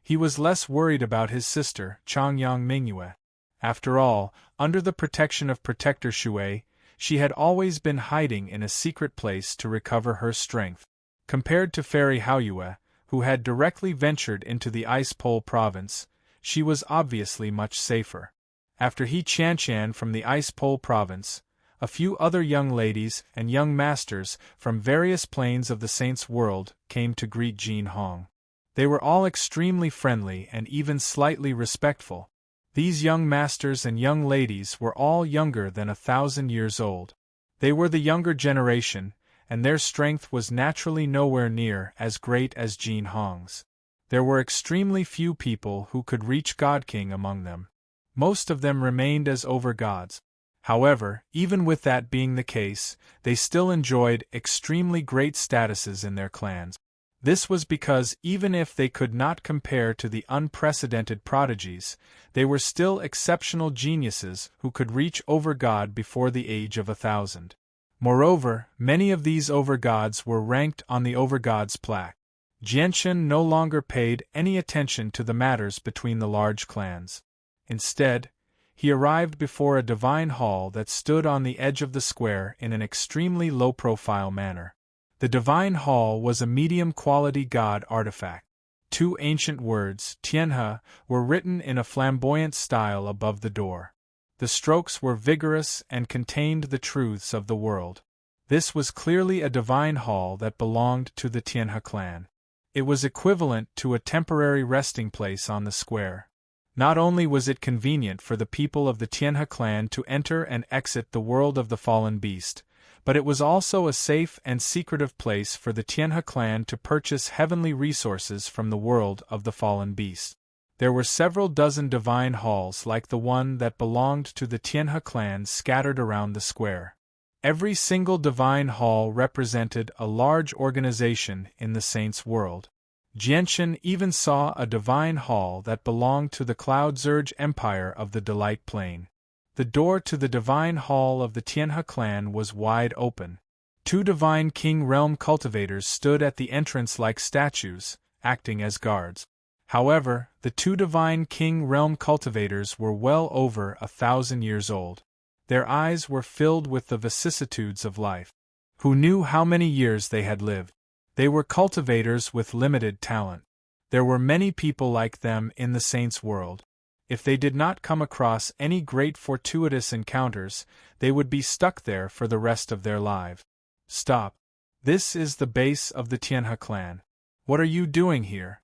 He was less worried about his sister, Changyang Mingyue. After all, under the protection of Protector Shui, she had always been hiding in a secret place to recover her strength. Compared to Fairy Haoyue, who had directly ventured into the Ice Pole province, she was obviously much safer. After He Qianshan from the Ice Pole province, a few other young ladies and young masters from various planes of the Saint's world came to greet Jin Hong. They were all extremely friendly and even slightly respectful. These young masters and young ladies were all younger than 1,000 years old. They were the younger generation, and their strength was naturally nowhere near as great as Jin Hong's. There were extremely few people who could reach God King among them. Most of them remained as over-gods. However, even with that being the case, they still enjoyed extremely great statuses in their clans. This was because even if they could not compare to the unprecedented prodigies, they were still exceptional geniuses who could reach over-god before the age of 1,000. Moreover, many of these over-gods were ranked on the over-gods plaque. Jianshan no longer paid any attention to the matters between the large clans. Instead, he arrived before a divine hall that stood on the edge of the square in an extremely low-profile manner. The divine hall was a medium-quality god artifact. 2 ancient words, Tianhe, were written in a flamboyant style above the door. The strokes were vigorous and contained the truths of the world. This was clearly a divine hall that belonged to the Tianhe clan. It was equivalent to a temporary resting place on the square. Not only was it convenient for the people of the Tianhe clan to enter and exit the world of the fallen beast, but it was also a safe and secretive place for the Tianhe clan to purchase heavenly resources from the world of the fallen beast. There were several dozen divine halls like the one that belonged to the Tianhe clan scattered around the square. Every single divine hall represented a large organization in the saint's world. Jianshan even saw a divine hall that belonged to the Cloud Zurge Empire of the Delight Plain. The door to the divine hall of the Tianhe clan was wide open. 2 divine king realm cultivators stood at the entrance like statues, acting as guards. However, the 2 divine king realm cultivators were well over 1,000 years old. Their eyes were filled with the vicissitudes of life. Who knew how many years they had lived? They were cultivators with limited talent. There were many people like them in the saint's world. If they did not come across any great fortuitous encounters, they would be stuck there for the rest of their lives. Stop. This is the base of the Tianhe clan. What are you doing here?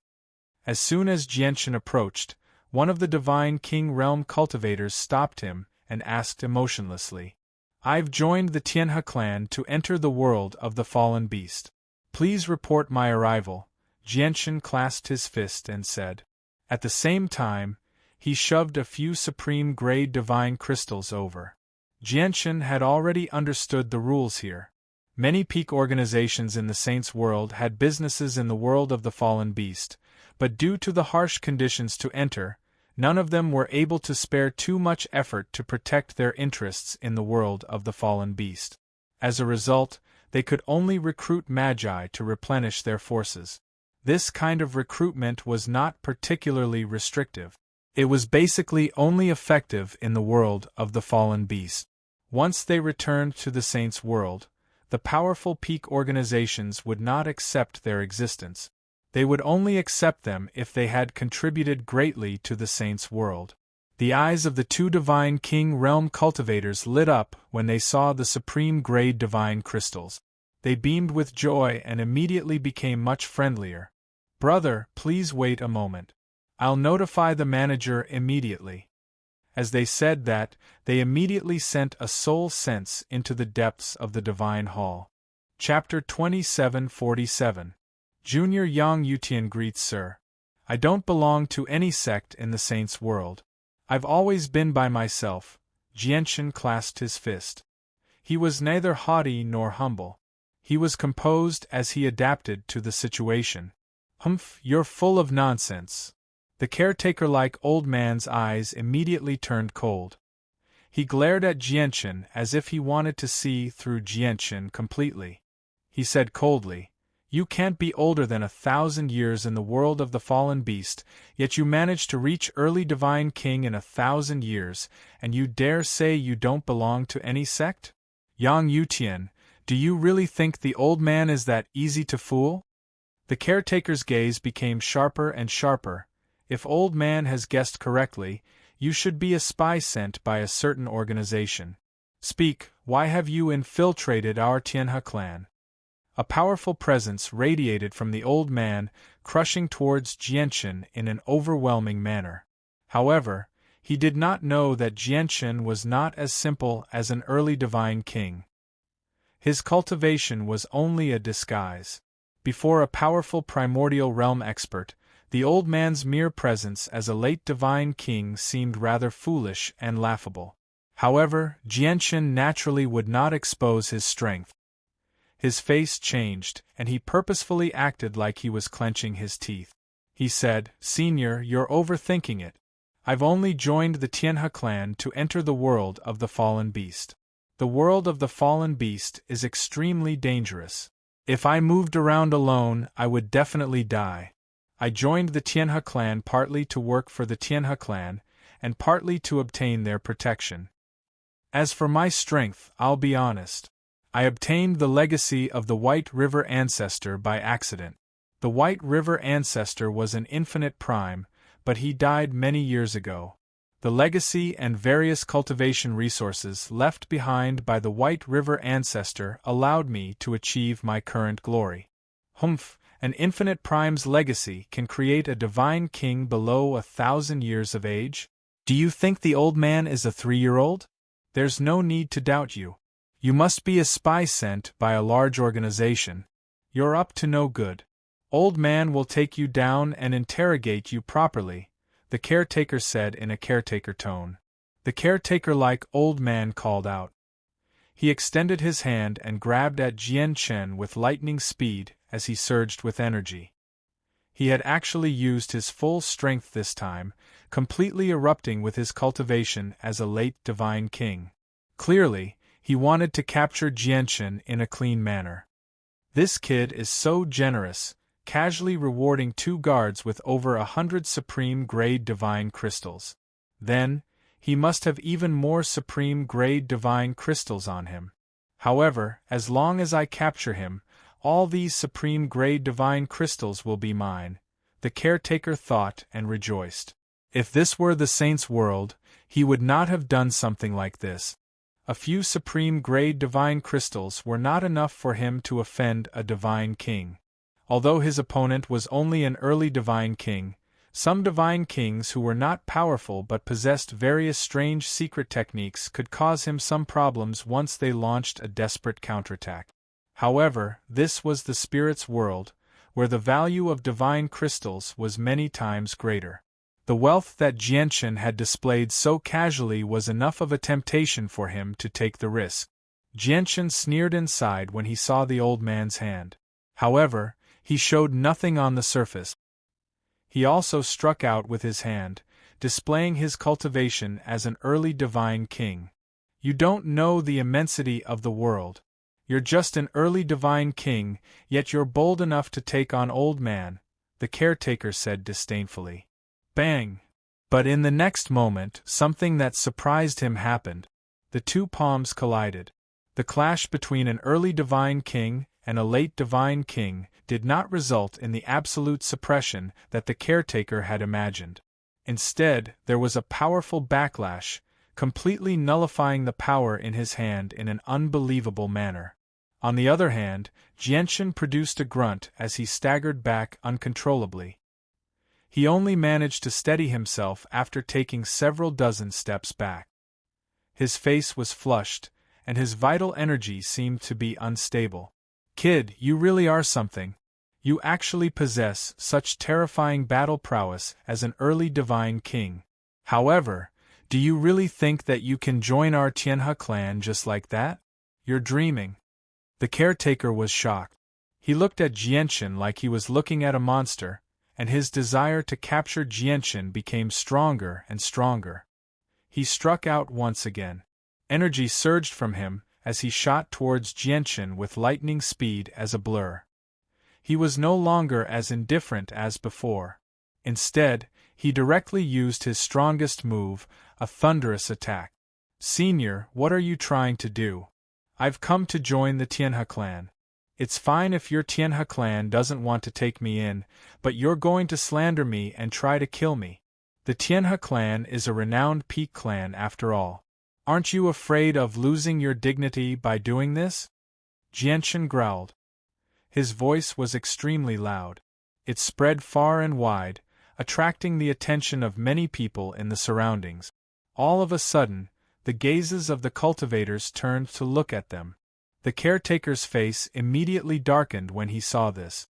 As soon as Jianshan approached, one of the divine king realm cultivators stopped him and asked emotionlessly, "I've joined the Tianhe clan to enter the world of the fallen beast. Please report my arrival." Jianshan clasped his fist and said. At the same time, he shoved a few supreme grade divine crystals over. Jianshan had already understood the rules here. Many peak organizations in the saint's world had businesses in the world of the fallen beast, but due to the harsh conditions to enter, none of them were able to spare too much effort to protect their interests in the world of the fallen beast. As a result, they could only recruit magi to replenish their forces. This kind of recruitment was not particularly restrictive. It was basically only effective in the world of the fallen beast. Once they returned to the saint's world, the powerful peak organizations would not accept their existence. They would only accept them if they had contributed greatly to the saint's world. The eyes of the 2 divine king realm cultivators lit up when they saw the supreme grade divine crystals. They beamed with joy and immediately became much friendlier. "Brother, please wait a moment. I'll notify the manager immediately." As they said that, they immediately sent a soul sense into the depths of the divine hall. Chapter 2747. Junior Yang Yutian greets Sir. I don't belong to any sect in the saint's world. I've always been by myself. Jianshan clasped his fist. He was neither haughty nor humble. He was composed as he adapted to the situation. Humph, you're full of nonsense. The caretaker-like old man's eyes immediately turned cold. He glared at Jianshan as if he wanted to see through Jianshan completely. He said coldly, You can't be older than 1,000 years in the world of the fallen beast, yet you managed to reach early divine king in 1,000 years, and you dare say you don't belong to any sect? Yang Yutian, do you really think the old man is that easy to fool? The caretaker's gaze became sharper and sharper. If old man has guessed correctly, you should be a spy sent by a certain organization. Speak, why have you infiltrated our Tianhe clan? A powerful presence radiated from the old man, crushing towards Jianchen in an overwhelming manner. However, he did not know that Jianchen was not as simple as an early divine king. His cultivation was only a disguise. Before a powerful primordial realm expert, the old man's mere presence as a late divine king seemed rather foolish and laughable. However, Jianchen naturally would not expose his strength. His face changed, and he purposefully acted like he was clenching his teeth. He said, "Senior, you're overthinking it. I've only joined the Tianhe clan to enter the world of the fallen beast. The world of the fallen beast is extremely dangerous. If I moved around alone, I would definitely die. I joined the Tianhe clan partly to work for the Tianhe clan, and partly to obtain their protection. As for my strength, I'll be honest. I obtained the legacy of the White River Ancestor by accident. The White River Ancestor was an infinite prime, but he died many years ago. The legacy and various cultivation resources left behind by the White River Ancestor allowed me to achieve my current glory. Humph, an infinite prime's legacy can create a divine king below 1,000 years of age? Do you think the old man is a 3-year-old? There's no need to doubt you. You must be a spy sent by a large organization. You're up to no good. Old man will take you down and interrogate you properly," the caretaker said in a caretaker tone. The caretaker-like old man called out. He extended his hand and grabbed at Jianchen with lightning speed as he surged with energy. He had actually used his full strength this time, completely erupting with his cultivation as a late divine king. Clearly, he wanted to capture Jianchen in a clean manner. This kid is so generous, casually rewarding 2 guards with over 100 supreme-grade divine crystals. Then, he must have even more supreme-grade divine crystals on him. However, as long as I capture him, all these supreme-grade divine crystals will be mine, the caretaker thought and rejoiced. If this were the saint's world, he would not have done something like this. A few supreme-grade divine crystals were not enough for him to offend a divine king. Although his opponent was only an early divine king, some divine kings who were not powerful but possessed various strange secret techniques could cause him some problems once they launched a desperate counterattack. However, this was the spirit's world, where the value of divine crystals was many times greater. The wealth that Jianchen had displayed so casually was enough of a temptation for him to take the risk. Jianchen sneered inside when he saw the old man's hand. However, he showed nothing on the surface. He also struck out with his hand, displaying his cultivation as an early divine king. You don't know the immensity of the world. You're just an early divine king, yet you're bold enough to take on old man, the caretaker said disdainfully. Bang! But in the next moment, something that surprised him happened. The 2 palms collided. The clash between an early divine king and a late divine king did not result in the absolute suppression that the caretaker had imagined. Instead, there was a powerful backlash, completely nullifying the power in his hand in an unbelievable manner. On the other hand, Jianchen produced a grunt as he staggered back uncontrollably. He only managed to steady himself after taking several dozen steps back. His face was flushed, and his vital energy seemed to be unstable. Kid, you really are something. You actually possess such terrifying battle prowess as an early divine king. However, do you really think that you can join our Tianhe clan just like that? You're dreaming. The caretaker was shocked. He looked at Jianchen like he was looking at a monster, and his desire to capture Jianchen became stronger and stronger. He struck out once again. Energy surged from him as he shot towards Jianchen with lightning speed as a blur. He was no longer as indifferent as before. Instead, he directly used his strongest move, a thunderous attack. Senior, what are you trying to do? I've come to join the Tianhe clan. It's fine if your Tianhe clan doesn't want to take me in, but you're going to slander me and try to kill me. The Tianhe clan is a renowned peak clan after all. Aren't you afraid of losing your dignity by doing this? Jianshan growled. His voice was extremely loud. It spread far and wide, attracting the attention of many people in the surroundings. All of a sudden, the gazes of the cultivators turned to look at them. The caretaker's face immediately darkened when he saw this.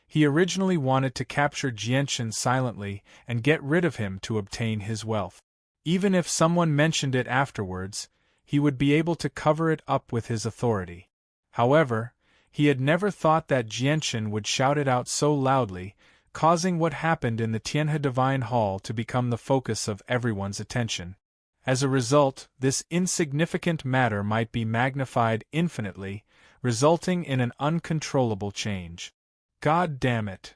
He originally wanted to capture Jianshan silently and get rid of him to obtain his wealth. Even if someone mentioned it afterwards, he would be able to cover it up with his authority. However, he had never thought that Jianshan would shout it out so loudly, causing what happened in the Tianhe Divine Hall to become the focus of everyone's attention. As a result, this insignificant matter might be magnified infinitely, resulting in an uncontrollable change. God damn it!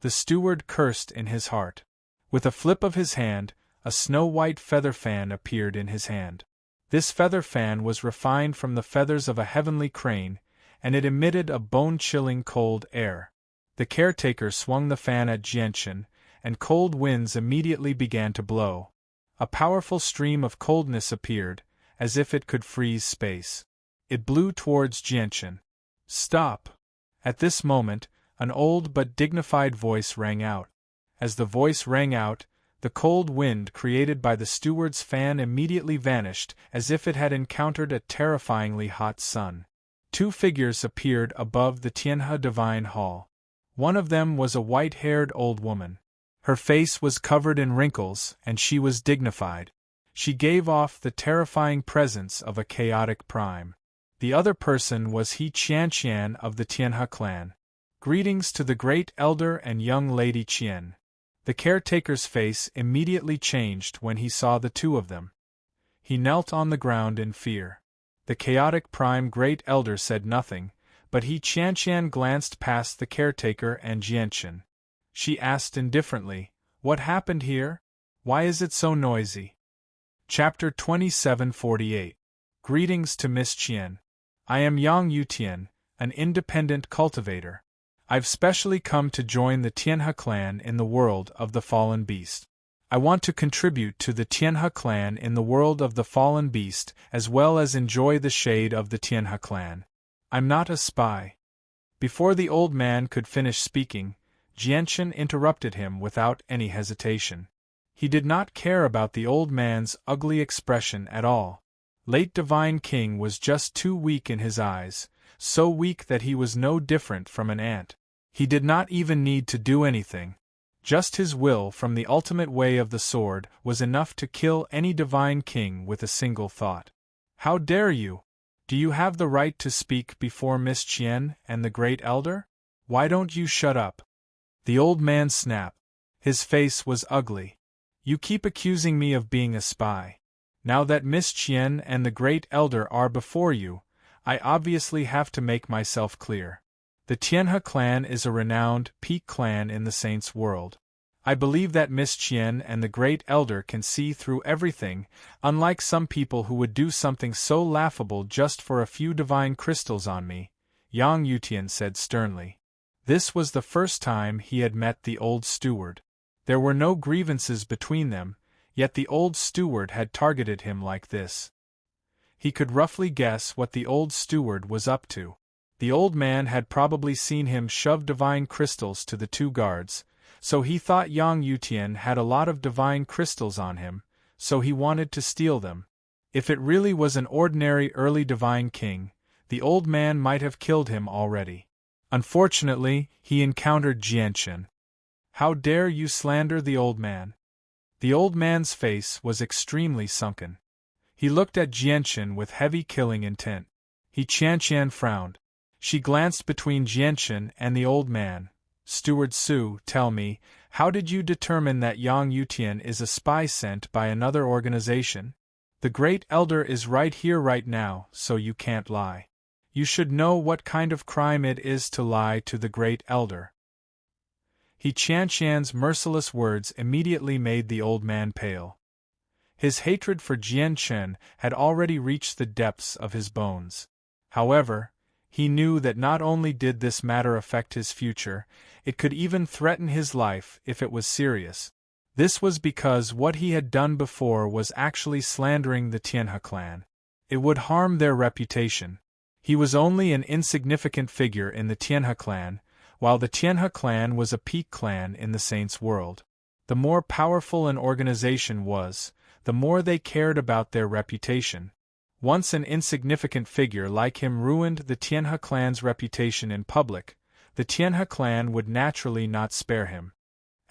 The steward cursed in his heart. With a flip of his hand, a snow-white feather fan appeared in his hand. This feather fan was refined from the feathers of a heavenly crane, and it emitted a bone-chilling cold air. The caretaker swung the fan at Jianshan, and cold winds immediately began to blow. A powerful stream of coldness appeared, as if it could freeze space. It blew towards Jianshan. Stop! At this moment, an old but dignified voice rang out. As the voice rang out, the cold wind created by the steward's fan immediately vanished as if it had encountered a terrifyingly hot sun. Two figures appeared above the Tianhe Divine Hall. One of them was a white-haired old woman. Her face was covered in wrinkles, and she was dignified. She gave off the terrifying presence of a chaotic prime. The other person was He Qianqian of the Tianhe clan. Greetings to the great elder and young lady Qian. The caretaker's face immediately changed when he saw the two of them. He knelt on the ground in fear. The chaotic prime great elder said nothing, but He Qianqian glanced past the caretaker and Jianshan. She asked indifferently, "What happened here? Why is it so noisy?" Chapter 2748. Greetings to Miss Qian. I am Yang Yutian, an independent cultivator. I've specially come to join the Tianhe clan in the world of the Fallen Beast. I want to contribute to the Tianhe clan in the world of the Fallen Beast as well as enjoy the shade of the Tianhe clan. I'm not a spy. Before the old man could finish speaking, Jianshan interrupted him without any hesitation. He did not care about the old man's ugly expression at all. Late Divine King was just too weak in his eyes, so weak that he was no different from an ant. He did not even need to do anything. Just his will from the ultimate way of the sword was enough to kill any Divine King with a single thought. How dare you? Do you have the right to speak before Miss Qian and the Great Elder? Why don't you shut up? The old man snapped. His face was ugly. You keep accusing me of being a spy. Now that Miss Qian and the Great Elder are before you, I obviously have to make myself clear. The Tianhe clan is a renowned peak clan in the Saints' world. I believe that Miss Qian and the Great Elder can see through everything, unlike some people who would do something so laughable just for a few divine crystals on me, Yang Yutian said sternly. This was the first time he had met the old steward. There were no grievances between them, yet the old steward had targeted him like this. He could roughly guess what the old steward was up to. The old man had probably seen him shove divine crystals to the two guards, so he thought Yang Yutian had a lot of divine crystals on him, so he wanted to steal them. If it really was an ordinary early divine king, the old man might have killed him already. Unfortunately, he encountered Jianshan. How dare you slander the old man? The old man's face was extremely sunken. He looked at Jianshan with heavy killing intent. He Qianqian frowned. She glanced between Jianshan and the old man. Steward Su, tell me, how did you determine that Yang Yutian is a spy sent by another organization? The Great Elder is right here right now, so you can't lie. You should know what kind of crime it is to lie to the Great Elder. He Qianqian's merciless words immediately made the old man pale. His hatred for Jian Chen had already reached the depths of his bones. However, he knew that not only did this matter affect his future, it could even threaten his life if it was serious. This was because what he had done before was actually slandering the Tianhe clan. It would harm their reputation. He was only an insignificant figure in the Tianhe clan, while the Tianhe clan was a peak clan in the Saints' world. The more powerful an organization was, the more they cared about their reputation. Once an insignificant figure like him ruined the Tianhe clan's reputation in public, the Tianhe clan would naturally not spare him.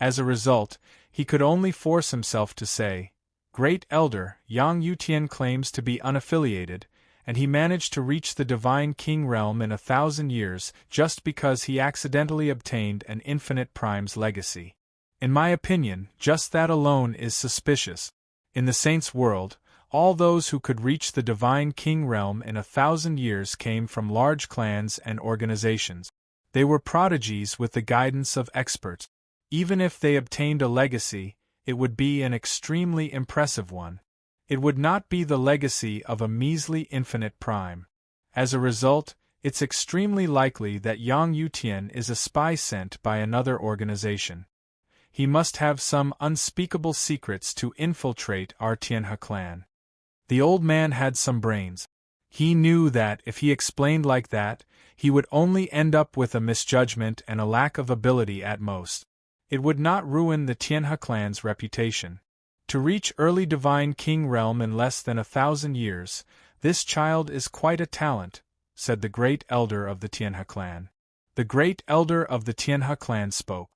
As a result, he could only force himself to say, "Great Elder, Yang Yutian claims to be unaffiliated, and he managed to reach the Divine King realm in 1,000 years just because he accidentally obtained an infinite prime's legacy. In my opinion, just that alone is suspicious. In the Saints' world, all those who could reach the Divine King realm in 1,000 years came from large clans and organizations. They were prodigies with the guidance of experts. Even if they obtained a legacy, it would be an extremely impressive one. It would not be the legacy of a measly infinite prime. As a result, it's extremely likely that Yang Yutian is a spy sent by another organization. He must have some unspeakable secrets to infiltrate our Tianhe clan." The old man had some brains. He knew that if he explained like that, he would only end up with a misjudgment and a lack of ability at most. It would not ruin the Tianhe clan's reputation. To reach early Divine King realm in less than 1,000 years, this child is quite a talent, said the Great Elder of the Tianhe clan. The Great Elder of the Tianhe clan spoke.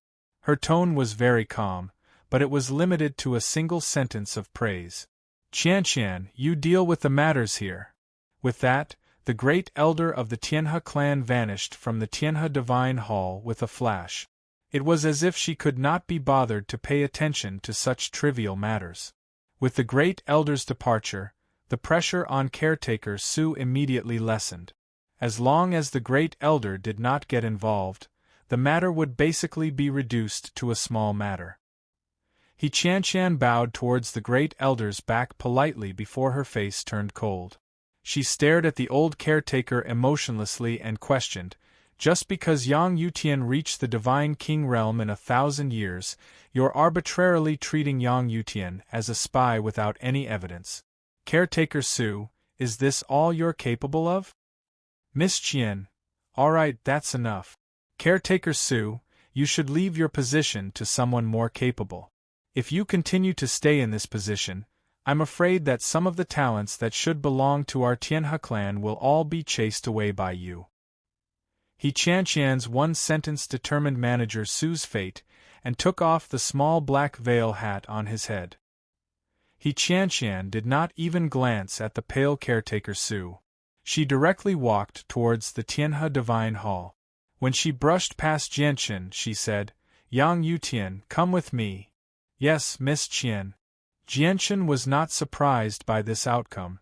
Her tone was very calm, but it was limited to a single sentence of praise. "Qianqian, you deal with the matters here." With that, the Great Elder of the Tianhe clan vanished from the Tianhe Divine Hall with a flash. It was as if she could not be bothered to pay attention to such trivial matters. With the Great Elder's departure, the pressure on caretaker Su immediately lessened. As long as the Great Elder did not get involved, the matter would basically be reduced to a small matter. He Qianqian bowed towards the Great Elder's back politely before her face turned cold. She stared at the old caretaker emotionlessly and questioned, "Just because Yang Yutian reached the Divine King realm in 1,000 years, you're arbitrarily treating Yang Yutian as a spy without any evidence. Caretaker Su, is this all you're capable of?" "Miss Qian, all right, that's enough. Caretaker Su, you should leave your position to someone more capable. If you continue to stay in this position, I'm afraid that some of the talents that should belong to our Tianhe clan will all be chased away by you." He Qianqian's one-sentence determined manager Su's fate, and took off the small black veil hat on his head. He Qianqian did not even glance at the pale caretaker Su. She directly walked towards the Tianhe Divine Hall. When she brushed past Jianchen, she said, "Yang Yutian, come with me." "Yes, Miss Qian." Jianchen was not surprised by this outcome.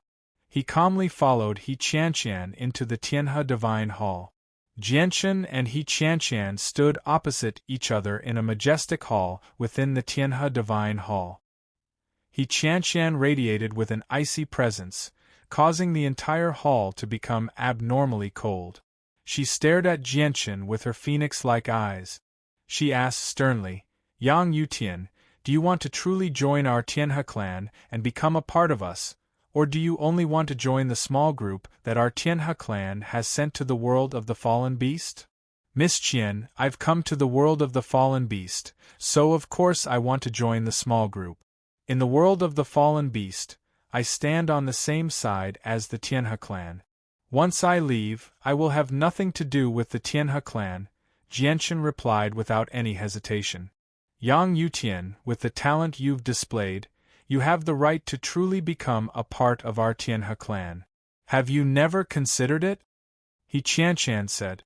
He calmly followed He Qianqian into the Tianhe Divine Hall. Jianchen and He Qianqian stood opposite each other in a majestic hall within the Tianhe Divine Hall. He Qianqian radiated with an icy presence, causing the entire hall to become abnormally cold. She stared at Jianchen with her phoenix-like eyes. She asked sternly, "Yang Yutian, do you want to truly join our Tianhe clan and become a part of us, or do you only want to join the small group that our Tianhe clan has sent to the world of the fallen beast?" "Miss Qian, I've come to the world of the fallen beast, so of course I want to join the small group. In the world of the fallen beast, I stand on the same side as the Tianhe clan. Once I leave, I will have nothing to do with the Tianhe clan," Jianchen replied without any hesitation. "Yang Yutian, with the talent you've displayed, you have the right to truly become a part of our Tianhe clan. Have you never considered it?" He Qianqian said.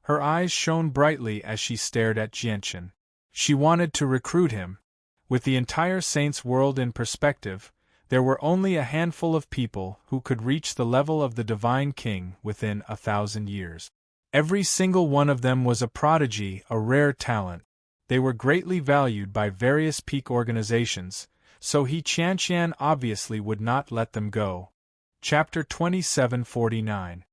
Her eyes shone brightly as she stared at Jianchen. She wanted to recruit him. With the entire Saints' world in perspective, There were only a handful of people who could reach the level of the Divine King within 1,000 years. Every single one of them was a prodigy, a rare talent. They were greatly valued by various peak organizations, so He Qianqian obviously would not let them go. Chapter 2749.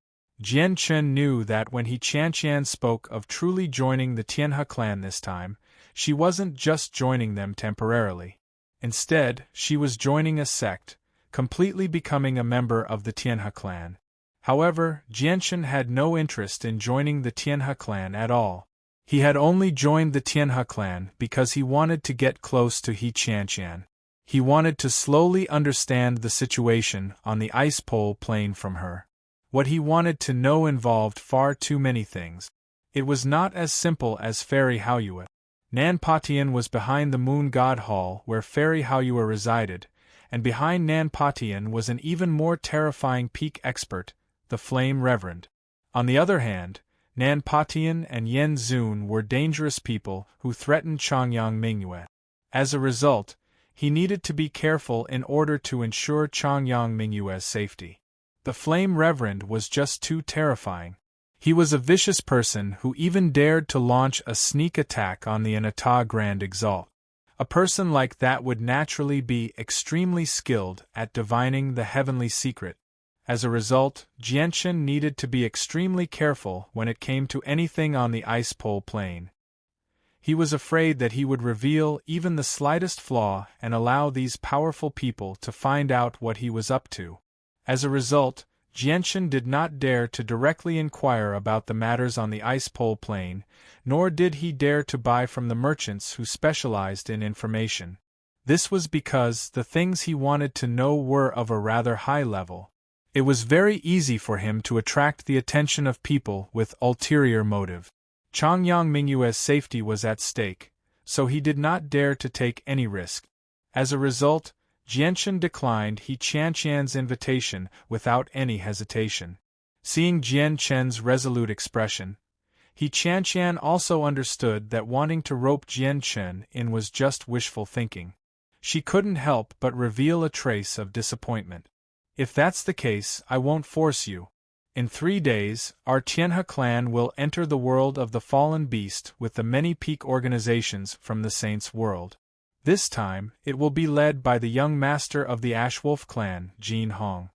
Jian Chen knew that when He Qianqian spoke of truly joining the Tianhe clan this time, she wasn't just joining them temporarily. Instead, she was joining a sect, completely becoming a member of the Tianhe clan. However, Jianchen had no interest in joining the Tianhe clan at all. He had only joined the Tianhe clan because he wanted to get close to He Qianqian. He wanted to slowly understand the situation on the ice pole plain from her. What he wanted to know involved far too many things. It was not as simple as Fairy Haoyue. Nan Patian was behind the Moon God Hall where Fairy Haoyue resided, and behind Nan Patian was an even more terrifying peak expert, the Flame Reverend. On the other hand, Nan Patian and Yen Zun were dangerous people who threatened Changyang Mingyue. As a result, he needed to be careful in order to ensure Changyang Mingyue's safety. The Flame Reverend was just too terrifying. He was a vicious person who even dared to launch a sneak attack on the Anata Grand Exalt. A person like that would naturally be extremely skilled at divining the heavenly secret. As a result, Jianchen needed to be extremely careful when it came to anything on the ice pole plane. He was afraid that he would reveal even the slightest flaw and allow these powerful people to find out what he was up to. As a result, Jianchen did not dare to directly inquire about the matters on the ice pole plane, nor did he dare to buy from the merchants who specialized in information. This was because the things he wanted to know were of a rather high level. It was very easy for him to attract the attention of people with ulterior motive. Changyang Mingyue's safety was at stake, so he did not dare to take any risk. As a result, Jianchen declined He Qianqian's invitation without any hesitation. Seeing Jian Chen's resolute expression, He Qianqian also understood that wanting to rope Jian Chen in was just wishful thinking. She couldn't help but reveal a trace of disappointment. If that's the case, I won't force you. In 3 days, our Tianhe clan will enter the world of the fallen beast with the many peak organizations from the Saints' world. This time, it will be led by the young master of the Ashwolf clan, Jin Hong.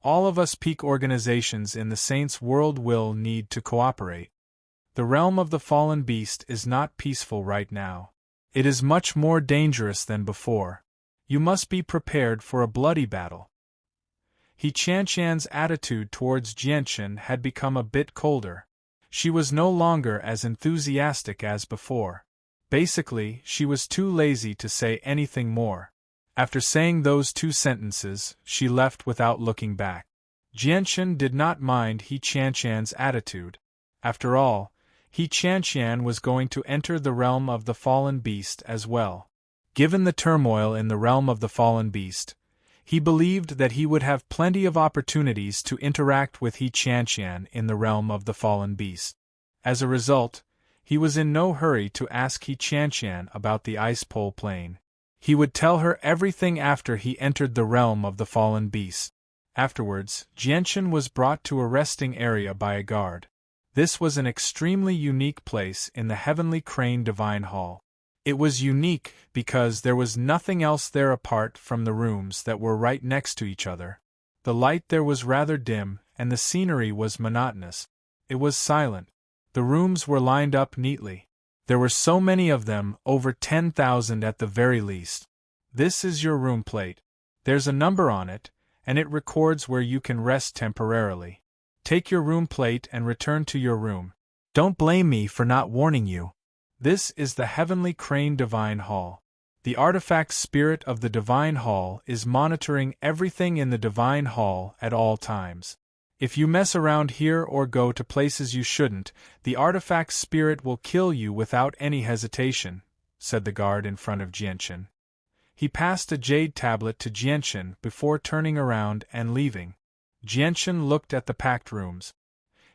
All of us peak organizations in the Saints' world will need to cooperate. The realm of the fallen beast is not peaceful right now. It is much more dangerous than before. You must be prepared for a bloody battle. He Qianqian's attitude towards Jianchen had become a bit colder. She was no longer as enthusiastic as before. Basically, she was too lazy to say anything more. After saying those 2 sentences, she left without looking back. Jianchen did not mind He Qianqian's attitude. After all, He Qianqian was going to enter the realm of the fallen beast as well. Given the turmoil in the realm of the fallen beast, he believed that he would have plenty of opportunities to interact with He Qianqian in the realm of the fallen beast. As a result, he was in no hurry to ask He Qianqian about the ice pole plane. He would tell her everything after he entered the realm of the fallen beast. Afterwards, Jianchen was brought to a resting area by a guard. This was an extremely unique place in the Heavenly Crane Divine Hall. It was unique because there was nothing else there apart from the rooms that were right next to each other. The light there was rather dim, and the scenery was monotonous. It was silent. The rooms were lined up neatly. There were so many of them, over 10,000 at the very least. This is your room plate. There's a number on it, and it records where you can rest temporarily. Take your room plate and return to your room. Don't blame me for not warning you. This is the Heavenly Crane Divine Hall. The artifact spirit of the Divine Hall is monitoring everything in the Divine Hall at all times. If you mess around here or go to places you shouldn't, the artifact spirit will kill you without any hesitation, said the guard in front of Jianchen. He passed a jade tablet to Jianchen before turning around and leaving. Jianchen looked at the packed rooms.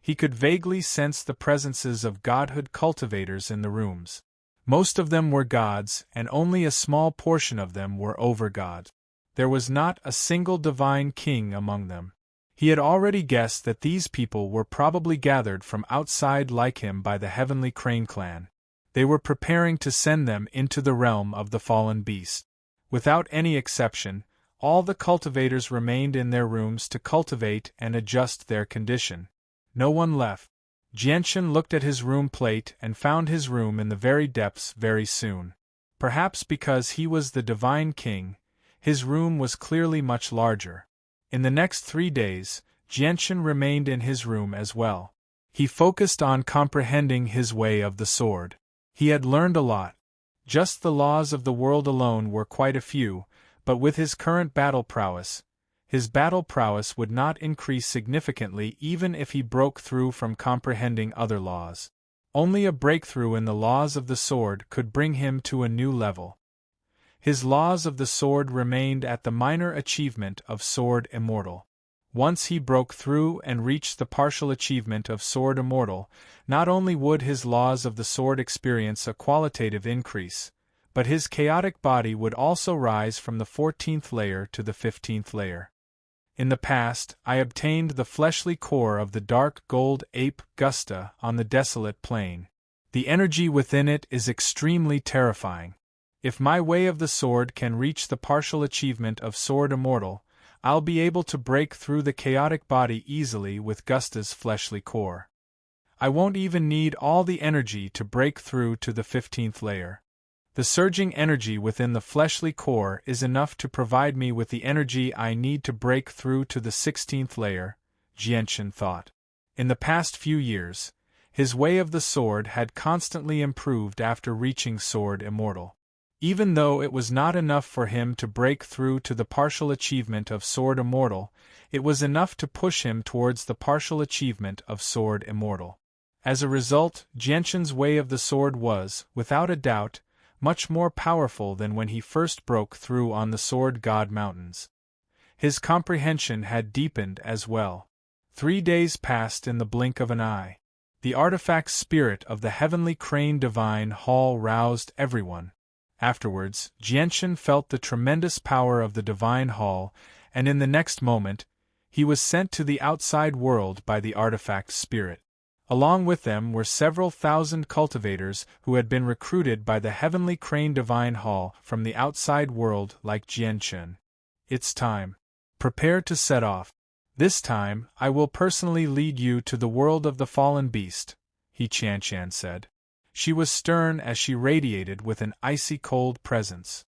He could vaguely sense the presences of godhood cultivators in the rooms. Most of them were gods, and only a small portion of them were overgods. There was not a single divine king among them. He had already guessed that these people were probably gathered from outside like him by the heavenly Crane clan. They were preparing to send them into the realm of the fallen beast. Without any exception, all the cultivators remained in their rooms to cultivate and adjust their condition. No one left. Jianshan looked at his room plate and found his room in the very depths very soon. Perhaps because he was the divine king, his room was clearly much larger. In the next 3 days, Jianshan remained in his room as well. He focused on comprehending his way of the sword. He had learned a lot. Just the laws of the world alone were quite a few, but with his current battle prowess, his battle prowess would not increase significantly even if he broke through from comprehending other laws. Only a breakthrough in the laws of the sword could bring him to a new level. His laws of the sword remained at the minor achievement of Sword Immortal. Once he broke through and reached the partial achievement of Sword Immortal, not only would his laws of the sword experience a qualitative increase, but his chaotic body would also rise from the 14th layer to the 15th layer. In the past, I obtained the fleshly core of the dark gold ape Gusta on the desolate plain. The energy within it is extremely terrifying. If my way of the sword can reach the partial achievement of Sword Immortal, I'll be able to break through the chaotic body easily with Gusta's fleshly core. I won't even need all the energy to break through to the 15th layer. The surging energy within the fleshly core is enough to provide me with the energy I need to break through to the 16th layer, Jianshan thought. In the past few years, his way of the sword had constantly improved after reaching Sword Immortal. Even though it was not enough for him to break through to the partial achievement of Sword Immortal, it was enough to push him towards the partial achievement of Sword Immortal. As a result, Jianshan's way of the sword was, without a doubt, much more powerful than when he first broke through on the Sword God Mountains. His comprehension had deepened as well. 3 days passed in the blink of an eye. The artifact spirit of the heavenly Crane Divine Hall roused everyone. Afterwards, Jianshan felt the tremendous power of the Divine Hall, and in the next moment, he was sent to the outside world by the artifact spirit. Along with them were several thousand cultivators who had been recruited by the heavenly Crane Divine Hall from the outside world like Jianshan. It's time. Prepare to set off. This time, I will personally lead you to the world of the fallen beast, Jianshan said. She was stern as she radiated with an icy cold presence.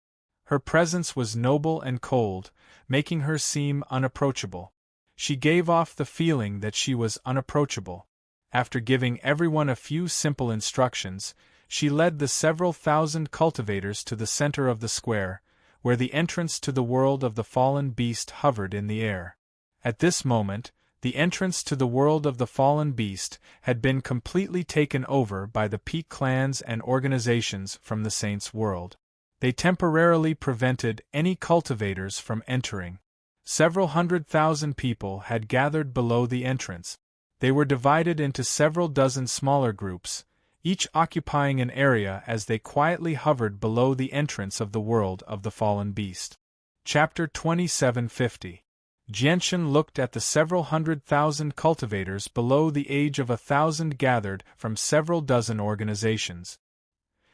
Her presence was noble and cold, making her seem unapproachable. She gave off the feeling that she was unapproachable. After giving everyone a few simple instructions, she led the several thousand cultivators to the center of the square, where the entrance to the world of the fallen beast hovered in the air. At this moment, the entrance to the world of the fallen beast had been completely taken over by the peak clans and organizations from the Saints' world. They temporarily prevented any cultivators from entering. Several 100,000 people had gathered below the entrance. They were divided into several dozen smaller groups, each occupying an area as they quietly hovered below the entrance of the world of the fallen beast. Chapter 2750. Jianshan looked at the several 100,000 cultivators below the age of 1,000 gathered from several dozen organizations.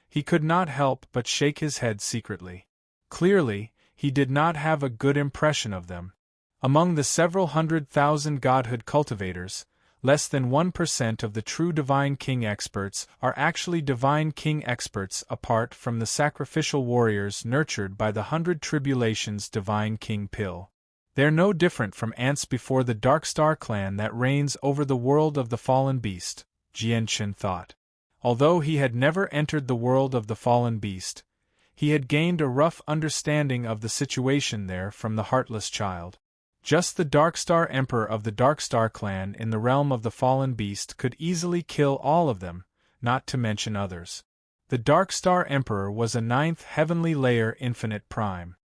He could not help but shake his head secretly. Clearly, he did not have a good impression of them. Among the several 100,000 godhood cultivators, less than 1% of the true Divine King experts are actually Divine King experts apart from the sacrificial warriors nurtured by the 100 Tribulations Divine King pill. They're no different from ants before the Darkstar clan that reigns over the world of the fallen beast, Jianshan thought. Although he had never entered the world of the fallen beast, he had gained a rough understanding of the situation there from the Heartless Child. Just the Darkstar Emperor of the Darkstar clan in the realm of the fallen beast could easily kill all of them, not to mention others. The Darkstar Emperor was a 9th heavenly layer infinite prime.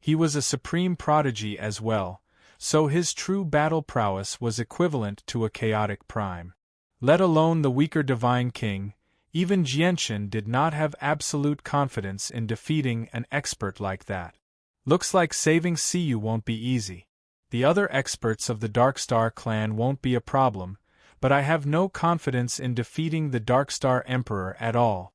He was a supreme prodigy as well, so his true battle prowess was equivalent to a chaotic prime. Let alone the weaker Divine King, even Jianshan did not have absolute confidence in defeating an expert like that. Looks like saving Siyu won't be easy. The other experts of the Darkstar clan won't be a problem, but I have no confidence in defeating the Darkstar Emperor at all.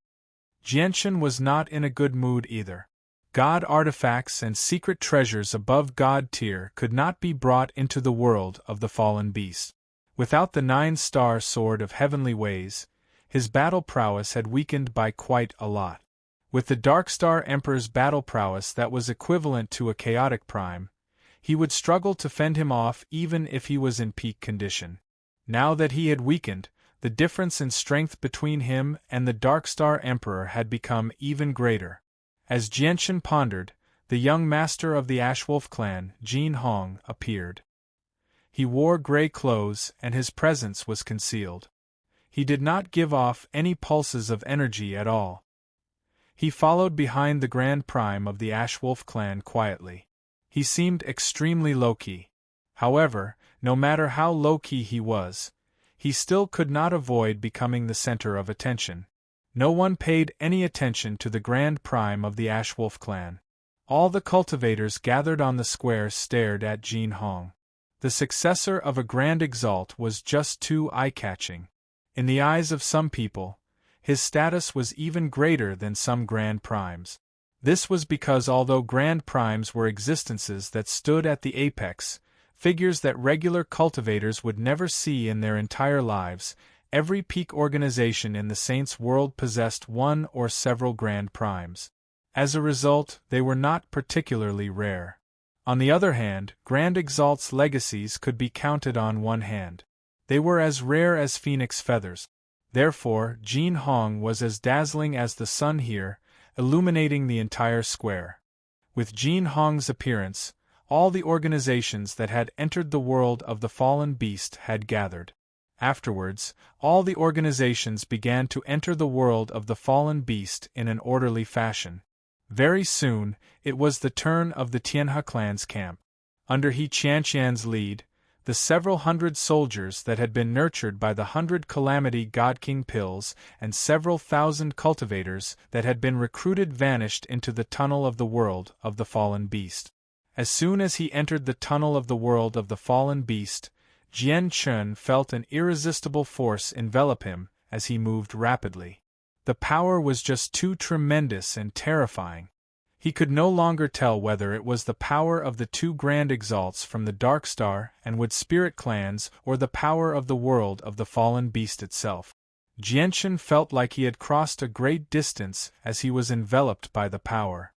Jianshan was not in a good mood either. God artifacts and secret treasures above God tier could not be brought into the world of the fallen beast. Without the 9-star sword of heavenly ways, his battle prowess had weakened by quite a lot. With the Darkstar Emperor's battle prowess that was equivalent to a chaotic prime, he would struggle to fend him off even if he was in peak condition. Now that he had weakened, the difference in strength between him and the Darkstar Emperor had become even greater. As Jianshan pondered, the young master of the Ashwolf clan, Jin Hong, appeared. He wore gray clothes and his presence was concealed. He did not give off any pulses of energy at all. He followed behind the Grand Prime of the Ashwolf clan quietly. He seemed extremely low-key. However, no matter how low-key he was, he still could not avoid becoming the center of attention. No one paid any attention to the Grand Prime of the Ashwolf clan. All the cultivators gathered on the square stared at Jin Hong. The successor of a Grand Exalt was just too eye-catching. In the eyes of some people, his status was even greater than some Grand Primes. This was because although Grand Primes were existences that stood at the apex, figures that regular cultivators would never see in their entire lives, every peak organization in the Saints' world possessed one or several Grand Primes. As a result, they were not particularly rare. On the other hand, Grand Exalt's legacies could be counted on one hand. They were as rare as phoenix feathers. Therefore, Jin Hong was as dazzling as the sun here, illuminating the entire square. With Jin Hong's appearance, all the organizations that had entered the world of the fallen beast had gathered. Afterwards, all the organizations began to enter the world of the fallen beast in an orderly fashion. Very soon, it was the turn of the Tianhe clan's camp. Under He Qianqian's lead, the several hundred soldiers that had been nurtured by the 100 Calamity God King pills and several thousand cultivators that had been recruited vanished into the tunnel of the world of the fallen beast. As soon as he entered the tunnel of the world of the fallen beast, Jian Chun felt an irresistible force envelop him as he moved rapidly. The power was just too tremendous and terrifying. He could no longer tell whether it was the power of the 2 Grand Exalts from the Darkstar and Wood Spirit clans or the power of the world of the fallen beast itself. Jianshan felt like he had crossed a great distance as he was enveloped by the power.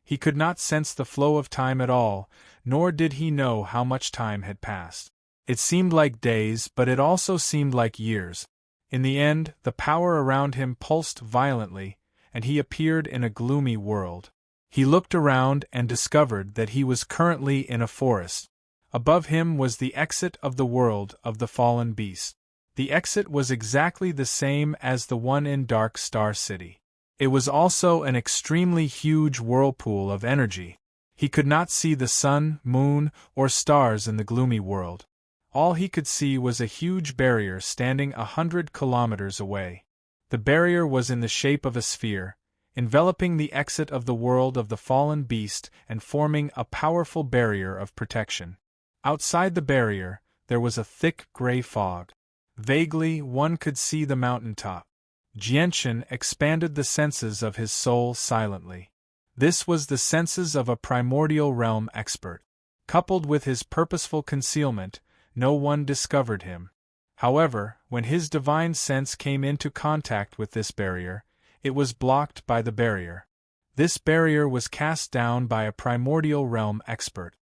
He could not sense the flow of time at all, nor did he know how much time had passed. It seemed like days, but it also seemed like years. In the end, the power around him pulsed violently, and he appeared in a gloomy world. He looked around and discovered that he was currently in a forest. Above him was the exit of the world of the fallen beast. The exit was exactly the same as the one in Dark Star City. It was also an extremely huge whirlpool of energy. He could not see the sun, moon, or stars in the gloomy world. All he could see was a huge barrier standing 100 kilometers away. The barrier was in the shape of a sphere, enveloping the exit of the world of the fallen beast and forming a powerful barrier of protection. Outside the barrier, there was a thick gray fog. Vaguely, one could see the mountaintop. Jianshan expanded the senses of his soul silently. This was the senses of a primordial realm expert. Coupled with his purposeful concealment, no one discovered him. However, when his divine sense came into contact with this barrier, it was blocked by the barrier. This barrier was cast down by a primordial realm expert.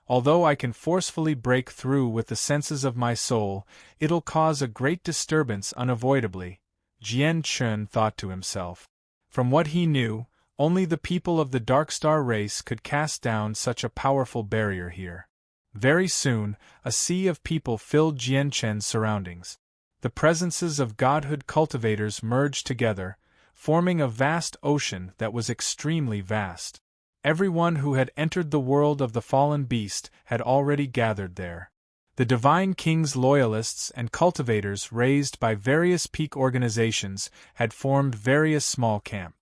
Although I can forcefully break through with the senses of my soul, it'll cause a great disturbance unavoidably, Jian Chun thought to himself. From what he knew, only the people of the Darkstar race could cast down such a powerful barrier here. Very soon, a sea of people filled Jian Chen's surroundings. The presences of godhood cultivators merged together, forming a vast ocean that was extremely vast. Everyone who had entered the world of the fallen beast had already gathered there. The Divine King's loyalists and cultivators raised by various peak organizations had formed various small camps.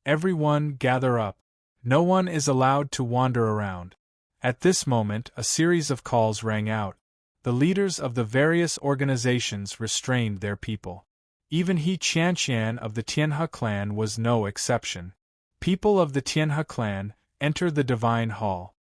Everyone gather up. No one is allowed to wander around. At this moment, a series of calls rang out. The leaders of the various organizations restrained their people. Even He Qianqian of the Tianhe clan was no exception. People of the Tianhe clan, enter the Divine Hall.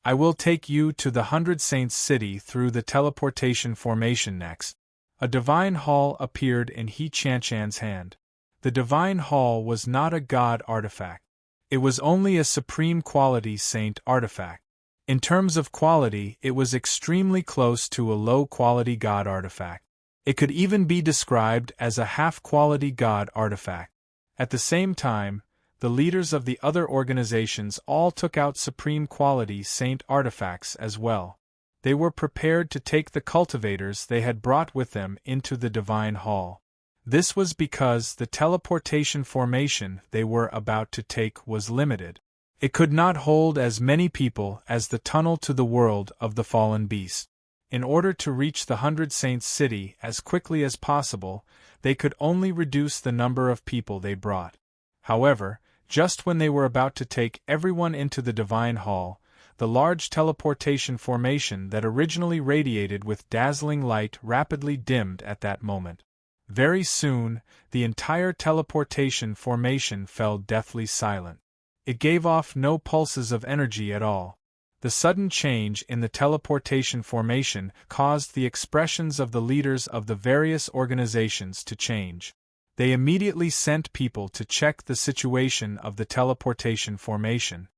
I will take you to the 100 Saints city through the teleportation formation next. A Divine Hall appeared in He Qianqian's hand. The Divine Hall was not a god artifact. It was only a supreme quality saint artifact. In terms of quality, it was extremely close to a low-quality god artifact. It could even be described as a half-quality god artifact. At the same time, the leaders of the other organizations all took out supreme quality saint artifacts as well. They were prepared to take the cultivators they had brought with them into the Divine Hall. This was because the teleportation formation they were about to take was limited. It could not hold as many people as the tunnel to the world of the fallen beast. In order to reach the 100 Saints city as quickly as possible, they could only reduce the number of people they brought. However, just when they were about to take everyone into the Divine Hall, the large teleportation formation that originally radiated with dazzling light rapidly dimmed at that moment. Very soon, the entire teleportation formation fell deathly silent. It gave off no pulses of energy at all. The sudden change in the teleportation formation caused the expressions of the leaders of the various organizations to change. They immediately sent people to check the situation of the teleportation formation.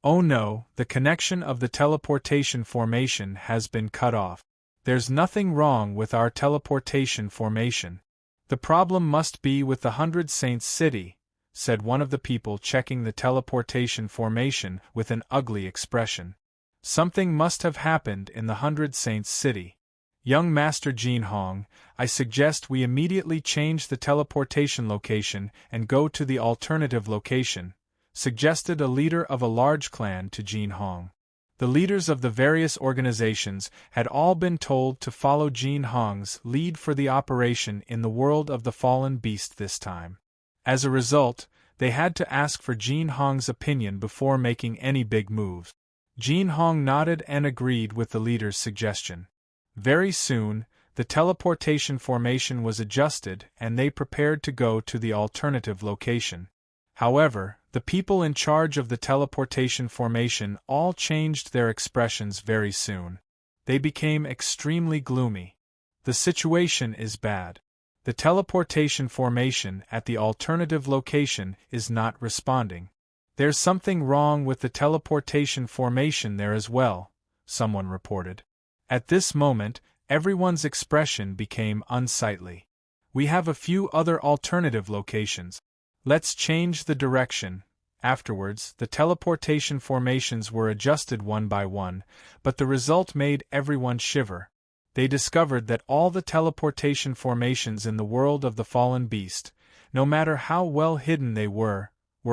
Oh no, the connection of the teleportation formation has been cut off. There's nothing wrong with our teleportation formation. The problem must be with the 100 Saints city, said one of the people checking the teleportation formation with an ugly expression. Something must have happened in the 100 Saints city. Young Master Jin Hong, I suggest we immediately change the teleportation location and go to the alternative location, suggested a leader of a large clan to Jin Hong. The leaders of the various organizations had all been told to follow Jin Hong's lead for the operation in the world of the fallen beast this time. As a result, they had to ask for Jin Hong's opinion before making any big moves. Jin Hong nodded and agreed with the leader's suggestion. Very soon, the teleportation formation was adjusted and they prepared to go to the alternative location. However, the people in charge of the teleportation formation all changed their expressions very soon. They became extremely gloomy. The situation is bad. The teleportation formation at the alternative location is not responding. There's something wrong with the teleportation formation there as well, someone reported. At this moment, everyone's expression became unsightly. We have a few other alternative locations. Let's change the direction. Afterwards, the teleportation formations were adjusted one by one, but the result made everyone shiver. They discovered that all the teleportation formations in the world of the fallen beast, no matter how well hidden they were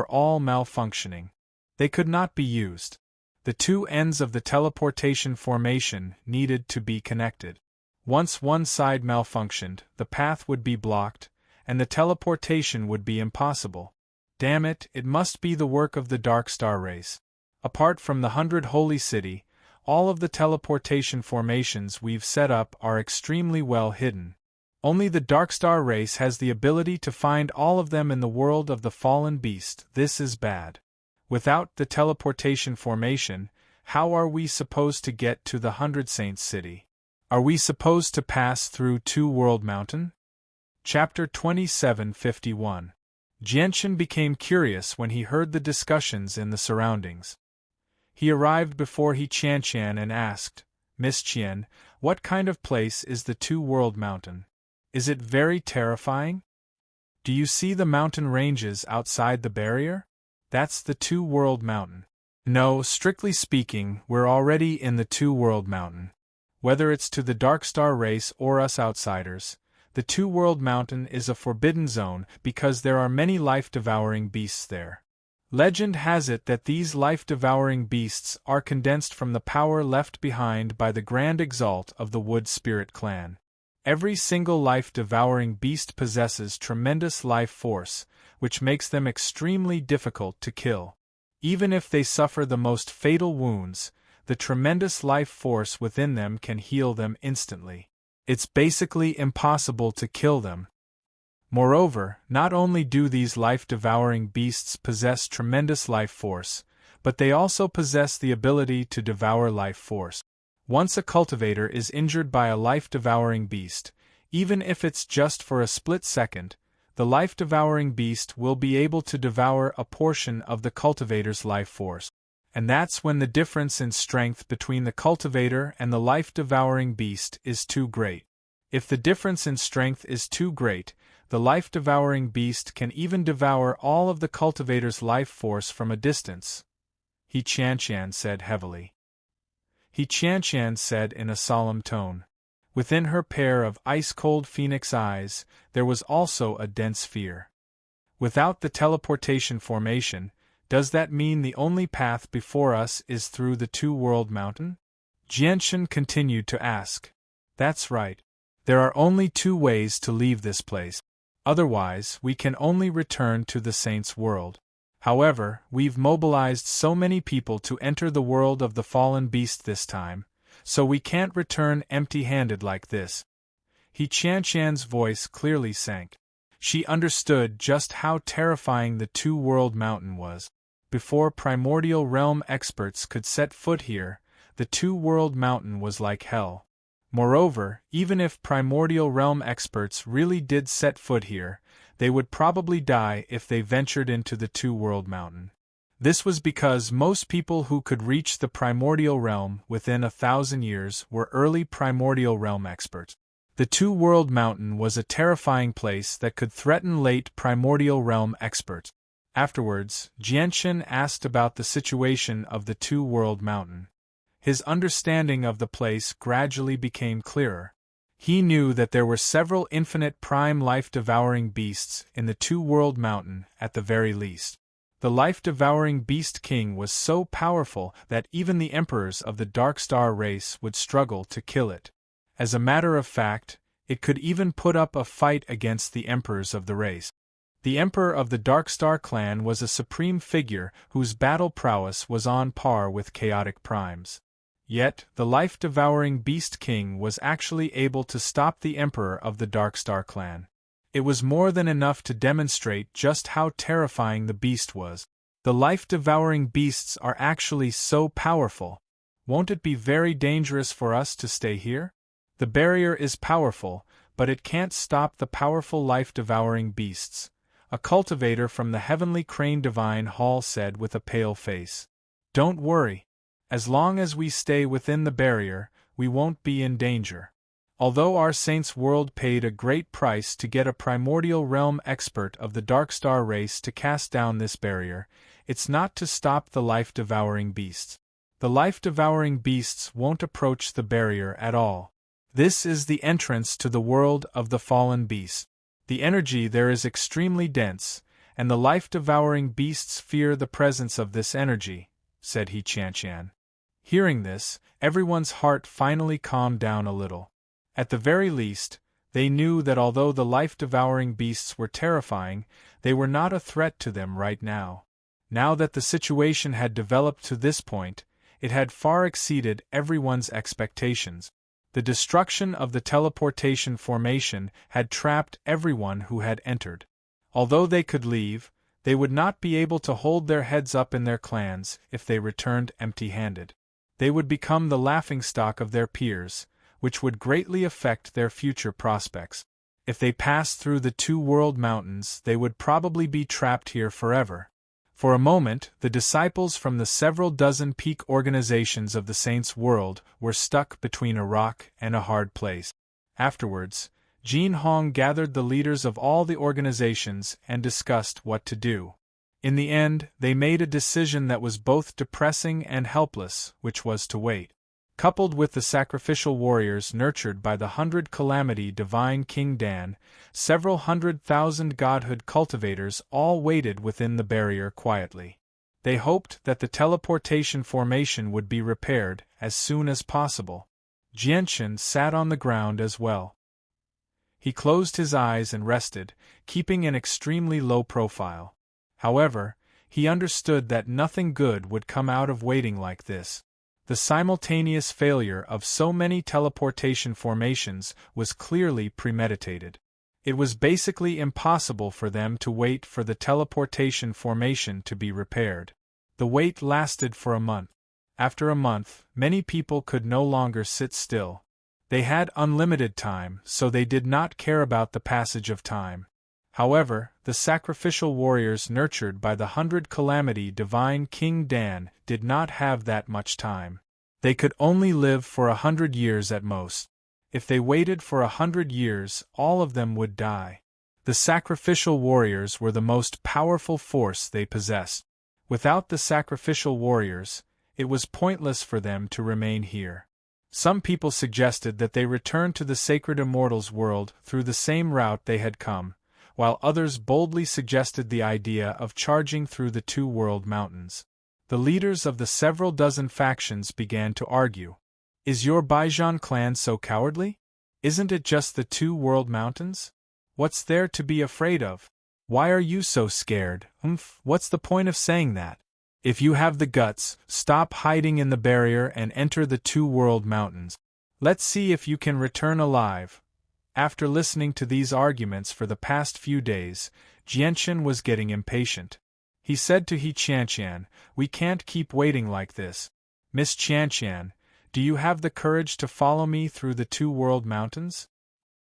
all malfunctioning. They could not be used. The two ends of the teleportation formation needed to be connected. Once one side malfunctioned, the path would be blocked, and the teleportation would be impossible. Damn it, it must be the work of the Dark Star race. Apart from the 100 Holy City, all of the teleportation formations we've set up are extremely well hidden. Only the Dark Star race has the ability to find all of them in the world of the fallen beast. This is bad. Without the teleportation formation, how are we supposed to get to the 100 Saints city? Are we supposed to pass through Two World Mountain? Chapter 2751. Jianchen became curious when he heard the discussions in the surroundings. He arrived before He Qianqian and asked, Miss Qian, what kind of place is the Two World Mountain? Is it very terrifying? Do you see the mountain ranges outside the barrier? That's the Two World Mountain. No, strictly speaking, we're already in the Two World Mountain. Whether it's to the Dark Star race or us outsiders, the Two World Mountain is a forbidden zone because there are many life-devouring beasts there. Legend has it that these life-devouring beasts are condensed from the power left behind by the Grand Exalt of the Wood Spirit clan. Every single life-devouring beast possesses tremendous life force, which makes them extremely difficult to kill. Even if they suffer the most fatal wounds, the tremendous life force within them can heal them instantly. It's basically impossible to kill them. Moreover, not only do these life-devouring beasts possess tremendous life force, but they also possess the ability to devour life force. Once a cultivator is injured by a life-devouring beast, even if it's just for a split second, the life-devouring beast will be able to devour a portion of the cultivator's life force. And that's when the difference in strength between the cultivator and the life-devouring beast is too great. If the difference in strength is too great, the life-devouring beast can even devour all of the cultivator's life force from a distance, He Qianqian said heavily. He Qianqian said in a solemn tone. Within her pair of ice-cold phoenix eyes, there was also a dense fear. Without the teleportation formation, does that mean the only path before us is through the two-world mountain? Jianshan continued to ask. That's right. There are only two ways to leave this place. Otherwise, we can only return to the Saint's world. However, we've mobilized so many people to enter the world of the fallen beast this time, so we can't return empty-handed like this. He Qianqian's voice clearly sank. She understood just how terrifying the two-world mountain was. Before primordial realm experts could set foot here, the two-world mountain was like hell. Moreover, even if primordial realm experts really did set foot here, they would probably die if they ventured into the two-world mountain. This was because most people who could reach the primordial realm within 1,000 years were early primordial realm experts. The two-world mountain was a terrifying place that could threaten late primordial realm experts. Afterwards, Jianshan asked about the situation of the two-world mountain. His understanding of the place gradually became clearer. He knew that there were several infinite prime life-devouring beasts in the two-world mountain at the very least. The life-devouring beast king was so powerful that even the emperors of the Dark Star race would struggle to kill it. As a matter of fact, it could even put up a fight against the emperors of the race. The emperor of the Dark Star clan was a supreme figure whose battle prowess was on par with chaotic primes. Yet, the life-devouring Beast King was actually able to stop the Emperor of the Dark Star clan. It was more than enough to demonstrate just how terrifying the beast was. The life-devouring beasts are actually so powerful. Won't it be very dangerous for us to stay here? The barrier is powerful, but it can't stop the powerful life-devouring beasts, a cultivator from the Heavenly Crane Divine Hall said with a pale face. Don't worry. As long as we stay within the barrier, we won't be in danger. Although our Saint's world paid a great price to get a primordial realm expert of the Dark Star race to cast down this barrier, it's not to stop the life-devouring beasts. The life-devouring beasts won't approach the barrier at all. This is the entrance to the world of the fallen beast. The energy there is extremely dense, and the life-devouring beasts fear the presence of this energy, said He Qianqian. Hearing this, everyone's heart finally calmed down a little. At the very least, they knew that although the life-devouring beasts were terrifying, they were not a threat to them right now. Now that the situation had developed to this point, it had far exceeded everyone's expectations. The destruction of the teleportation formation had trapped everyone who had entered. Although they could leave, they would not be able to hold their heads up in their clans if they returned empty-handed. They would become the laughingstock of their peers, which would greatly affect their future prospects. If they passed through the two-world mountains, they would probably be trapped here forever. For a moment, the disciples from the several dozen peak organizations of the Saints' world were stuck between a rock and a hard place. Afterwards, Jin Hong gathered the leaders of all the organizations and discussed what to do. In the end, they made a decision that was both depressing and helpless, which was to wait. Coupled with the sacrificial warriors nurtured by the 100 Calamity Divine King Dan, several 100,000 godhood cultivators all waited within the barrier quietly. They hoped that the teleportation formation would be repaired as soon as possible. Jianshan sat on the ground as well. He closed his eyes and rested, keeping an extremely low profile. However, He understood that nothing good would come out of waiting like this. The simultaneous failure of so many teleportation formations was clearly premeditated. It was basically impossible for them to wait for the teleportation formation to be repaired. The wait lasted for a month. After a month, many people could no longer sit still. They had unlimited time, so they did not care about the passage of time. However, the sacrificial warriors nurtured by the 100-calamity divine King Dan did not have that much time. They could only live for 100 years at most. If they waited for 100 years, all of them would die. The sacrificial warriors were the most powerful force they possessed. Without the sacrificial warriors, it was pointless for them to remain here. Some people suggested that they return to the sacred immortals world through the same route they had come, while others boldly suggested the idea of charging through the two-world mountains. The leaders of the several dozen factions began to argue. Is your Baijan clan so cowardly? Isn't it just the two-world mountains? What's there to be afraid of? Why are you so scared? What's the point of saying that? If you have the guts, stop hiding in the barrier and enter the two-world mountains. Let's see if you can return alive. After listening to these arguments for the past few days, Jianchen was getting impatient. He said to He Qianqian, "We can't keep waiting like this. Miss Qianqian, do you have the courage to follow me through the two-world mountains?"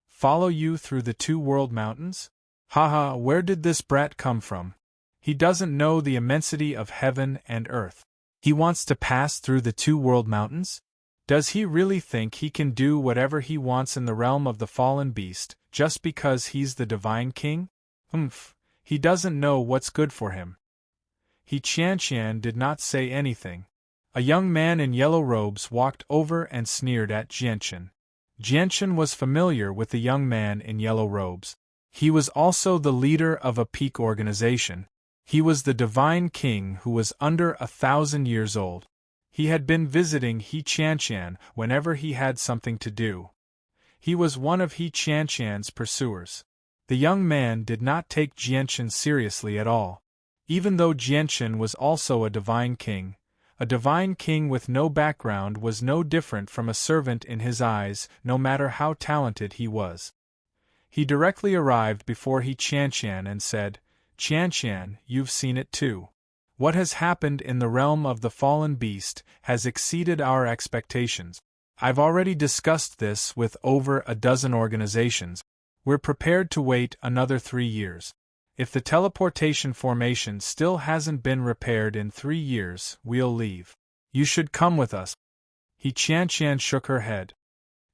Follow you through the two-world mountains? Haha, where did this brat come from? He doesn't know the immensity of heaven and earth. He wants to pass through the two-world mountains? Does he really think he can do whatever he wants in the realm of the fallen beast, just because he's the divine king? He doesn't know what's good for him. He Qianqian did not say anything. A young man in yellow robes walked over and sneered at Jianchen. Jianchen was familiar with the young man in yellow robes. He was also the leader of a peak organization. He was the divine king who was under 1,000 years old. He had been visiting He Qianqian whenever he had something to do. He was one of He Qianqian's pursuers. The young man did not take Jianchen seriously at all. Even though Jianchen was also a divine king with no background was no different from a servant in his eyes, no matter how talented he was. He directly arrived before He Qianqian and said, "Qianqian, you've seen it too. What has happened in the realm of the fallen beast has exceeded our expectations. I've already discussed this with over a dozen organizations. We're prepared to wait another 3 years. If the teleportation formation still hasn't been repaired in 3 years, we'll leave. You should come with us." He Qianqian shook her head.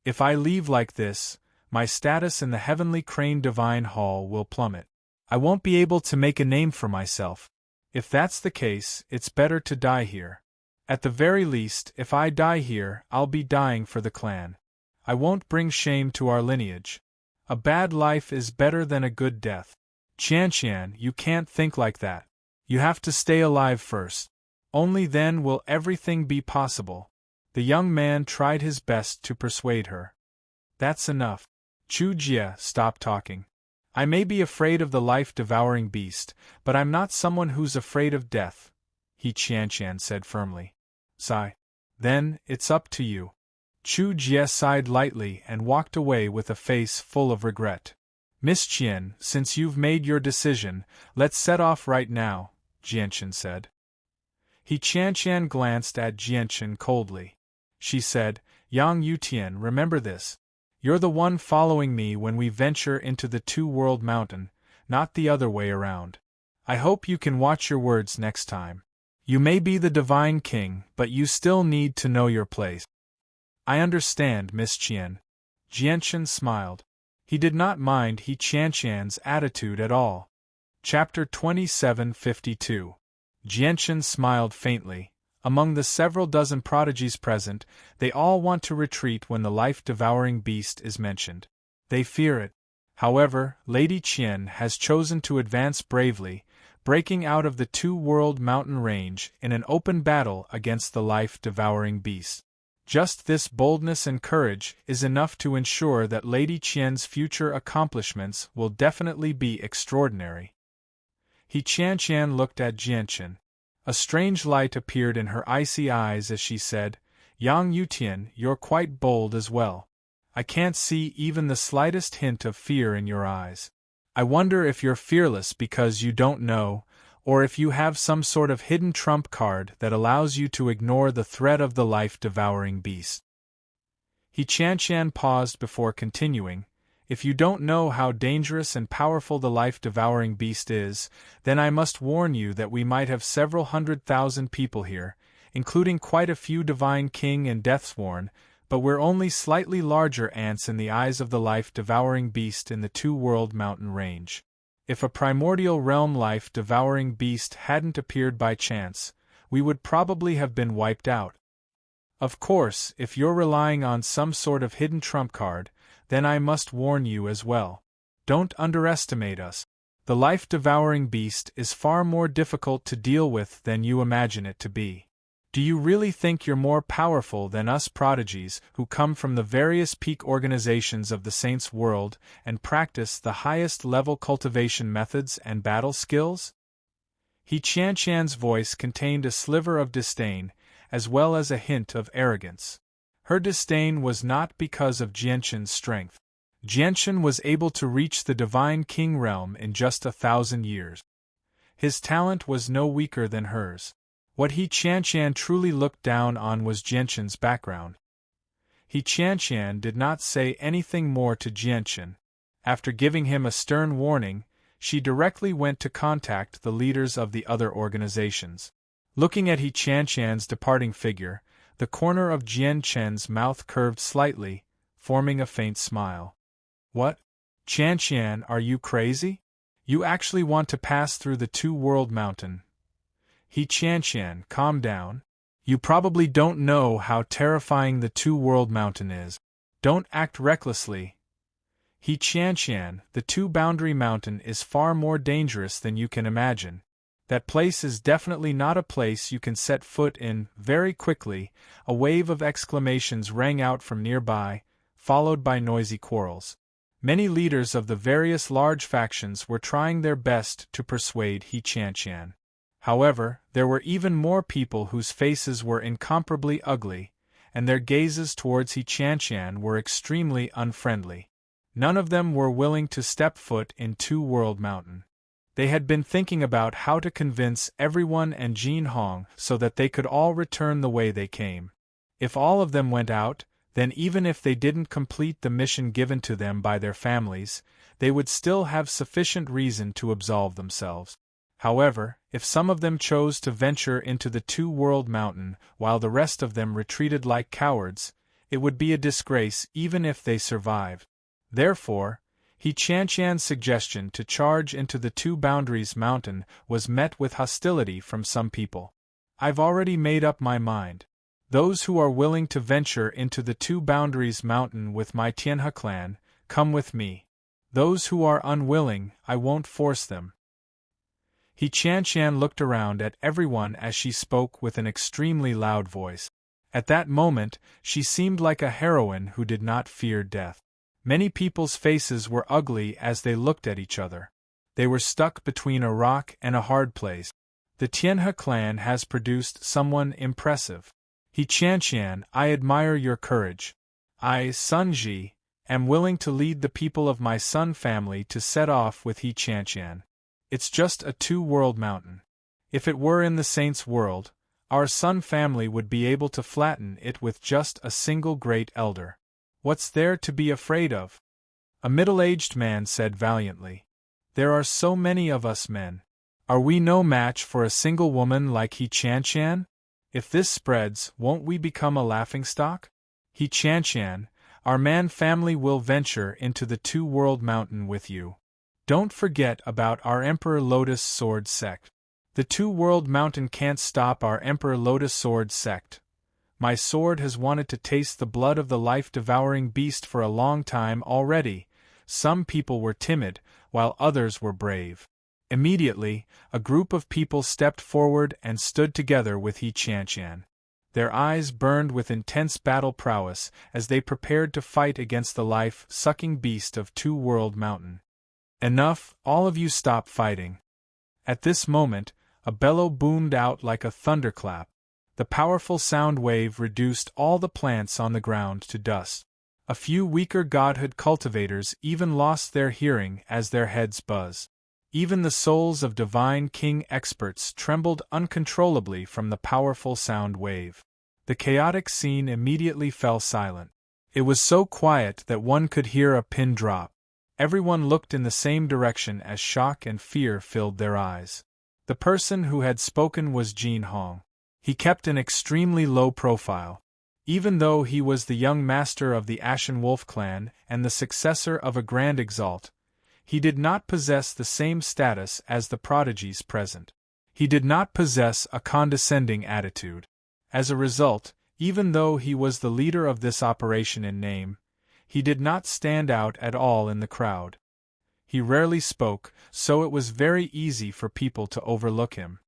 "If I leave like this, my status in the Heavenly Crane Divine Hall will plummet. I won't be able to make a name for myself. If that's the case, it's better to die here. At the very least, if I die here, I'll be dying for the clan. I won't bring shame to our lineage. A bad life is better than a good death. Qianqian, you can't think like that. You have to stay alive first. Only then will everything be possible." The young man tried his best to persuade her. "That's enough. Chu Jie, stop talking. I may be afraid of the life-devouring beast, but I'm not someone who's afraid of death," He Qianqian said firmly. "Sigh. Then, it's up to you." Chu Jie sighed lightly and walked away with a face full of regret. "Miss Qian, since you've made your decision, let's set off right now," Jianchen said. He Qianqian glanced at Jianchen coldly. She said, "Yang Yutian, remember this. You're the one following me when we venture into the two-world mountain, not the other way around. I hope you can watch your words next time. You may be the divine king, but you still need to know your place." "I understand, Miss Qian." Jianchen smiled. He did not mind He Qianqian's attitude at all. Chapter 2752. Jianchen smiled faintly. Among the several dozen prodigies present, they all want to retreat when the life-devouring beast is mentioned. They fear it. However, Lady Qian has chosen to advance bravely, breaking out of the two-world mountain range in an open battle against the life-devouring beast. Just this boldness and courage is enough to ensure that Lady Qian's future accomplishments will definitely be extraordinary. He Qianqian looked at Jianchen. A strange light appeared in her icy eyes as she said, Yang Yutian, you're quite bold as well. I can't see even the slightest hint of fear in your eyes. I wonder if you're fearless because you don't know, or if you have some sort of hidden trump card that allows you to ignore the threat of the life-devouring beast. He Qianqian paused before continuing, If you don't know how dangerous and powerful the life-devouring beast is, then I must warn you that we might have several 100,000 people here, including quite a few divine king and deathsworn, but we're only slightly larger ants in the eyes of the life-devouring beast in the two-world mountain range. If a primordial realm life-devouring beast hadn't appeared by chance, we would probably have been wiped out. Of course, if you're relying on some sort of hidden trump card, then I must warn you as well. Don't underestimate us. The life-devouring beast is far more difficult to deal with than you imagine it to be. Do you really think you're more powerful than us prodigies who come from the various peak organizations of the Saints' world and practice the highest level cultivation methods and battle skills? He Qianqian's voice contained a sliver of disdain, as well as a hint of arrogance. Her disdain was not because of Jianchen's strength. Jianchen was able to reach the divine king realm in just 1,000 years. His talent was no weaker than hers. What He Qianqian truly looked down on was Jianchen's background. He Qianqian did not say anything more to Jianchen. After giving him a stern warning, she directly went to contact the leaders of the other organizations. Looking at He Qianqian's departing figure, the corner of Jianchen's mouth curved slightly, forming a faint smile. What? Qianqian, are you crazy? You actually want to pass through the two-world mountain? He Qianqian, calm down. You probably don't know how terrifying the two-world mountain is. Don't act recklessly. He Qianqian, the two-boundary mountain is far more dangerous than you can imagine. That place is definitely not a place you can set foot in. Very quickly, a wave of exclamations rang out from nearby, followed by noisy quarrels. Many leaders of the various large factions were trying their best to persuade He Qianqian. However, there were even more people whose faces were incomparably ugly, and their gazes towards He Qianqian were extremely unfriendly. None of them were willing to step foot in Two-World Mountain. They had been thinking about how to convince everyone and Jin Hong so that they could all return the way they came. If all of them went out, then even if they didn't complete the mission given to them by their families, they would still have sufficient reason to absolve themselves. However, if some of them chose to venture into the Two-World Mountain while the rest of them retreated like cowards, it would be a disgrace even if they survived. Therefore, He Qianqian's suggestion to charge into the Two Boundaries Mountain was met with hostility from some people. I've already made up my mind. Those who are willing to venture into the Two Boundaries Mountain with my Tianhe clan, come with me. Those who are unwilling, I won't force them. He Qianqian looked around at everyone as she spoke with an extremely loud voice. At that moment, she seemed like a heroine who did not fear death. Many people's faces were ugly as they looked at each other. They were stuck between a rock and a hard place. The Tianhe clan has produced someone impressive. He Qianqian, I admire your courage. I, Sun Ji, am willing to lead the people of my Sun family to set off with He Qianqian. It's just a two-world mountain. If it were in the Saints' world, our Sun family would be able to flatten it with just a single great elder. What's there to be afraid of? A middle-aged man said valiantly. There are so many of us men. Are we no match for a single woman like He Qianqian? If this spreads, won't we become a laughingstock? He Qianqian, our man family will venture into the Two-World Mountain with you. Don't forget about our Emperor Lotus Sword sect. The Two-World Mountain can't stop our Emperor Lotus Sword sect. My sword has wanted to taste the blood of the life-devouring beast for a long time already. Some people were timid, while others were brave. Immediately, a group of people stepped forward and stood together with He Qianqian. Their eyes burned with intense battle prowess as they prepared to fight against the life-sucking beast of Two-World Mountain. Enough, all of you stop fighting. At this moment, a bellow boomed out like a thunderclap. The powerful sound wave reduced all the plants on the ground to dust. A few weaker godhood cultivators even lost their hearing as their heads buzzed. Even the souls of divine king experts trembled uncontrollably from the powerful sound wave. The chaotic scene immediately fell silent. It was so quiet that one could hear a pin drop. Everyone looked in the same direction as shock and fear filled their eyes. The person who had spoken was Jin Hong. He kept an extremely low profile. Even though he was the young master of the Ashen Wolf clan and the successor of a Grand Exalt, he did not possess the same status as the prodigies present. He did not possess a condescending attitude. As a result, even though he was the leader of this operation in name, he did not stand out at all in the crowd. He rarely spoke, so it was very easy for people to overlook him.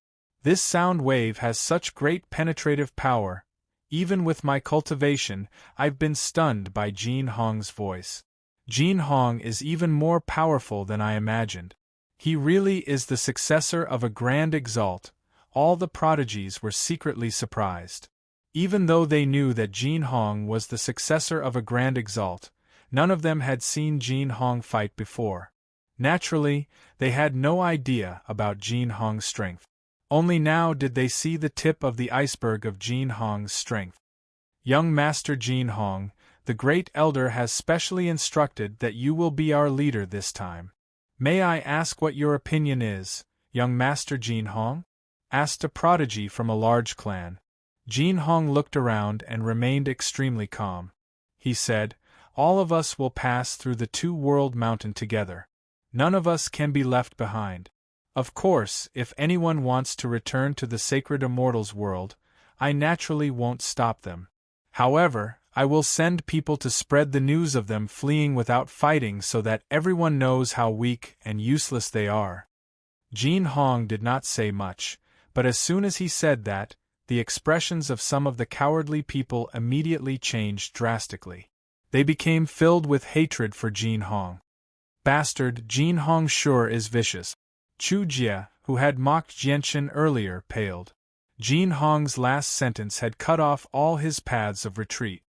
This sound wave has such great penetrative power. Even with my cultivation, I've been stunned by Jin Hong's voice. Jin Hong is even more powerful than I imagined. He really is the successor of a Grand Exalt. All the prodigies were secretly surprised. Even though they knew that Jin Hong was the successor of a Grand Exalt, none of them had seen Jin Hong fight before. Naturally, they had no idea about Jin Hong's strength. Only now did they see the tip of the iceberg of Jin Hong's strength. Young Master Jin Hong, the Great Elder has specially instructed that you will be our leader this time. May I ask what your opinion is, young Master Jin Hong? Asked a prodigy from a large clan. Jin Hong looked around and remained extremely calm. He said, "All of us will pass through the two-world mountain together. None of us can be left behind. Of course, if anyone wants to return to the sacred immortals world, I naturally won't stop them. However, I will send people to spread the news of them fleeing without fighting so that everyone knows how weak and useless they are." Jin Hong did not say much, but as soon as he said that, the expressions of some of the cowardly people immediately changed drastically. They became filled with hatred for Jin Hong. Bastard, Jin Hong sure is vicious. Chu Jie, who had mocked Jianchen earlier, paled. Jin Hong's last sentence had cut off all his paths of retreat.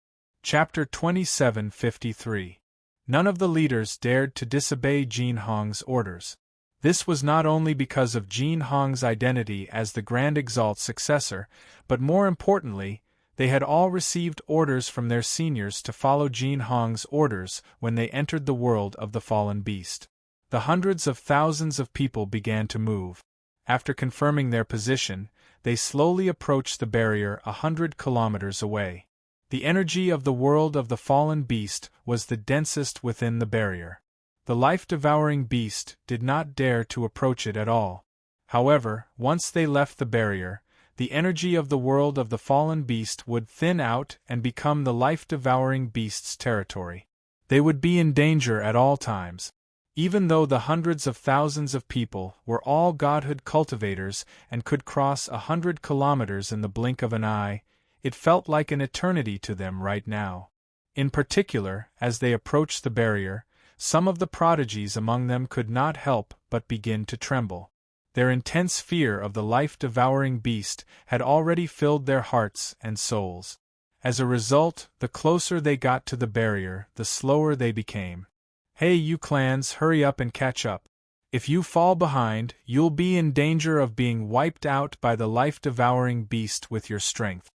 Chapter 2753. None of the leaders dared to disobey Jin Hong's orders. This was not only because of Jin Hong's identity as the Grand Exalt's successor, but more importantly, they had all received orders from their seniors to follow Jin Hong's orders when they entered the world of the fallen beast. The hundreds of thousands of people began to move. After confirming their position, they slowly approached the barrier 100 kilometers away. The energy of the world of the fallen beast was the densest within the barrier. The life-devouring beast did not dare to approach it at all. However, once they left the barrier, the energy of the world of the fallen beast would thin out and become the life-devouring beast's territory. They would be in danger at all times. Even though the hundreds of thousands of people were all godhood cultivators and could cross 100 kilometers in the blink of an eye, it felt like an eternity to them right now. In particular, as they approached the barrier, some of the prodigies among them could not help but begin to tremble. Their intense fear of the life-devouring beast had already filled their hearts and souls. As a result, the closer they got to the barrier, the slower they became. Hey, you clans, hurry up and catch up. If you fall behind, you'll be in danger of being wiped out by the life-devouring beast with your strength.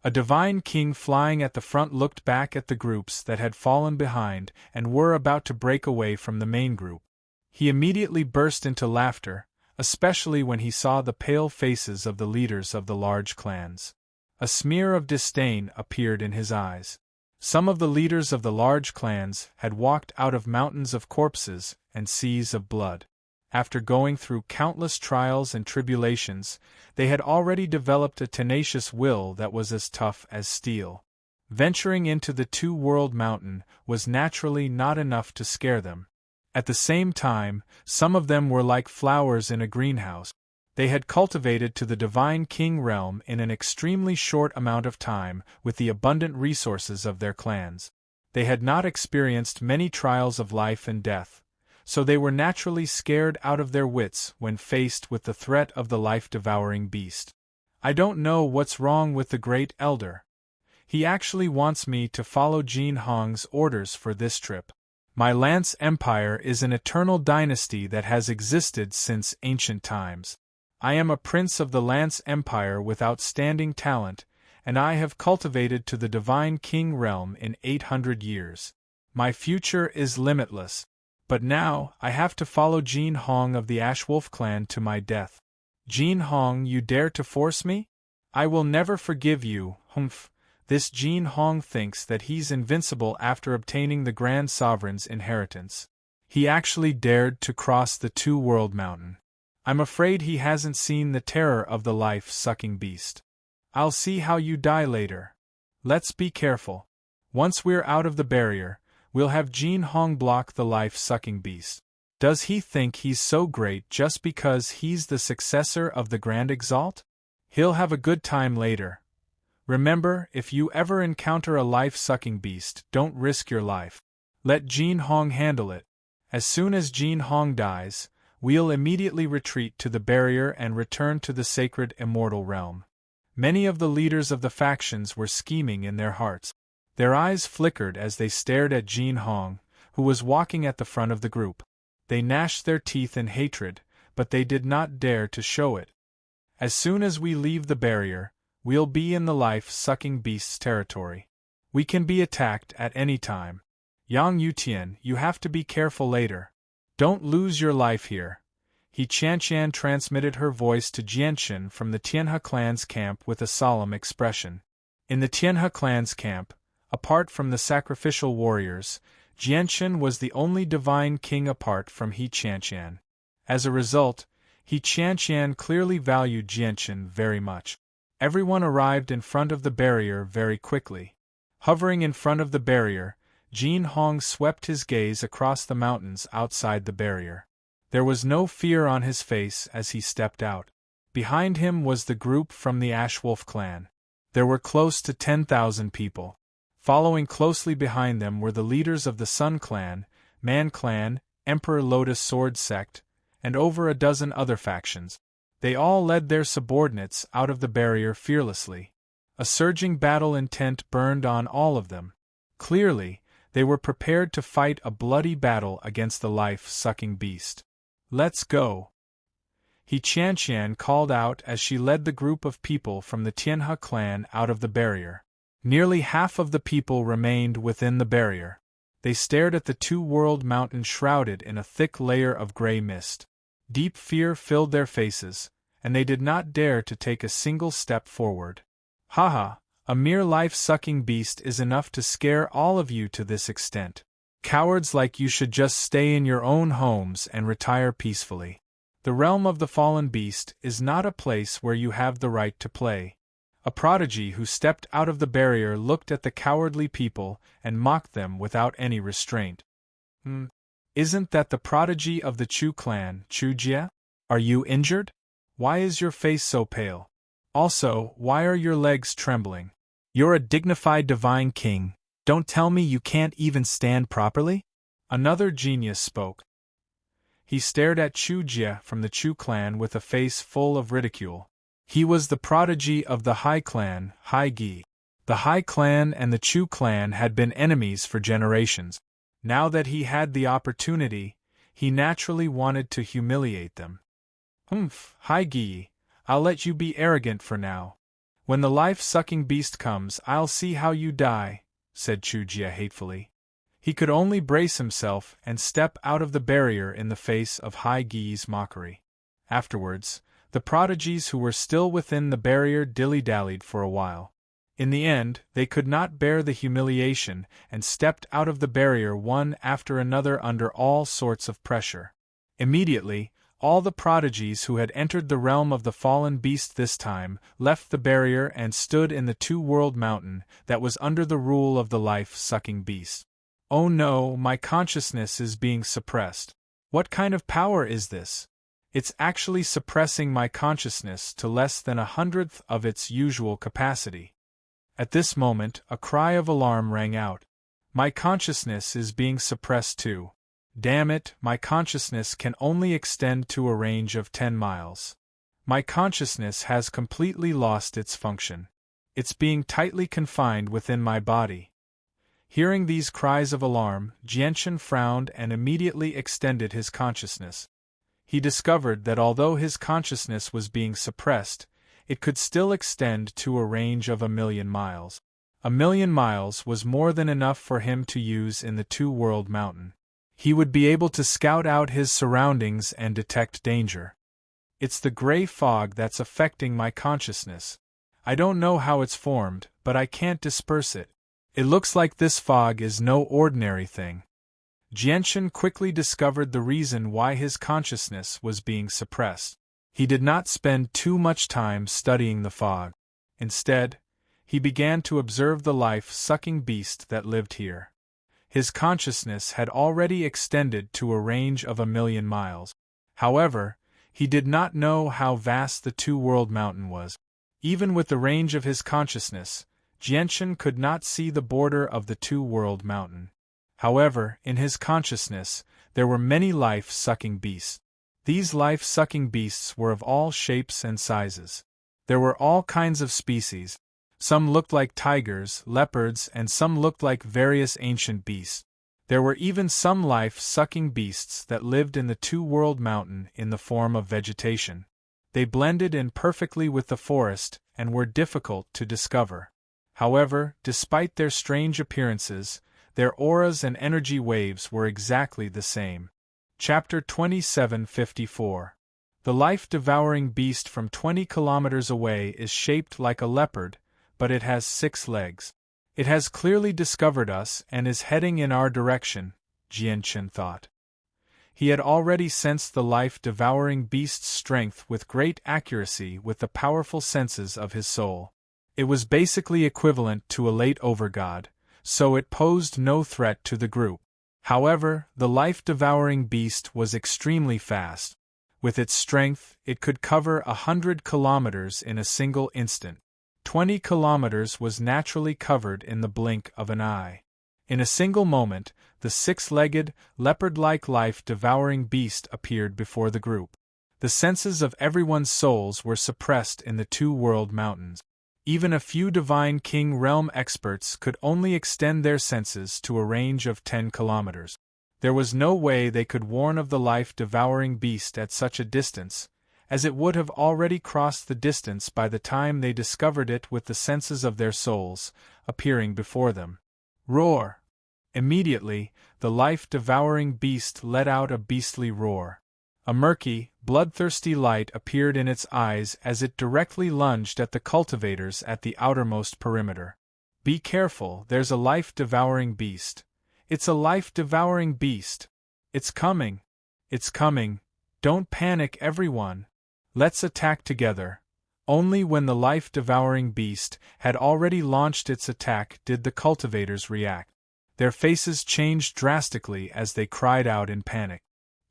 A divine king flying at the front looked back at the groups that had fallen behind and were about to break away from the main group. He immediately burst into laughter, especially when he saw the pale faces of the leaders of the large clans. A smear of disdain appeared in his eyes. Some of the leaders of the large clans had walked out of mountains of corpses and seas of blood. After going through countless trials and tribulations, they had already developed a tenacious will that was as tough as steel. Venturing into the two-world mountain was naturally not enough to scare them. At the same time, some of them were like flowers in a greenhouse. They had cultivated to the divine king realm in an extremely short amount of time with the abundant resources of their clans. They had not experienced many trials of life and death, so they were naturally scared out of their wits when faced with the threat of the life-devouring beast. I don't know what's wrong with the Great Elder. He actually wants me to follow Jin Hong's orders for this trip. My Lance Empire is an eternal dynasty that has existed since ancient times. I am a prince of the Lance Empire with outstanding talent, and I have cultivated to the Divine King realm in 800 years. My future is limitless. But now, I have to follow Jin Hong of the Ashwolf clan to my death. Jin Hong, you dare to force me? I will never forgive you, humph. This Jin Hong thinks that he's invincible after obtaining the Grand Sovereign's inheritance. He actually dared to cross the Two-World Mountain. I'm afraid he hasn't seen the terror of the life-sucking beast. I'll see how you die later. Let's be careful. Once we're out of the barrier, we'll have Jin Hong block the life-sucking beast. Does he think he's so great just because he's the successor of the Grand Exalt? He'll have a good time later. Remember, if you ever encounter a life-sucking beast, don't risk your life. Let Jin Hong handle it. As soon as Jin Hong dies, we'll immediately retreat to the barrier and return to the sacred immortal realm. Many of the leaders of the factions were scheming in their hearts. Their eyes flickered as they stared at Jin Hong, who was walking at the front of the group. They gnashed their teeth in hatred, but they did not dare to show it. As soon as we leave the barrier, we'll be in the life-sucking beast's territory. We can be attacked at any time. Yang Yutian, you have to be careful later. Don't lose your life here. He Qianqian transmitted her voice to Jianchen from the Tianhe clan's camp with a solemn expression. In the Tianhe clan's camp, apart from the sacrificial warriors, Jianchen was the only divine king apart from He Qianqian. As a result, He Qianqian clearly valued Jianchen very much. Everyone arrived in front of the barrier very quickly. Hovering in front of the barrier, Jin Hong swept his gaze across the mountains outside the barrier. There was no fear on his face as he stepped out. Behind him was the group from the Ashwolf clan. There were close to 10,000 people. Following closely behind them were the leaders of the Sun clan, Man clan, Emperor Lotus Sword sect, and over a dozen other factions. They all led their subordinates out of the barrier fearlessly. A surging battle intent burned on all of them. Clearly, they were prepared to fight a bloody battle against the life-sucking beast. Let's go! He Qianqian called out as she led the group of people from the Tianhe clan out of the barrier. Nearly half of the people remained within the barrier. They stared at the Two-World Mountain shrouded in a thick layer of gray mist. Deep fear filled their faces, and they did not dare to take a single step forward. Haha, a mere life-sucking beast is enough to scare all of you to this extent. Cowards like you should just stay in your own homes and retire peacefully. The realm of the fallen beast is not a place where you have the right to play. A prodigy who stepped out of the barrier looked at the cowardly people and mocked them without any restraint. Isn't that the prodigy of the Chu clan, Chu Jie? Are you injured? Why is your face so pale? Also, why are your legs trembling? You're a dignified divine king. Don't tell me you can't even stand properly? Another genius spoke. He stared at Chu Jie from the Chu clan with a face full of ridicule. He was the prodigy of the Hai clan, Hai Gi. The Hai clan and the Chu clan had been enemies for generations. Now that he had the opportunity, he naturally wanted to humiliate them. Hai Gi, I'll let you be arrogant for now. When the life-sucking beast comes, I'll see how you die, said Chu Jie hatefully. He could only brace himself and step out of the barrier in the face of Hai Gi's mockery. Afterwards, the prodigies who were still within the barrier dilly-dallied for a while. In the end, they could not bear the humiliation and stepped out of the barrier one after another under all sorts of pressure. Immediately, all the prodigies who had entered the realm of the fallen beast this time left the barrier and stood in the Two-World Mountain that was under the rule of the life-sucking beast. Oh no, my consciousness is being suppressed. What kind of power is this? It's actually suppressing my consciousness to less than 1/100th of its usual capacity. At this moment, a cry of alarm rang out. My consciousness is being suppressed too. Damn it, my consciousness can only extend to a range of 10 miles. My consciousness has completely lost its function. It's being tightly confined within my body. Hearing these cries of alarm, Jianchen frowned and immediately extended his consciousness. He discovered that although his consciousness was being suppressed, it could still extend to a range of 1,000,000 miles. 1,000,000 miles was more than enough for him to use in the two-world mountain. He would be able to scout out his surroundings and detect danger. It's the gray fog that's affecting my consciousness. I don't know how it's formed, but I can't disperse it. It looks like this fog is no ordinary thing. Jianchen quickly discovered the reason why his consciousness was being suppressed. He did not spend too much time studying the fog. Instead, he began to observe the life-sucking beast that lived here. His consciousness had already extended to a range of 1,000,000 miles. However, he did not know how vast the two-world mountain was. Even with the range of his consciousness, Jianchen could not see the border of the two-world mountain. However, in his consciousness, there were many life-sucking beasts. These life-sucking beasts were of all shapes and sizes. There were all kinds of species. Some looked like tigers, leopards, and some looked like various ancient beasts. There were even some life-sucking beasts that lived in the two-world mountain in the form of vegetation. They blended in perfectly with the forest and were difficult to discover. However, despite their strange appearances, their auras and energy waves were exactly the same. Chapter 2754. The life-devouring beast from 20 kilometers away is shaped like a leopard, but it has 6 legs. It has clearly discovered us and is heading in our direction, Jianchen thought. He had already sensed the life-devouring beast's strength with great accuracy with the powerful senses of his soul. It was basically equivalent to a late overgod, so it posed no threat to the group. However, the life-devouring beast was extremely fast. With its strength, it could cover 100 kilometers in a single instant. 20 kilometers was naturally covered in the blink of an eye. In a single moment, the 6-legged, leopard-like life-devouring beast appeared before the group. The senses of everyone's souls were suppressed in the two-world mountains. Even a few Divine King Realm experts could only extend their senses to a range of 10 kilometers. There was no way they could warn of the life-devouring beast at such a distance, as it would have already crossed the distance by the time they discovered it with the senses of their souls, appearing before them. Roar! Immediately, the life-devouring beast let out a beastly roar. A murky, bloodthirsty light appeared in its eyes as it directly lunged at the cultivators at the outermost perimeter. Be careful, there's a life-devouring beast. It's a life-devouring beast. It's coming. It's coming. Don't panic, everyone. Let's attack together. Only when the life-devouring beast had already launched its attack did the cultivators react. Their faces changed drastically as they cried out in panic.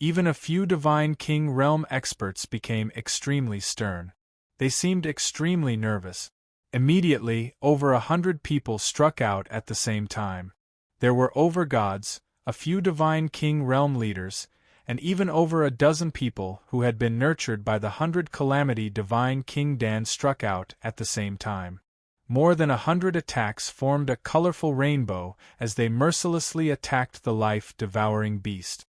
Even a few Divine King Realm experts became extremely stern. They seemed extremely nervous. Immediately, over 100 people struck out at the same time. There were overgods, a few Divine King Realm leaders, and even over a dozen people who had been nurtured by the 100 Calamity Divine King Dan struck out at the same time. More than 100 attacks formed a colorful rainbow as they mercilessly attacked the life-devouring beast.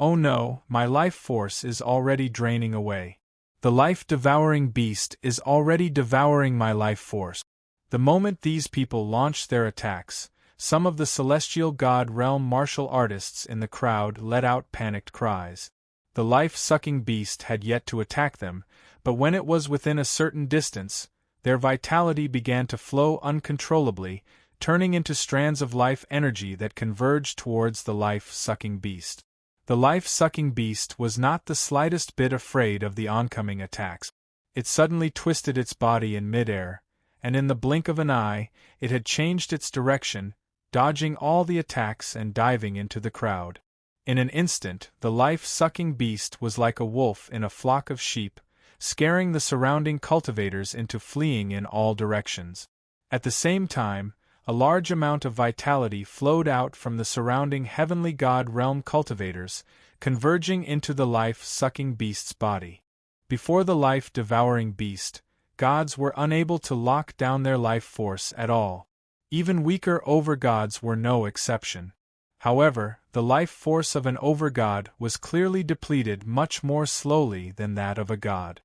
Oh no, my life force is already draining away. The life-devouring beast is already devouring my life force. The moment these people launched their attacks, some of the celestial god realm martial artists in the crowd let out panicked cries. The life-sucking beast had yet to attack them, but when it was within a certain distance, their vitality began to flow uncontrollably, turning into strands of life energy that converged towards the life-sucking beast. The life-sucking beast was not the slightest bit afraid of the oncoming attacks. It suddenly twisted its body in midair, and in the blink of an eye, it had changed its direction, dodging all the attacks and diving into the crowd. In an instant, the life-sucking beast was like a wolf in a flock of sheep, scaring the surrounding cultivators into fleeing in all directions. At the same time, A large amount of vitality flowed out from the surrounding heavenly god realm cultivators, converging into the life-sucking beast's body. Before the life-devouring beast, gods were unable to lock down their life force at all. Even weaker overgods were no exception. However, the life force of an overgod was clearly depleted much more slowly than that of a god.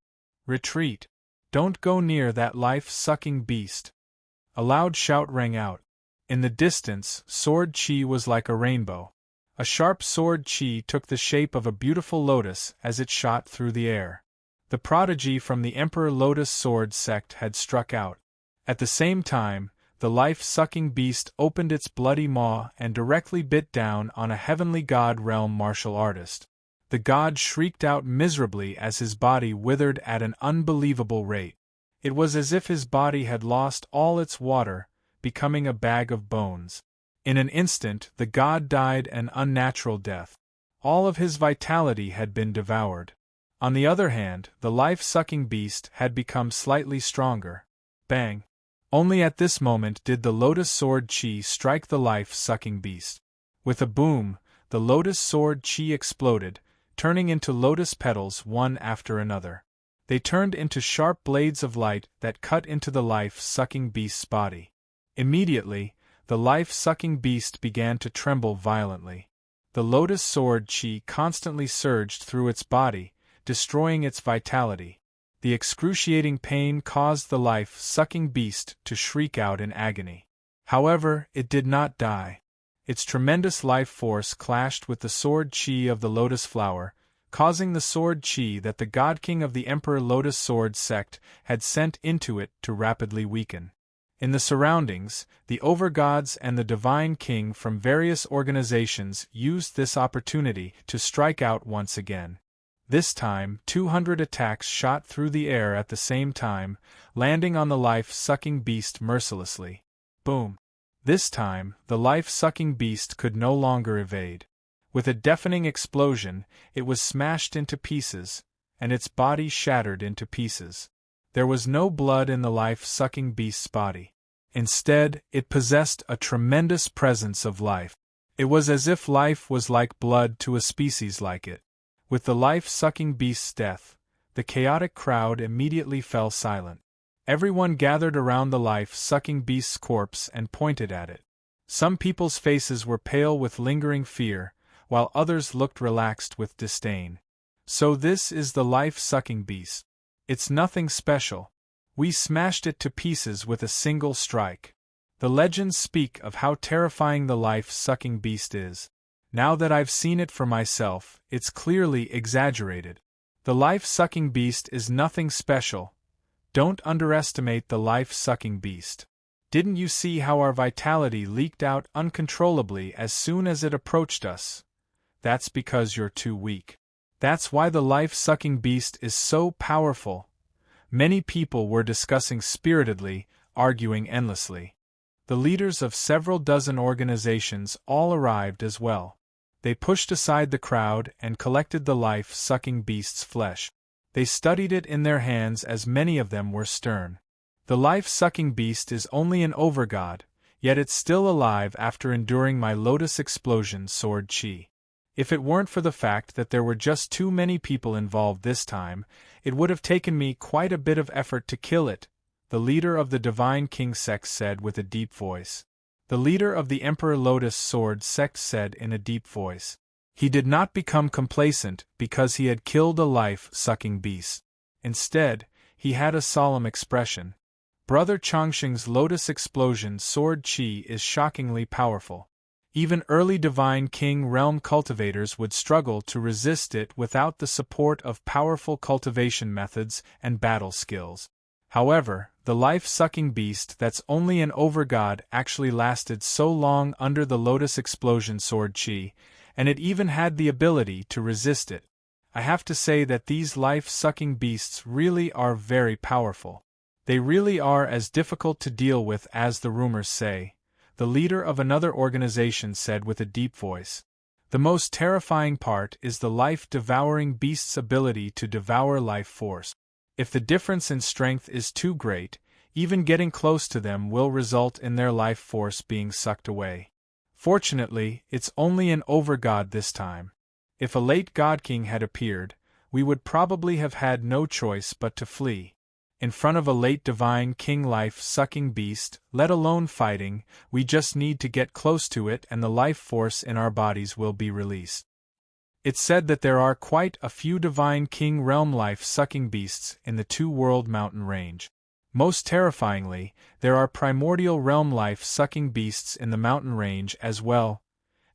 Retreat! Don't go near that life-sucking beast! A loud shout rang out. In the distance, sword chi was like a rainbow. A sharp sword chi took the shape of a beautiful lotus as it shot through the air. The prodigy from the Emperor Lotus Sword sect had struck out. At the same time, the life-sucking beast opened its bloody maw and directly bit down on a heavenly god realm martial artist. The god shrieked out miserably as his body withered at an unbelievable rate. It was as if his body had lost all its water, becoming a bag of bones. In an instant the god died an unnatural death. All of his vitality had been devoured. On the other hand, the life-sucking beast had become slightly stronger. Bang! Only at this moment did the lotus sword chi strike the life-sucking beast. With a boom, the lotus sword chi exploded, turning into lotus petals one after another. They turned into sharp blades of light that cut into the life-sucking beast's body. Immediately, the life-sucking beast began to tremble violently. The lotus sword chi constantly surged through its body, destroying its vitality. The excruciating pain caused the life-sucking beast to shriek out in agony. However, it did not die. Its tremendous life force clashed with the sword chi of the lotus flower, causing the sword chi that the god king of the Emperor Lotus Sword sect had sent into it to rapidly weaken. In the surroundings, the overgods and the divine king from various organizations used this opportunity to strike out once again. This time, 200 attacks shot through the air at the same time, landing on the life-sucking beast mercilessly. Boom! This time, the life-sucking beast could no longer evade. With a deafening explosion, it was smashed into pieces, and its body shattered into pieces. There was no blood in the life-sucking beast's body. Instead, it possessed a tremendous presence of life. It was as if life was like blood to a species like it. With the life-sucking beast's death, the chaotic crowd immediately fell silent. Everyone gathered around the life-sucking beast's corpse and pointed at it. Some people's faces were pale with lingering fear, while others looked relaxed with disdain. So this is the life-sucking beast. It's nothing special. We smashed it to pieces with a single strike. The legends speak of how terrifying the life-sucking beast is. Now that I've seen it for myself, it's clearly exaggerated. The life-sucking beast is nothing special. Don't underestimate the life-sucking beast. Didn't you see how our vitality leaked out uncontrollably as soon as it approached us? That's because you're too weak. That's why the life-sucking beast is so powerful. Many people were discussing spiritedly, arguing endlessly. The leaders of several dozen organizations all arrived as well. They pushed aside the crowd and collected the life-sucking beast's flesh. They studied it in their hands as many of them were stern. The life-sucking beast is only an overgod, yet it's still alive after enduring my lotus explosion sword chi. If it weren't for the fact that there were just too many people involved this time, it would have taken me quite a bit of effort to kill it, the leader of the Divine King sect said with a deep voice. The leader of the Emperor Lotus Sword sect said in a deep voice. He did not become complacent because he had killed a life-sucking beast. Instead, he had a solemn expression. Brother Chongqing's Lotus Explosion Sword Chi is shockingly powerful. Even early Divine King realm cultivators would struggle to resist it without the support of powerful cultivation methods and battle skills. However, the life-sucking beast that's only an overgod actually lasted so long under the Lotus Explosion Sword Chi, and it even had the ability to resist it. I have to say that these life-sucking beasts really are very powerful. They really are as difficult to deal with as the rumors say, the leader of another organization said with a deep voice. The most terrifying part is the life-devouring beast's ability to devour life force. If the difference in strength is too great, Even getting close to them will result in their life force being sucked away. Fortunately, it's only an overgod this time. If a late God King had appeared, we would probably have had no choice but to flee. In front of a late divine king life-sucking beast, let alone fighting, we just need to get close to it and the life force in our bodies will be released. It's said that there are quite a few divine king realm life-sucking beasts in the two-world mountain range. Most terrifyingly, there are primordial realm life-sucking beasts in the mountain range as well.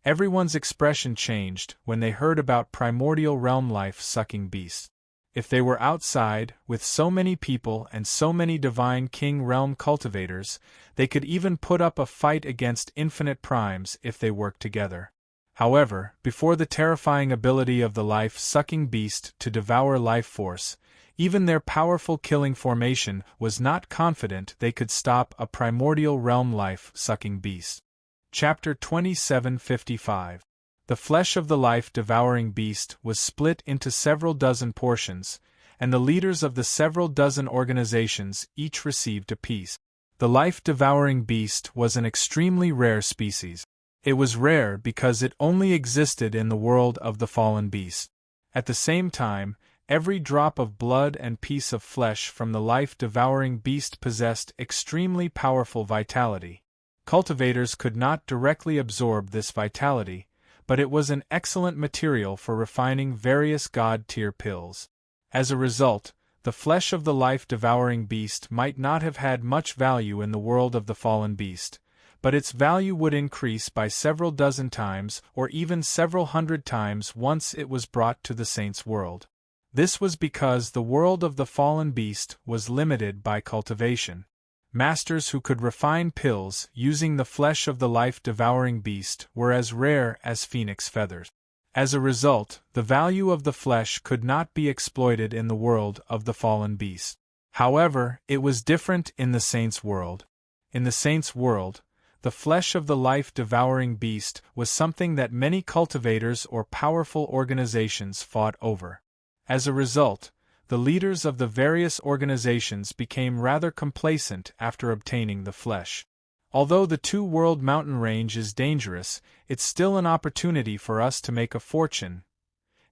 Everyone's expression changed when they heard about primordial realm life-sucking beasts. If they were outside, with so many people and so many divine king realm cultivators, they could even put up a fight against infinite primes if they worked together. However, before the terrifying ability of the life-sucking beast to devour life force, even their powerful killing formation was not confident they could stop a primordial realm life-sucking beast. Chapter 2755. The flesh of the life-devouring beast was split into several dozen portions, and the leaders of the several dozen organizations each received a piece. The life-devouring beast was an extremely rare species. It was rare because it only existed in the world of the fallen beast. At the same time, every drop of blood and piece of flesh from the life-devouring beast possessed extremely powerful vitality. Cultivators could not directly absorb this vitality, but it was an excellent material for refining various god-tier pills. As a result, the flesh of the life-devouring beast might not have had much value in the world of the fallen beast, but its value would increase by several dozen times or even several hundred times once it was brought to the saints' world. This was because the world of the fallen beast was limited by cultivation. Masters who could refine pills using the flesh of the life-devouring beast were as rare as phoenix feathers. As a result, the value of the flesh could not be exploited in the world of the fallen beast. However, it was different in the saints' world. In the saints' world, the flesh of the life-devouring beast was something that many cultivators or powerful organizations fought over. As a result, the leaders of the various organizations became rather complacent after obtaining the flesh. Although the two-world mountain range is dangerous, it's still an opportunity for us to make a fortune.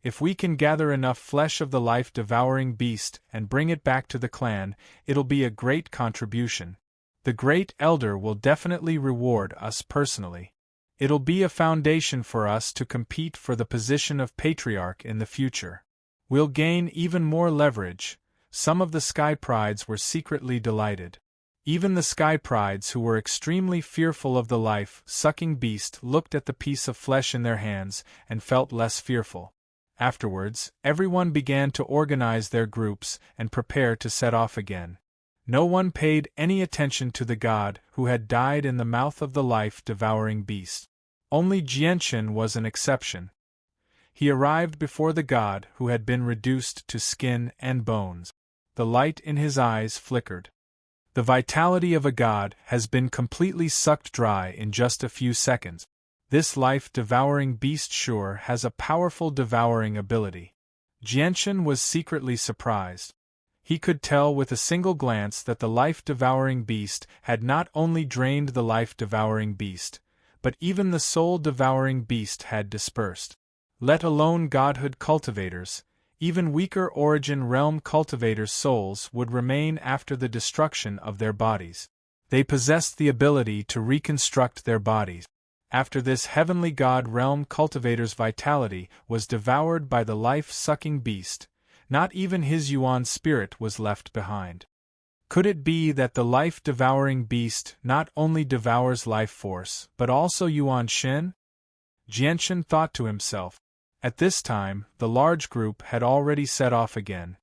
If we can gather enough flesh of the life-devouring beast and bring it back to the clan, it'll be a great contribution. The Great Elder will definitely reward us personally. It'll be a foundation for us to compete for the position of Patriarch in the future. We'll gain even more leverage. Some of the Sky Prides were secretly delighted. Even the Sky Prides who were extremely fearful of the life-sucking beast looked at the piece of flesh in their hands and felt less fearful. Afterwards, everyone began to organize their groups and prepare to set off again. No one paid any attention to the god who had died in the mouth of the life-devouring beast. Only Jianshan was an exception. He arrived before the god who had been reduced to skin and bones. The light in his eyes flickered. The vitality of a god has been completely sucked dry in just a few seconds. This life-devouring beast sure has a powerful devouring ability. Jianshan was secretly surprised. He could tell with a single glance that the life-devouring beast had not only drained the life-devouring beast, but even the soul-devouring beast had dispersed. Let alone godhood cultivators, even weaker origin realm cultivators' souls would remain after the destruction of their bodies. They possessed the ability to reconstruct their bodies. After this heavenly god realm cultivator's vitality was devoured by the life-sucking beast, not even his Yuan spirit was left behind. Could it be that the life-devouring beast not only devours life force, but also Yuan Shin? Jianshan thought to himself. At this time, the large group had already set off again.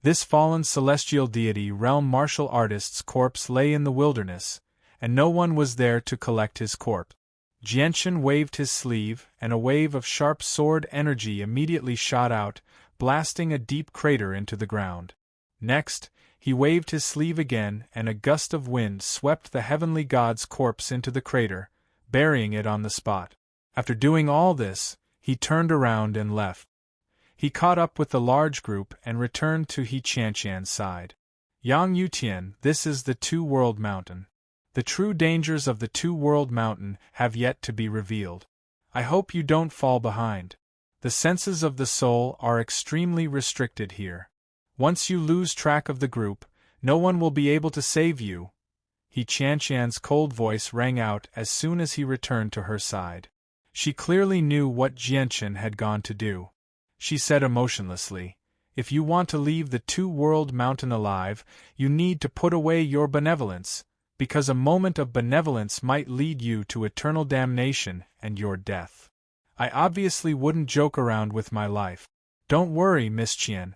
This fallen celestial deity realm martial artist's corpse lay in the wilderness, and no one was there to collect his corpse. Jianshan waved his sleeve, and a wave of sharp sword energy immediately shot out, blasting a deep crater into the ground. Next, he waved his sleeve again, and a gust of wind swept the heavenly god's corpse into the crater, burying it on the spot. After doing all this, he turned around and left. He caught up with the large group and returned to He Qianshan's side. Yang Yutian, this is the Two-World Mountain. The true dangers of the Two-World Mountain have yet to be revealed. I hope you don't fall behind. The senses of the soul are extremely restricted here. Once you lose track of the group, no one will be able to save you. Qianqian's cold voice rang out as soon as he returned to her side. She clearly knew what Jianchen had gone to do. She said emotionlessly, "If you want to leave the Two-World Mountain alive, you need to put away your benevolence, because a moment of benevolence might lead you to eternal damnation and your death. I obviously wouldn't joke around with my life. Don't worry, Miss Qian."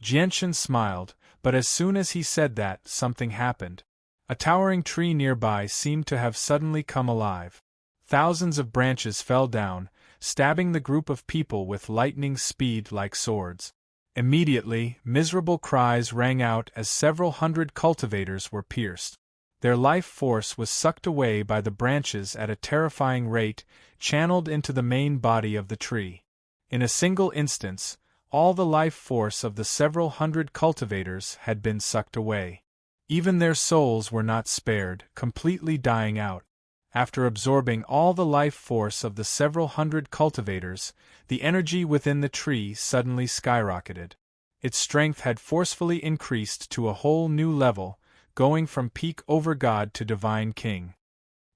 Jianchen smiled, but as soon as he said that, something happened. A towering tree nearby seemed to have suddenly come alive. Thousands of branches fell down, stabbing the group of people with lightning speed like swords. Immediately, miserable cries rang out as several hundred cultivators were pierced. Their life force was sucked away by the branches at a terrifying rate, channeled into the main body of the tree. In a single instance, all the life force of the several hundred cultivators had been sucked away. Even their souls were not spared, completely dying out. After absorbing all the life force of the several hundred cultivators, the energy within the tree suddenly skyrocketed. Its strength had forcefully increased to a whole new level, going from peak over-god to divine king.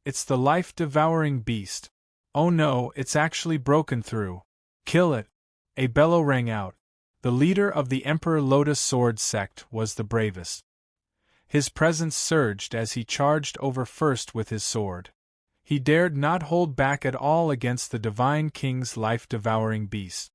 It's the life-devouring beast. Oh no, it's actually broken through. Kill it! A bellow rang out. The leader of the Emperor Lotus Sword sect was the bravest. His presence surged as he charged over first with his sword. He dared not hold back at all against the divine king's life-devouring beast.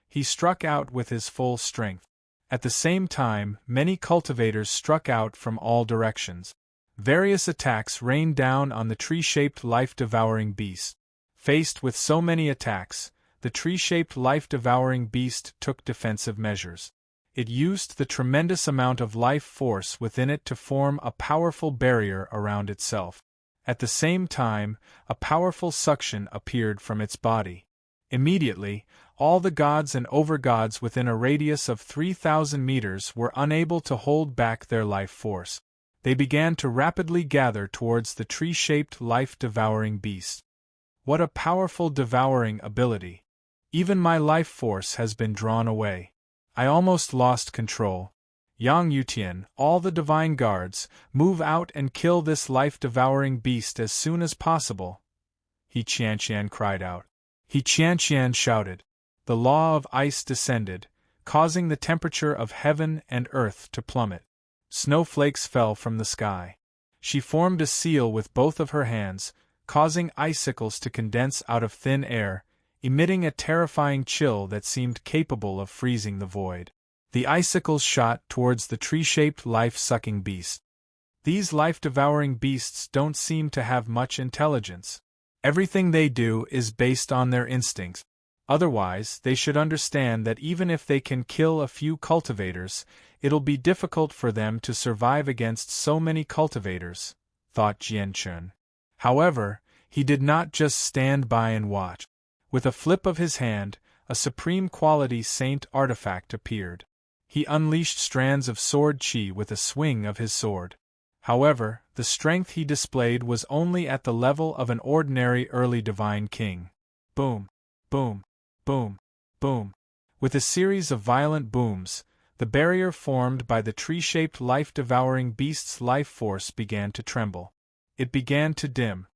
He struck out with his full strength. At the same time, many cultivators struck out from all directions. Various attacks rained down on the tree-shaped life-devouring beast. Faced with so many attacks, the tree-shaped life-devouring beast took defensive measures. It used the tremendous amount of life force within it to form a powerful barrier around itself. At the same time, a powerful suction appeared from its body. Immediately, all the gods and overgods within a radius of 3,000 meters were unable to hold back their life force. They began to rapidly gather towards the tree-shaped life-devouring beast. What a powerful devouring ability! Even my life force has been drawn away. I almost lost control. Yang Yutian, all the divine guards, move out and kill this life-devouring beast as soon as possible. Qianqian cried out. Qianqian shouted. The law of ice descended, causing the temperature of heaven and earth to plummet. Snowflakes fell from the sky. She formed a seal with both of her hands, causing icicles to condense out of thin air, emitting a terrifying chill that seemed capable of freezing the void. The icicles shot towards the tree-shaped life-sucking beast. These life-devouring beasts don't seem to have much intelligence. Everything they do is based on their instincts. Otherwise, they should understand that even if they can kill a few cultivators, it'll be difficult for them to survive against so many cultivators, thought Jianchen. However, he did not just stand by and watch. With a flip of his hand, a supreme quality saint artifact appeared. He unleashed strands of sword chi with a swing of his sword. However, the strength he displayed was only at the level of an ordinary early divine king. Boom! Boom! Boom! Boom! With a series of violent booms, the barrier formed by the tree-shaped life-devouring beast's life force began to tremble. It began to dim.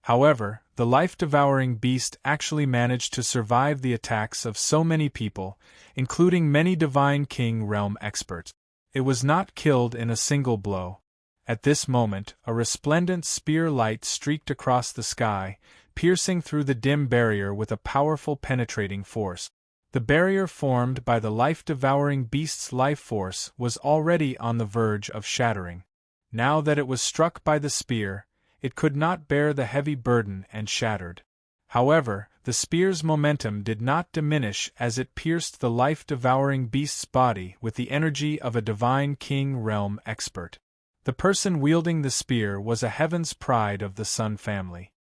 However, the life-devouring beast actually managed to survive the attacks of so many people, including many Divine King realm experts. It was not killed in a single blow. At this moment, a resplendent spear light streaked across the sky, piercing through the dim barrier with a powerful penetrating force. The barrier formed by the life-devouring beast's life force was already on the verge of shattering. Now that it was struck by the spear, it could not bear the heavy burden and shattered. However, the spear's momentum did not diminish as it pierced the life-devouring beast's body with the energy of a divine king realm expert. The person wielding the spear was a heaven's pride of the Sun family.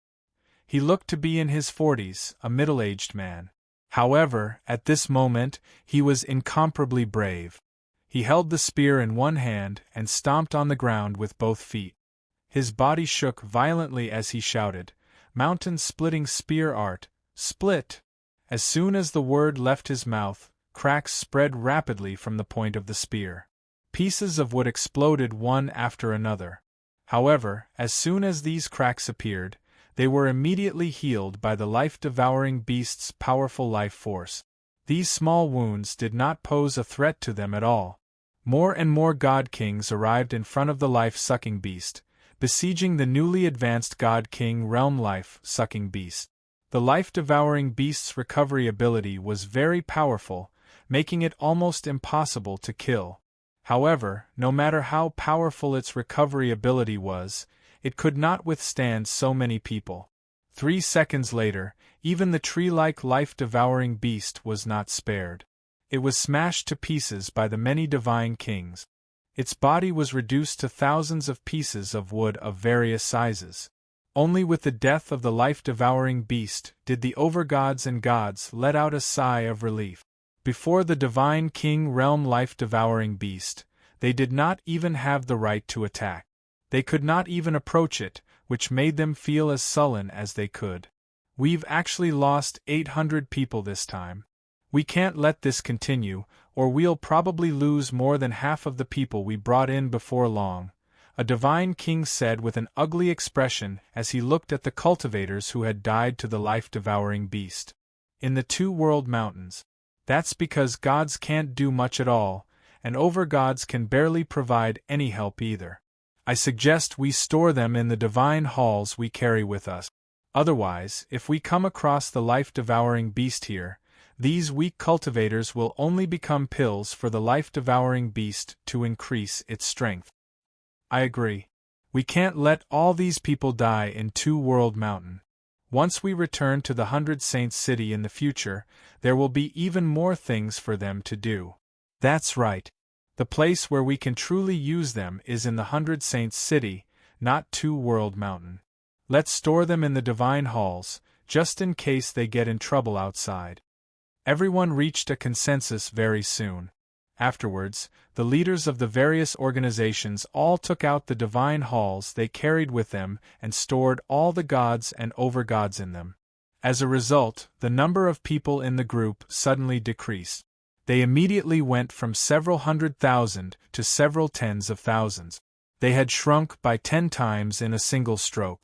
He looked to be in his 40s, a middle-aged man. However, at this moment, he was incomparably brave. He held the spear in one hand and stomped on the ground with both feet. His body shook violently as he shouted, "Mountain-splitting spear art, split!" As soon as the word left his mouth, cracks spread rapidly from the point of the spear. Pieces of wood exploded one after another. However, as soon as these cracks appeared, they were immediately healed by the life-devouring beast's powerful life force. These small wounds did not pose a threat to them at all. More and more God Kings arrived in front of the life-sucking beast, besieging the newly advanced God King realm life-sucking beast. The life-devouring beast's recovery ability was very powerful, making it almost impossible to kill. However, no matter how powerful its recovery ability was, it could not withstand so many people. 3 seconds later, even the tree-like life-devouring beast was not spared. It was smashed to pieces by the many divine kings. Its body was reduced to thousands of pieces of wood of various sizes. Only with the death of the life-devouring beast did the overgods and gods let out a sigh of relief. Before the divine king realm life-devouring beast, they did not even have the right to attack. They could not even approach it, which made them feel as sullen as they could. We've actually lost 800 people this time. We can't let this continue, or we'll probably lose more than half of the people we brought in before long, a divine king said with an ugly expression as he looked at the cultivators who had died to the life-devouring beast. In the two-world mountains. That's because gods can't do much at all, and overgods can barely provide any help either. I suggest we store them in the divine halls we carry with us. Otherwise, if we come across the life-devouring beast here, these weak cultivators will only become pills for the life-devouring beast to increase its strength. I agree. We can't let all these people die in Two-World Mountain. Once we return to the 100 Saints City in the future, there will be even more things for them to do. That's right. The place where we can truly use them is in the 100 Saints City, not Two-World Mountain. Let's store them in the divine halls, just in case they get in trouble outside. Everyone reached a consensus very soon. Afterwards, the leaders of the various organizations all took out the divine halls they carried with them and stored all the gods and overgods in them. As a result, the number of people in the group suddenly decreased. They immediately went from several 100,000 to several tens of thousands. They had shrunk by 10 times in a single stroke.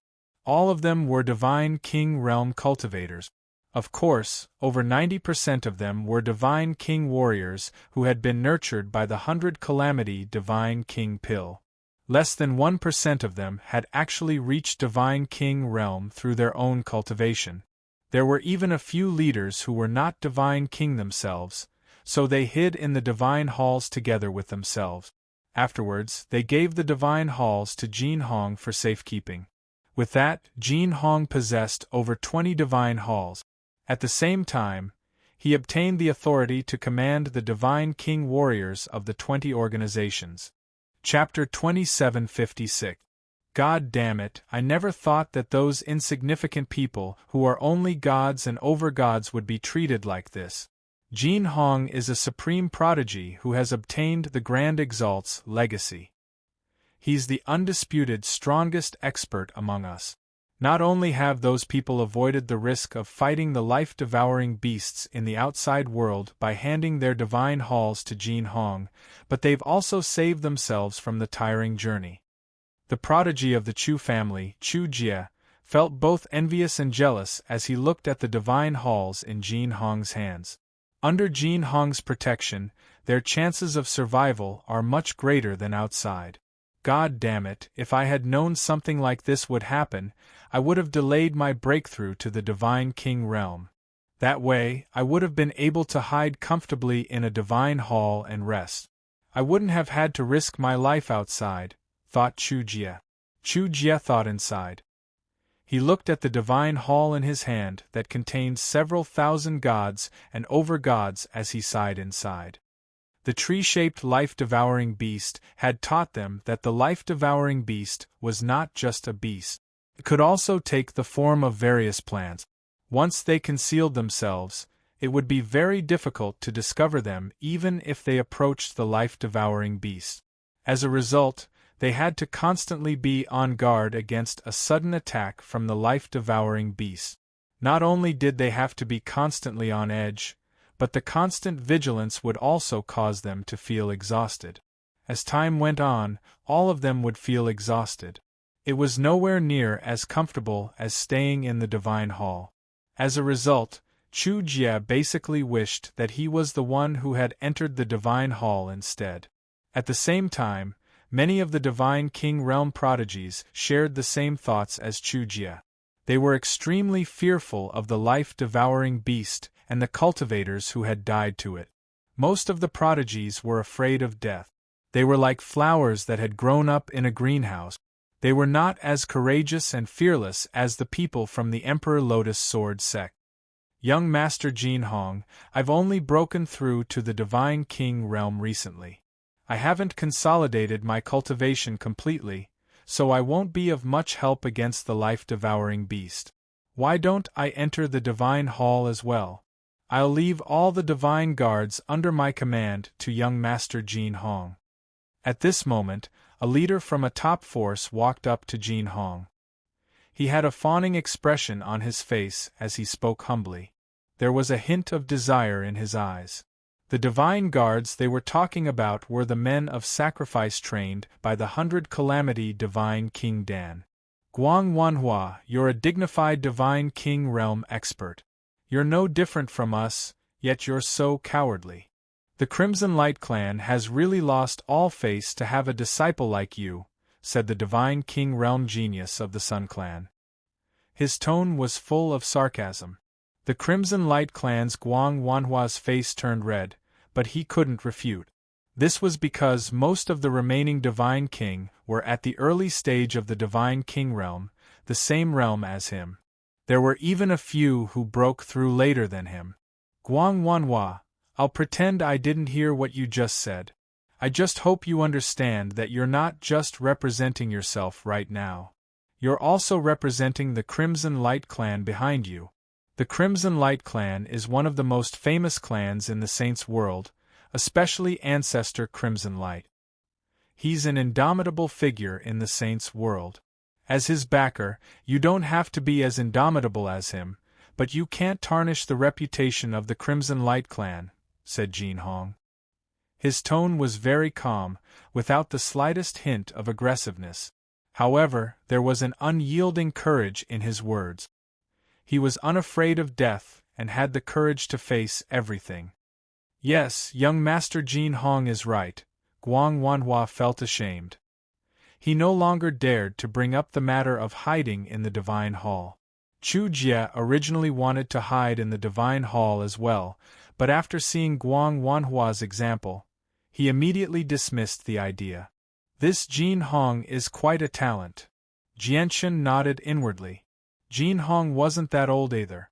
All of them were divine king realm cultivators. Of course, over 90% of them were divine king warriors who had been nurtured by the 100 Calamity divine king pill. Less than 1% of them had actually reached divine king realm through their own cultivation. There were even a few leaders who were not divine king themselves, so they hid in the divine halls together with themselves. Afterwards, they gave the divine halls to Jin Hong for safekeeping. With that, Jin Hong possessed over 20 divine halls. At the same time, he obtained the authority to command the divine king warriors of the 20 organizations. Chapter 2756. God damn it, I never thought that those insignificant people who are only gods and overgods would be treated like this. Jin Hong is a supreme prodigy who has obtained the Grand Exalt's legacy. He's the undisputed strongest expert among us. Not only have those people avoided the risk of fighting the life-devouring beasts in the outside world by handing their divine halls to Jin Hong, but they've also saved themselves from the tiring journey. The prodigy of the Chu family, Chu Jie, felt both envious and jealous as he looked at the divine halls in Jin Hong's hands. Under Jin Hong's protection, their chances of survival are much greater than outside. God damn it, if I had known something like this would happen, I would have delayed my breakthrough to the Divine King realm. That way, I would have been able to hide comfortably in a divine hall and rest. I wouldn't have had to risk my life outside, thought Chu Jie. Chu Jie thought inside. He looked at the divine hall in his hand that contained several thousand gods and overgods as he sighed inside. The tree-shaped life-devouring beast had taught them that the life-devouring beast was not just a beast. It could also take the form of various plants. Once they concealed themselves, It would be very difficult to discover them even if they approached the life-devouring beast. As a result, they had to constantly be on guard against a sudden attack from the life-devouring beast. Not only did they have to be constantly on edge, but the constant vigilance would also cause them to feel exhausted. As time went on, all of them would feel exhausted. It was nowhere near as comfortable as staying in the Divine Hall. As a result, Chu Jie basically wished that he was the one who had entered the Divine Hall instead. At the same time, many of the Divine King Realm prodigies shared the same thoughts as Chu Jie. They were extremely fearful of the life-devouring beast and the cultivators who had died to it. Most of the prodigies were afraid of death. They were like flowers that had grown up in a greenhouse. They were not as courageous and fearless as the people from the Emperor Lotus Sword sect. Young Master Jin Hong, I've only broken through to the Divine King realm recently. I haven't consolidated my cultivation completely, so I won't be of much help against the life-devouring beast. Why don't I enter the Divine Hall as well? I'll leave all the Divine Guards under my command to young Master Jin Hong. At this moment, a leader from a top force walked up to Jin Hong. He had a fawning expression on his face as he spoke humbly. There was a hint of desire in his eyes. The Divine Guards they were talking about were the men of sacrifice trained by the 100 Calamity Divine King Dan. Guang Wanhua, you're a dignified Divine King realm expert. You're no different from us, yet you're so cowardly. The Crimson Light clan has really lost all face to have a disciple like you, said the Divine King realm genius of the Sun clan. His tone was full of sarcasm. The Crimson Light clan's Guang Wanhua's face turned red, but he couldn't refute. This was because most of the remaining Divine King were at the early stage of the Divine King realm, the same realm as him. There were even a few who broke through later than him. Guang Wanhua, I'll pretend I didn't hear what you just said. I just hope you understand that you're not just representing yourself right now. You're also representing the Crimson Light clan behind you. The Crimson Light clan is one of the most famous clans in the Saints' world, especially Ancestor Crimson Light. He's an indomitable figure in the Saints' world. As his backer, you don't have to be as indomitable as him, but you can't tarnish the reputation of the Crimson Light clan, said Jin Hong. His tone was very calm, without the slightest hint of aggressiveness. However, there was an unyielding courage in his words. He was unafraid of death and had the courage to face everything. Yes, young Master Jin Hong is right, Guang Wanhua felt ashamed. He no longer dared to bring up the matter of hiding in the Divine Hall. Chu Jie originally wanted to hide in the Divine Hall as well, but after seeing Guang Wanhua's example, he immediately dismissed the idea. This Jin Hong is quite a talent. Jianshan nodded inwardly. Jin Hong wasn't that old either.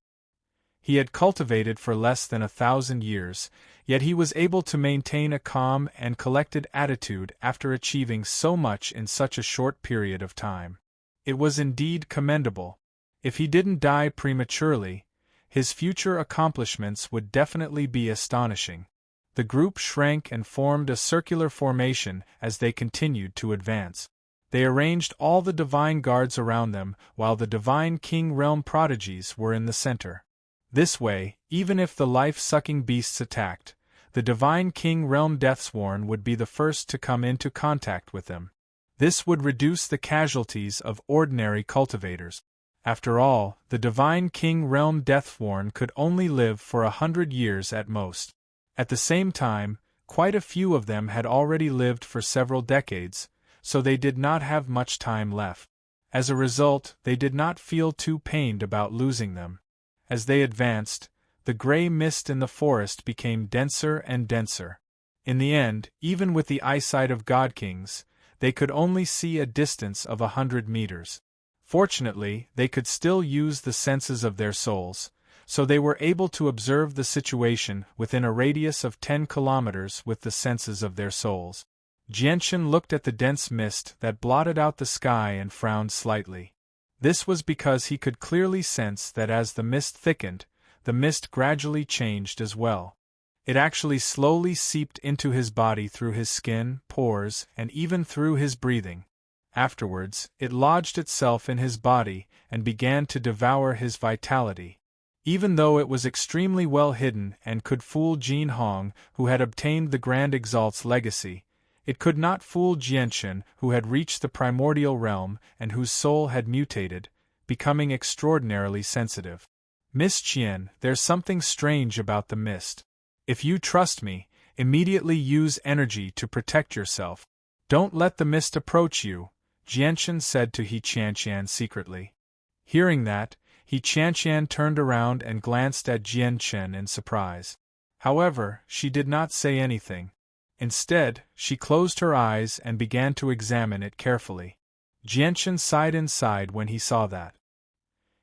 He had cultivated for less than 1,000 years, yet he was able to maintain a calm and collected attitude after achieving so much in such a short period of time. It was indeed commendable. If he didn't die prematurely, his future accomplishments would definitely be astonishing. The group shrank and formed a circular formation as they continued to advance. They arranged all the Divine Guards around them while the Divine King realm prodigies were in the center. This way, even if the life-sucking beasts attacked, the Divine King realm Deathsworn would be the first to come into contact with them. This would reduce the casualties of ordinary cultivators. After all, the Divine King realm Deathsworn could only live for 100 years at most. At the same time, quite a few of them had already lived for several decades, so they did not have much time left. As a result, they did not feel too pained about losing them. As they advanced, the gray mist in the forest became denser and denser. In the end, even with the eyesight of God-kings, they could only see a distance of 100 meters. Fortunately, they could still use the senses of their souls, so they were able to observe the situation within a radius of 10 kilometers with the senses of their souls. Jianshan looked at the dense mist that blotted out the sky and frowned slightly. This was because he could clearly sense that as the mist thickened, the mist gradually changed as well. It actually slowly seeped into his body through his skin, pores, and even through his breathing. Afterwards, it lodged itself in his body and began to devour his vitality. Even though it was extremely well hidden and could fool Jin Hong, who had obtained the Grand Exalt's legacy, it could not fool Jianchen, who had reached the primordial realm and whose soul had mutated, becoming extraordinarily sensitive. Miss Qian, there's something strange about the mist. If you trust me, immediately use energy to protect yourself. Don't let the mist approach you, Jianchen said to He Qianqian secretly. Hearing that, He Qianqian turned around and glanced at Jianchen in surprise. However, she did not say anything. Instead, she closed her eyes and began to examine it carefully. Jianchen sighed inside when he saw that.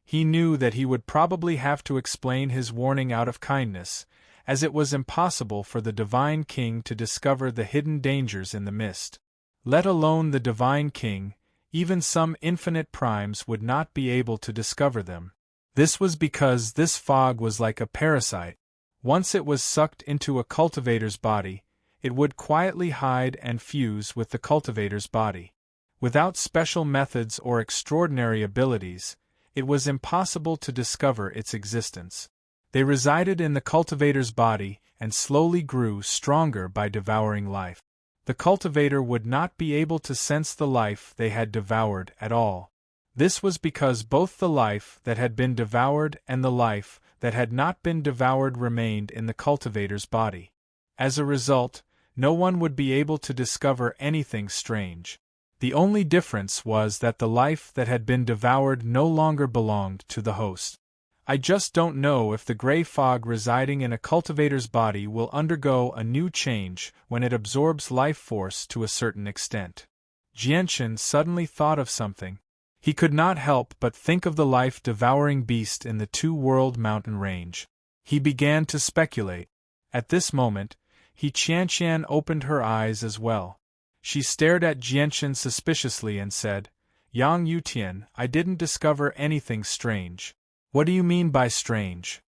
He knew that he would probably have to explain his warning out of kindness, as it was impossible for the Divine King to discover the hidden dangers in the mist. Let alone the Divine King, even some infinite primes would not be able to discover them. This was because this fog was like a parasite. Once it was sucked into a cultivator's body, it would quietly hide and fuse with the cultivator's body. Without special methods or extraordinary abilities, it was impossible to discover its existence. They resided in the cultivator's body and slowly grew stronger by devouring life. The cultivator would not be able to sense the life they had devoured at all. This was because both the life that had been devoured and the life that had not been devoured remained in the cultivator's body. As a result, no one would be able to discover anything strange. The only difference was that the life that had been devoured no longer belonged to the host. I just don't know if the gray fog residing in a cultivator's body will undergo a new change when it absorbs life force to a certain extent. Jianchen suddenly thought of something. He could not help but think of the life-devouring beast in the two-world mountain range. He began to speculate. At this moment, He Qianqian opened her eyes as well. She stared at Jianchen suspiciously and said, Yang Yutian, I didn't discover anything strange. What do you mean by strange?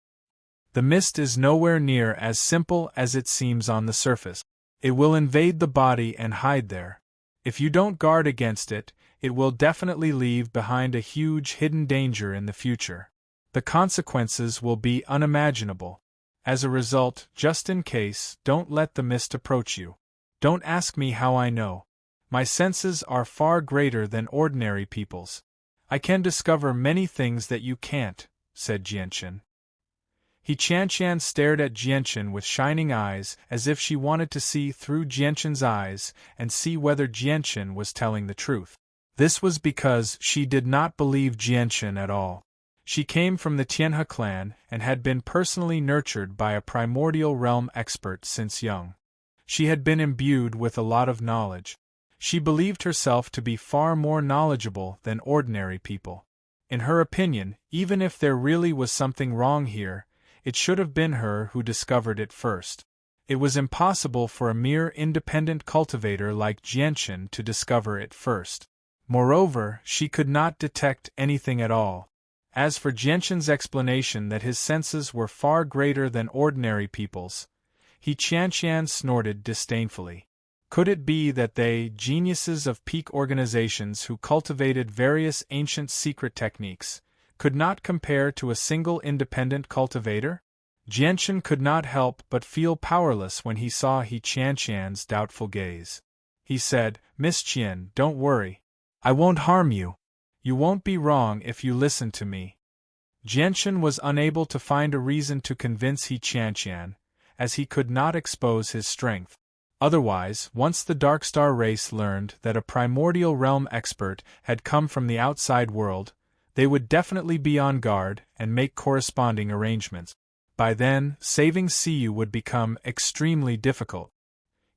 The mist is nowhere near as simple as it seems on the surface. It will invade the body and hide there. If you don't guard against it, it will definitely leave behind a huge hidden danger in the future. The consequences will be unimaginable. As a result, just in case, don't let the mist approach you. Don't ask me how I know. My senses are far greater than ordinary people's. I can discover many things that you can't, said Jianchen. He Qianqian stared at Jianchen with shining eyes as if she wanted to see through Jianchen's eyes and see whether Jianchen was telling the truth. This was because she did not believe Jianchen at all. She came from the Tianhe clan and had been personally nurtured by a primordial realm expert since young. She had been imbued with a lot of knowledge. She believed herself to be far more knowledgeable than ordinary people. In her opinion, even if there really was something wrong here, it should have been her who discovered it first. It was impossible for a mere independent cultivator like Jianchen to discover it first. Moreover, she could not detect anything at all. As for Jianchen's explanation that his senses were far greater than ordinary people's, He Qianqian snorted disdainfully. Could it be that they, geniuses of peak organizations who cultivated various ancient secret techniques, could not compare to a single independent cultivator? Jianchen could not help but feel powerless when he saw He Qianqian's doubtful gaze. He said, Miss Qian, don't worry. I won't harm you. You won't be wrong if you listen to me. Jianchen was unable to find a reason to convince He Qianqian, as he could not expose his strength. Otherwise, once the Darkstar race learned that a primordial realm expert had come from the outside world, they would definitely be on guard and make corresponding arrangements. By then, saving Siyu would become extremely difficult.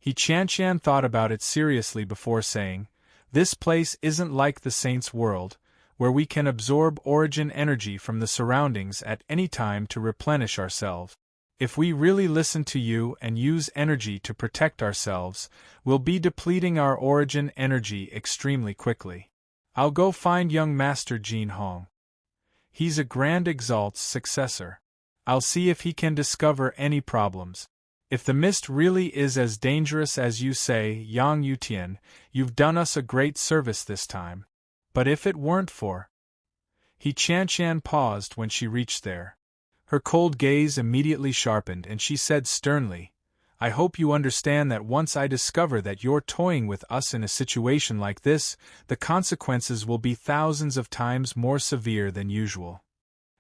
He Qianqian thought about it seriously before saying, This place isn't like the Saint's world, where we can absorb origin energy from the surroundings at any time to replenish ourselves. If we really listen to you and use energy to protect ourselves, we'll be depleting our origin energy extremely quickly. I'll go find young Master Jin Hong. He's a Grand Exalt's successor. I'll see if he can discover any problems. If the mist really is as dangerous as you say, Yang Yutian, you've done us a great service this time. But if it weren't for... He Qianqian paused when she reached there. Her cold gaze immediately sharpened and she said sternly, I hope you understand that once I discover that you're toying with us in a situation like this, the consequences will be thousands of times more severe than usual.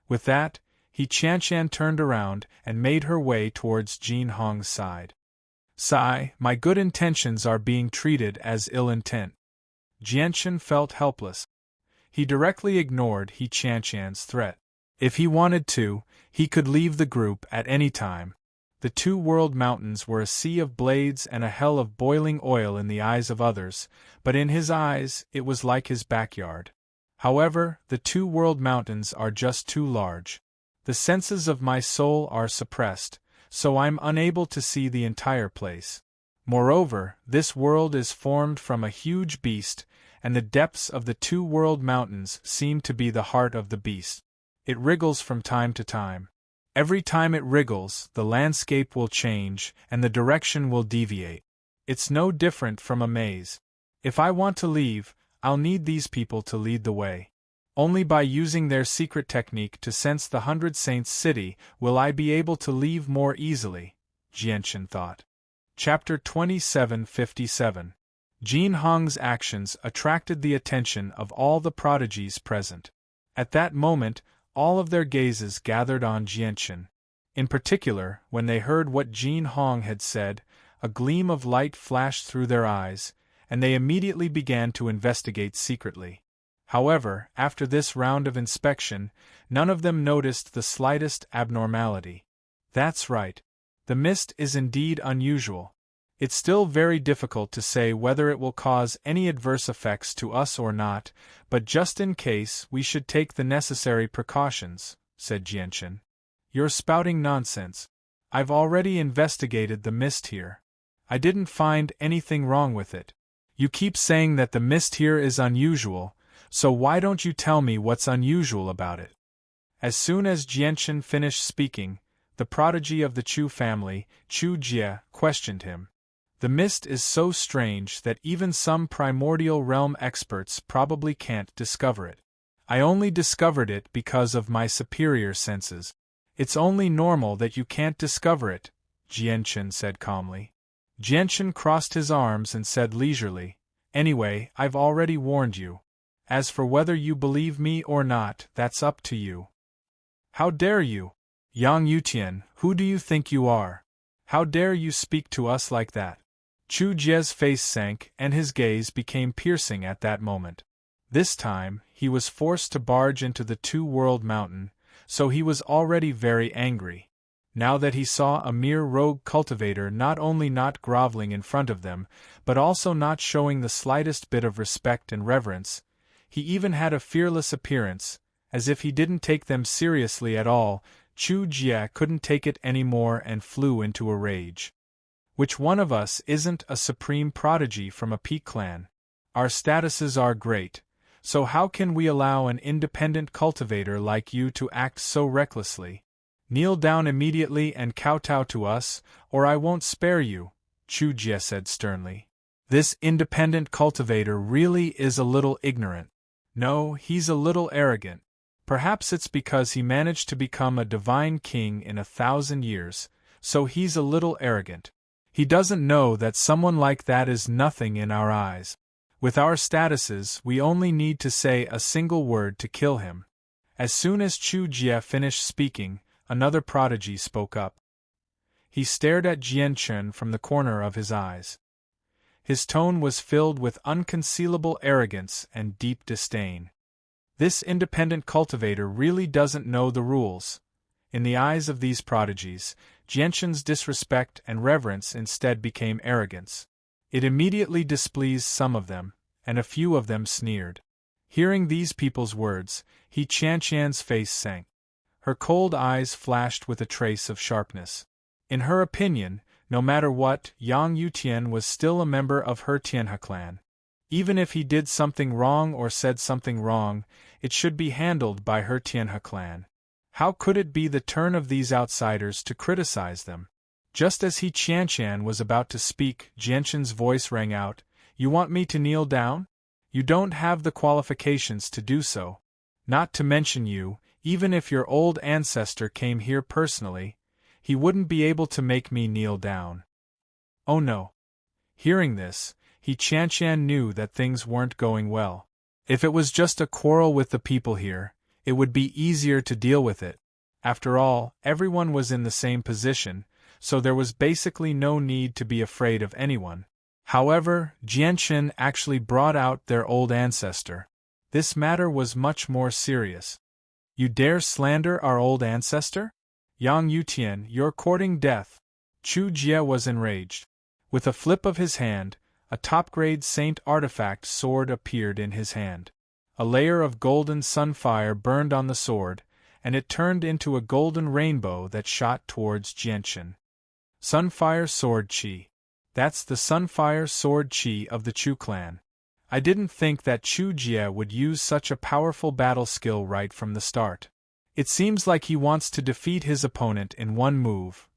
With that, He Qianqian turned around and made her way towards Jin Hong's side. Sigh, my good intentions are being treated as ill intent. Jianchen felt helpless. He directly ignored He Qianqian's threat. If he wanted to, he could leave the group at any time. The two world mountains were a sea of blades and a hell of boiling oil in the eyes of others, but in his eyes it was like his backyard. However, the two world mountains are just too large. The senses of my soul are suppressed, so I'm unable to see the entire place. Moreover, this world is formed from a huge beast, and the depths of the two world mountains seem to be the heart of the beast. It wriggles from time to time. Every time it wriggles, the landscape will change, and the direction will deviate. It's no different from a maze. If I want to leave, I'll need these people to lead the way. Only by using their secret technique to sense the 100 Saints city will I be able to leave more easily, Jianchen thought. Chapter 2757. Jin Hong's actions attracted the attention of all the prodigies present. At that moment, all of their gazes gathered on Jianchen. In particular, when they heard what Jin Hong had said, a gleam of light flashed through their eyes, and they immediately began to investigate secretly. However, after this round of inspection, none of them noticed the slightest abnormality. That's right. The mist is indeed unusual. It's still very difficult to say whether it will cause any adverse effects to us or not, but just in case we should take the necessary precautions, said Jianchen. You're spouting nonsense. I've already investigated the mist here. I didn't find anything wrong with it. You keep saying that the mist here is unusual, so why don't you tell me what's unusual about it? As soon as Jianchen finished speaking, the prodigy of the Chu family, Chu Jie, questioned him. The mist is so strange that even some primordial realm experts probably can't discover it. I only discovered it because of my superior senses. It's only normal that you can't discover it, Jianchen said calmly. Jianchen crossed his arms and said leisurely, Anyway, I've already warned you. As for whether you believe me or not, that's up to you. How dare you? Yang Yutian, who do you think you are? How dare you speak to us like that? Chu Jie's face sank and his gaze became piercing at that moment. This time, he was forced to barge into the two-world mountain, so he was already very angry. Now that he saw a mere rogue cultivator not only not groveling in front of them, but also not showing the slightest bit of respect and reverence, he even had a fearless appearance, as if he didn't take them seriously at all. Chu Jie couldn't take it anymore and flew into a rage. Which one of us isn't a supreme prodigy from a peak clan? Our statuses are great, so how can we allow an independent cultivator like you to act so recklessly? Kneel down immediately and kowtow to us, or I won't spare you, Chu Jie said sternly. This independent cultivator really is a little ignorant. No, he's a little arrogant. Perhaps it's because he managed to become a divine king in 1,000 years, so he's a little arrogant. He doesn't know that someone like that is nothing in our eyes. With our statuses, we only need to say a single word to kill him. As soon as Chu Jie finished speaking, another prodigy spoke up. He stared at Jianchen from the corner of his eyes. His tone was filled with unconcealable arrogance and deep disdain. This independent cultivator really doesn't know the rules. In the eyes of these prodigies, Jianchen's disrespect and reverence instead became arrogance. It immediately displeased some of them, and a few of them sneered. Hearing these people's words, He Qianqian's face sank. Her cold eyes flashed with a trace of sharpness. In her opinion, no matter what, Yang Yutian was still a member of her Tianhe clan. Even if he did something wrong or said something wrong, it should be handled by her Tianhe clan. How could it be the turn of these outsiders to criticize them? Just as He Qianshan was about to speak, Jianshan's voice rang out, "You want me to kneel down? You don't have the qualifications to do so. Not to mention you, even if your old ancestor came here personally, he wouldn't be able to make me kneel down." Oh no. Hearing this, He Qianshan knew that things weren't going well. If it was just a quarrel with the people here, it would be easier to deal with it. After all, everyone was in the same position, so there was basically no need to be afraid of anyone. However, Jianshan actually brought out their old ancestor. This matter was much more serious. "You dare slander our old ancestor? Yang Yutian, you're courting death." Chu Jie was enraged. With a flip of his hand, a top-grade saint artifact sword appeared in his hand. A layer of golden sunfire burned on the sword, and it turned into a golden rainbow that shot towards Jianshan. Sunfire Sword Chi. That's the Sunfire Sword Chi of the Chu clan. I didn't think that Chu Jie would use such a powerful battle skill right from the start. It seems like he wants to defeat his opponent in one move.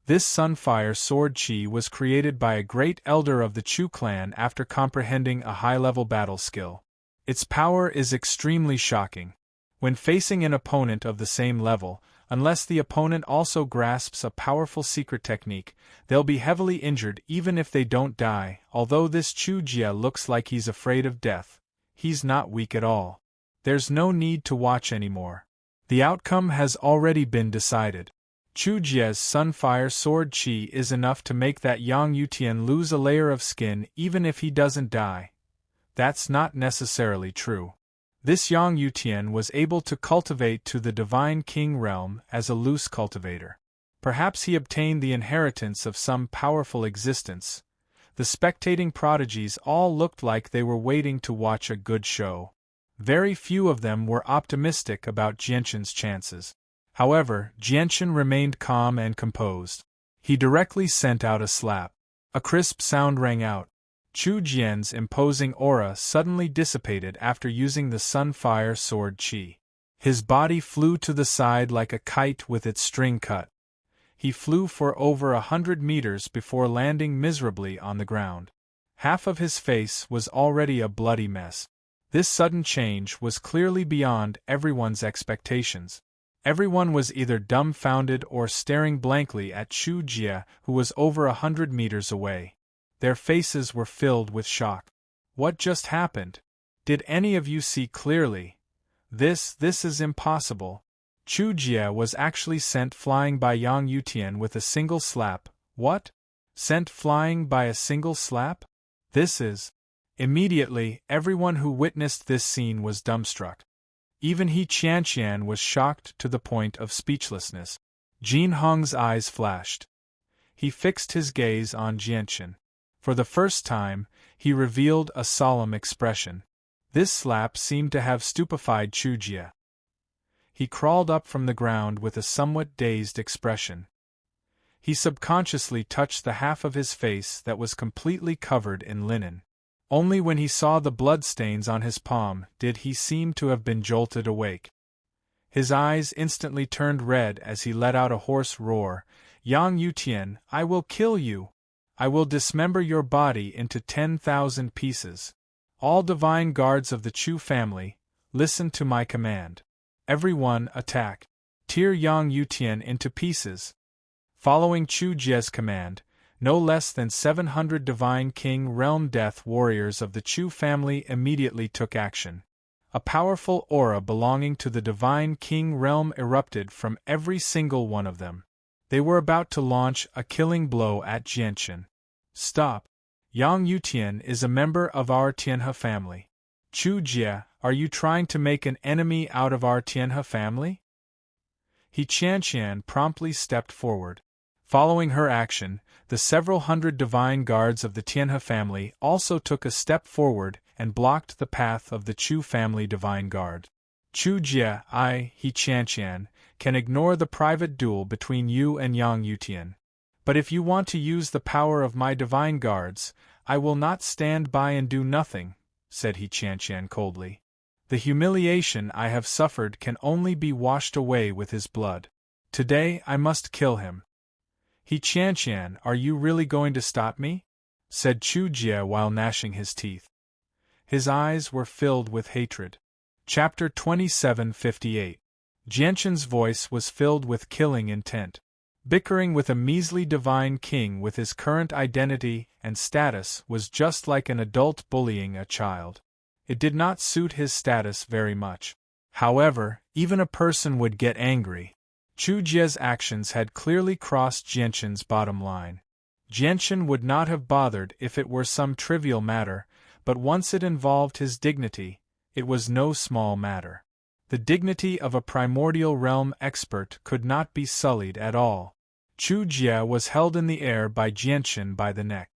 This Sunfire Sword Chi was created by a great elder of the Chu clan after comprehending a high-level battle skill. Its power is extremely shocking. When facing an opponent of the same level, unless the opponent also grasps a powerful secret technique, they'll be heavily injured even if they don't die. Although this Chu Jie looks like he's afraid of death, he's not weak at all. There's no need to watch anymore. The outcome has already been decided. Chu Jie's Sunfire Sword Chi is enough to make that Yang Yutian lose a layer of skin even if he doesn't die. That's not necessarily true. This Yang Yutian was able to cultivate to the Divine King realm as a loose cultivator. Perhaps he obtained the inheritance of some powerful existence. The spectating prodigies all looked like they were waiting to watch a good show. Very few of them were optimistic about Jianshan's chances. However, Jianshan remained calm and composed. He directly sent out a slap. A crisp sound rang out. Chu Jian's imposing aura suddenly dissipated after using the Sunfire Sword Chi. His body flew to the side like a kite with its string cut. He flew for over 100 meters before landing miserably on the ground. Half of his face was already a bloody mess. This sudden change was clearly beyond everyone's expectations. Everyone was either dumbfounded or staring blankly at Chu Jie, who was over 100 meters away. Their faces were filled with shock. What just happened? Did any of you see clearly? This is impossible. Chu Jie was actually sent flying by Yang Yutian with a single slap. What? Sent flying by a single slap? This is... Immediately, everyone who witnessed this scene was dumbstruck. Even He Qianshan was shocked to the point of speechlessness. Jin Hong's eyes flashed. He fixed his gaze on Jianshan. For the first time, he revealed a solemn expression. This slap seemed to have stupefied Chu Jie. He crawled up from the ground with a somewhat dazed expression. He subconsciously touched the half of his face that was completely covered in linen. Only when he saw the bloodstains on his palm did he seem to have been jolted awake. His eyes instantly turned red as he let out a hoarse roar. "Yang Yutian, I will kill you! I will dismember your body into 10,000 pieces. All divine guards of the Chu family, listen to my command. Everyone attack. Tear Yang Yutian into pieces." Following Chu Jie's command, no less than 700 Divine King Realm Death warriors of the Chu family immediately took action. A powerful aura belonging to the Divine King Realm erupted from every single one of them. They were about to launch a killing blow at Jianshan. "Stop! Yang Yutian is a member of our Tianhe family. Chu Jie, are you trying to make an enemy out of our Tianhe family?" He Qianshan promptly stepped forward. Following her action, the several hundred divine guards of the Tianhe family also took a step forward and blocked the path of the Chu family divine guard. "Chu Jie, He Qianshan, can ignore the private duel between you and Yang Yutian. But if you want to use the power of my divine guards, I will not stand by and do nothing," said He Qianshan coldly. The humiliation I have suffered can only be washed away with his blood. Today I must kill him. He Qianqian, are you really going to stop me? Said Chu Jie while gnashing his teeth. His eyes were filled with hatred. Chapter 2758. Jianqian's voice was filled with killing intent. Bickering with a measly divine king with his current identity and status was just like an adult bullying a child. It did not suit his status very much. However, even a person would get angry. Chu Jie's actions had clearly crossed Jianqian's bottom line. Jianqian would not have bothered if it were some trivial matter, but once it involved his dignity, it was no small matter. The dignity of a primordial realm expert could not be sullied at all. Chu Jie was held in the air by Jianqian by the neck.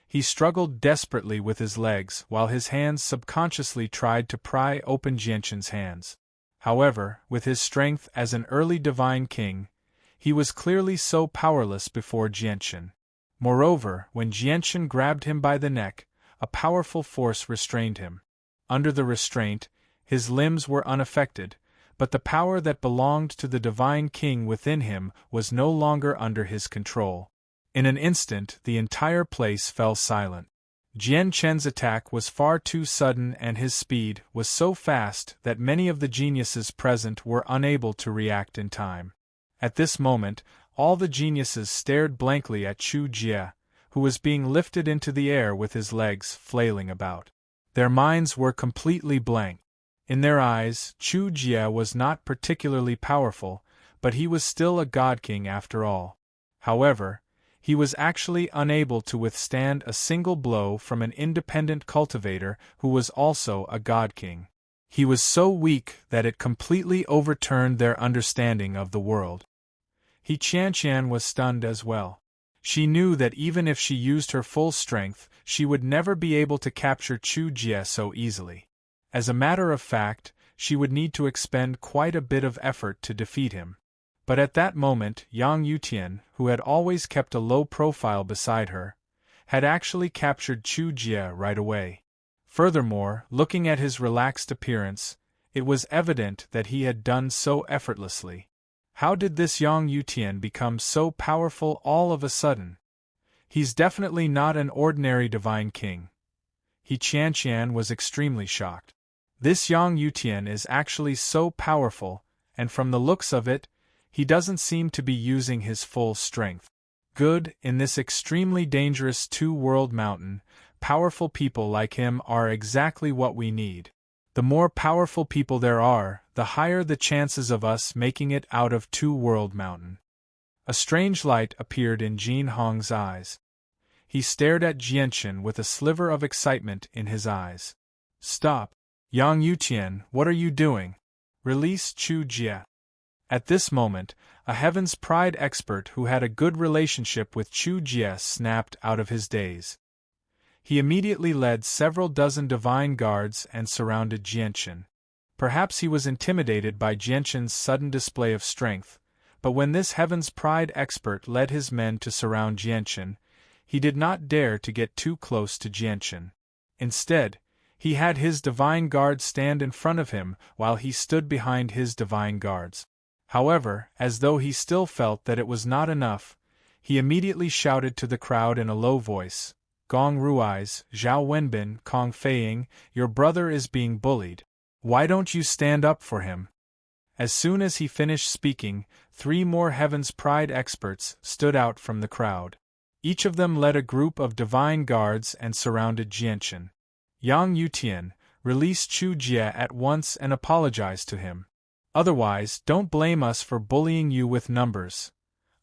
He struggled desperately with his legs while his hands subconsciously tried to pry open Jianqian's hands. However, with his strength as an early divine king, he was clearly so powerless before Jianqian. Moreover, when Jianqian grabbed him by the neck, a powerful force restrained him. Under the restraint, his limbs were unaffected, but the power that belonged to the divine king within him was no longer under his control. In an instant, the entire place fell silent. Jianqian's attack was far too sudden and his speed was so fast that many of the geniuses present were unable to react in time. At this moment, all the geniuses stared blankly at Chu Jie, who was being lifted into the air with his legs flailing about. Their minds were completely blank. In their eyes, Chu Jie was not particularly powerful, but he was still a god king after all. However, he was actually unable to withstand a single blow from an independent cultivator who was also a god king. He was so weak that it completely overturned their understanding of the world. He Qianqian was stunned as well. She knew that even if she used her full strength, she would never be able to capture Chu Jie so easily. As a matter of fact, she would need to expend quite a bit of effort to defeat him. But at that moment, Yang Yutian, who had always kept a low profile beside her, had actually captured Chu Jie right away. Furthermore, looking at his relaxed appearance, it was evident that he had done so effortlessly. How did this Yang Yutian become so powerful all of a sudden? He's definitely not an ordinary divine king. He Qianqian was extremely shocked. This Yang Yutian is actually so powerful, and from the looks of it, he doesn't seem to be using his full strength. Good, in this extremely dangerous two-world mountain, powerful people like him are exactly what we need. The more powerful people there are, the higher the chances of us making it out of two-world mountain. A strange light appeared in Jin Hong's eyes. He stared at Jianqian with a sliver of excitement in his eyes. Stop! Yang Yutian, what are you doing? Release Chu Jie. At this moment, a Heaven's Pride expert who had a good relationship with Chu Jie snapped out of his daze. He immediately led several dozen divine guards and surrounded Jianqian. Perhaps he was intimidated by Jianqian's sudden display of strength, but when this Heaven's Pride expert led his men to surround Jianqian, he did not dare to get too close to Jianqian. Instead, he had his divine guards stand in front of him while he stood behind his divine guards. However, as though he still felt that it was not enough, he immediately shouted to the crowd in a low voice, Gong Rui's, Zhao Wenbin, Kong Feiying, your brother is being bullied. Why don't you stand up for him? As soon as he finished speaking, 3 more Heaven's Pride experts stood out from the crowd. Each of them led a group of divine guards and surrounded Jianqian. Yang Yutian, release Chu Jie at once and apologize to him. Otherwise, don't blame us for bullying you with numbers.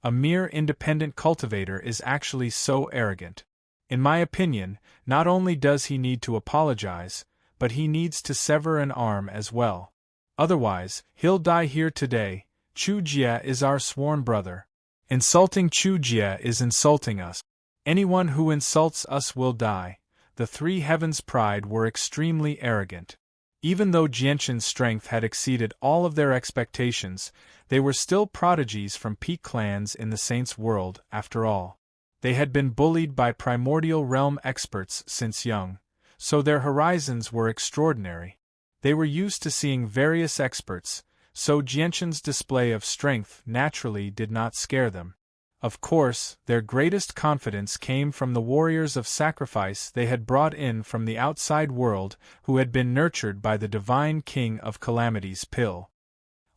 A mere independent cultivator is actually so arrogant. In my opinion, not only does he need to apologize, but he needs to sever an arm as well. Otherwise, he'll die here today. Chu Jie is our sworn brother. Insulting Chu Jie is insulting us. Anyone who insults us will die. The 3 Heaven's Pride were extremely arrogant. Even though Jianqian's strength had exceeded all of their expectations, they were still prodigies from peak clans in the Saints' world, after all. They had been bullied by primordial realm experts since young, so their horizons were extraordinary. They were used to seeing various experts, so Jianshan's display of strength naturally did not scare them. Of course, their greatest confidence came from the warriors of sacrifice they had brought in from the outside world, who had been nurtured by the divine king of calamity's pill.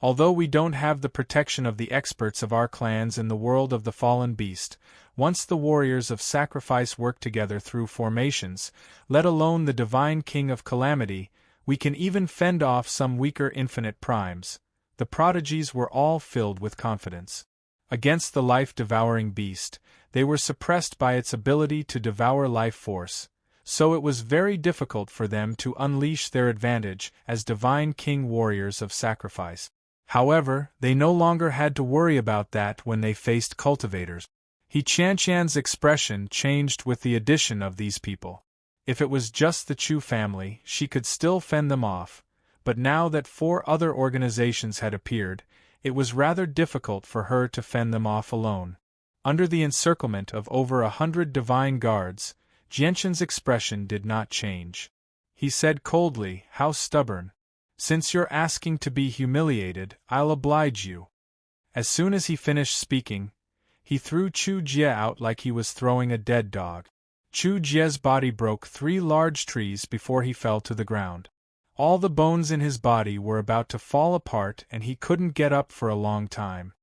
Although we don't have the protection of the experts of our clans in the world of the fallen beast, once the warriors of sacrifice work together through formations, let alone the divine king of calamity, we can even fend off some weaker infinite primes. The prodigies were all filled with confidence. Against the life-devouring beast, they were suppressed by its ability to devour life force, so it was very difficult for them to unleash their advantage as divine king warriors of sacrifice. However, they no longer had to worry about that when they faced cultivators. Qianshan's expression changed with the addition of these people. If it was just the Chu family, she could still fend them off, but now that 4 other organizations had appeared, it was rather difficult for her to fend them off alone. Under the encirclement of over 100 divine guards, Jianshan's expression did not change. He said coldly, "How stubborn. Since you're asking to be humiliated, I'll oblige you." As soon as he finished speaking, he threw Chu Jie out like he was throwing a dead dog. Chu Jie's body broke 3 large trees before he fell to the ground. All the bones in his body were about to fall apart and he couldn't get up for a long time.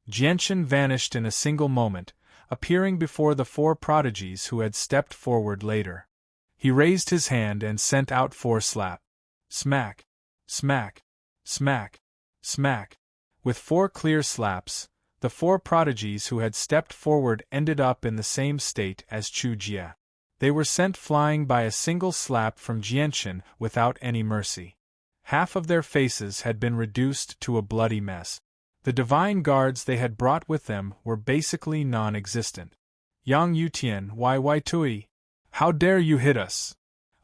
Jianshan vanished in a single moment, appearing before the 4 prodigies who had stepped forward later. He raised his hand and sent out 4 slap. Smack. Smack. Smack. Smack. With 4 clear slaps, the 4 prodigies who had stepped forward ended up in the same state as Chu Jie. They were sent flying by a single slap from Jianshan without any mercy. Half of their faces had been reduced to a bloody mess. The divine guards they had brought with them were basically non-existent. Yang Yutian, Wai Tui, how dare you hit us?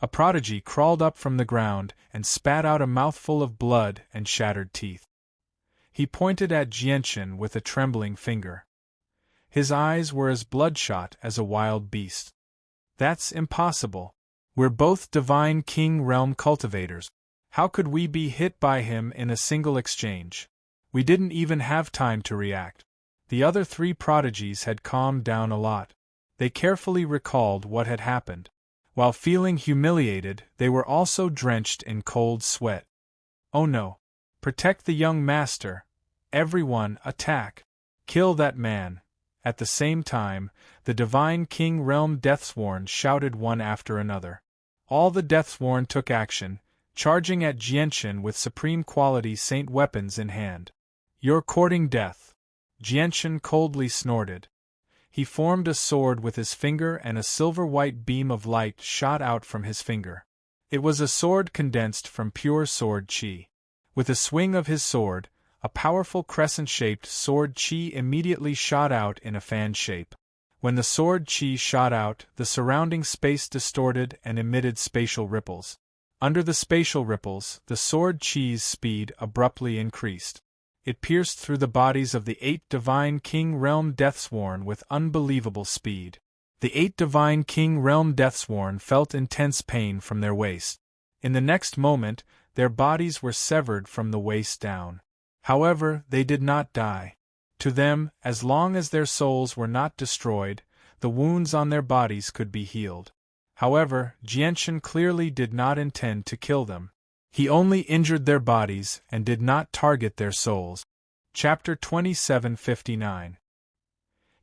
A prodigy crawled up from the ground and spat out a mouthful of blood and shattered teeth. He pointed at Jianshan with a trembling finger. His eyes were as bloodshot as a wild beast. That's impossible. We're both divine king realm cultivators. How could we be hit by him in a single exchange? We didn't even have time to react. The other 3 prodigies had calmed down a lot. They carefully recalled what had happened. While feeling humiliated, they were also drenched in cold sweat. Oh no! Protect the young master! Everyone, attack! Kill that man! At the same time, the divine king realm Deathsworn shouted one after another. All the Deathsworn took action, charging at Jianshan with supreme quality saint weapons in hand. You're courting death. Jianshan coldly snorted. He formed a sword with his finger and a silver-white beam of light shot out from his finger. It was a sword condensed from pure sword chi. With a swing of his sword, a powerful crescent-shaped sword chi immediately shot out in a fan shape. When the sword chi shot out, the surrounding space distorted and emitted spatial ripples. Under the spatial ripples, the sword chi's speed abruptly increased. It pierced through the bodies of the 8 divine king realm Deathsworn with unbelievable speed. The 8 divine king realm Deathsworn felt intense pain from their waist. In the next moment, their bodies were severed from the waist down. However, they did not die. To them, as long as their souls were not destroyed, the wounds on their bodies could be healed. However, Jianshan clearly did not intend to kill them. He only injured their bodies and did not target their souls. Chapter 2759.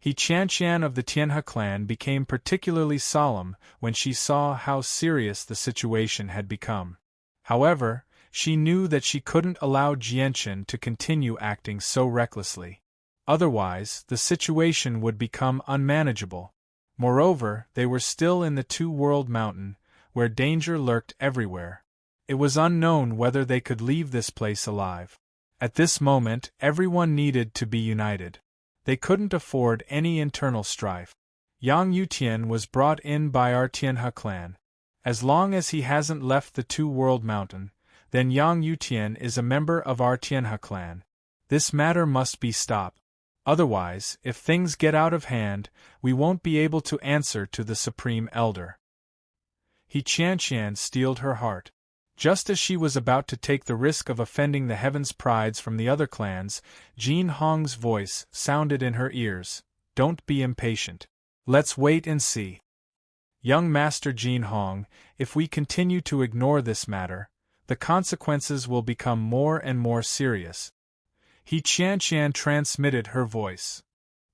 Qianshan of the Tianhe clan became particularly solemn when she saw how serious the situation had become. However, she knew that she couldn't allow Jianshan to continue acting so recklessly. Otherwise, the situation would become unmanageable. Moreover, they were still in the Two-World Mountain, where danger lurked everywhere. It was unknown whether they could leave this place alive. At this moment, everyone needed to be united. They couldn't afford any internal strife. Yang Yutian was brought in by our Tianhe clan. As long as he hasn't left the Two-World Mountain, then Yang Yutian is a member of our Tianhe clan. This matter must be stopped. Otherwise, if things get out of hand, we won't be able to answer to the Supreme Elder. Qianshan steeled her heart. Just as she was about to take the risk of offending the Heaven's prides from the other clans, Jin Hong's voice sounded in her ears. Don't be impatient. Let's wait and see. Young Master Jin Hong, if we continue to ignore this matter, the consequences will become more and more serious. He Qianqian transmitted her voice.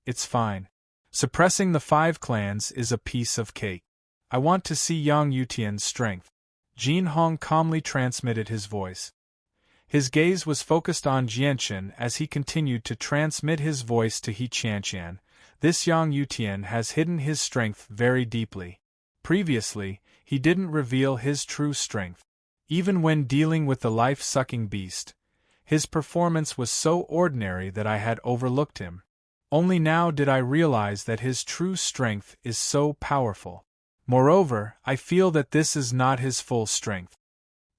It's fine. Suppressing the 5 clans is a piece of cake. I want to see Yang Yutian's strength. Jin Hong calmly transmitted his voice. His gaze was focused on Jianchen as he continued to transmit his voice to He Qianqian. This Yang Yutian has hidden his strength very deeply. Previously, he didn't reveal his true strength. Even when dealing with the life-sucking beast, his performance was so ordinary that I had overlooked him. Only now did I realize that his true strength is so powerful. Moreover, I feel that this is not his full strength.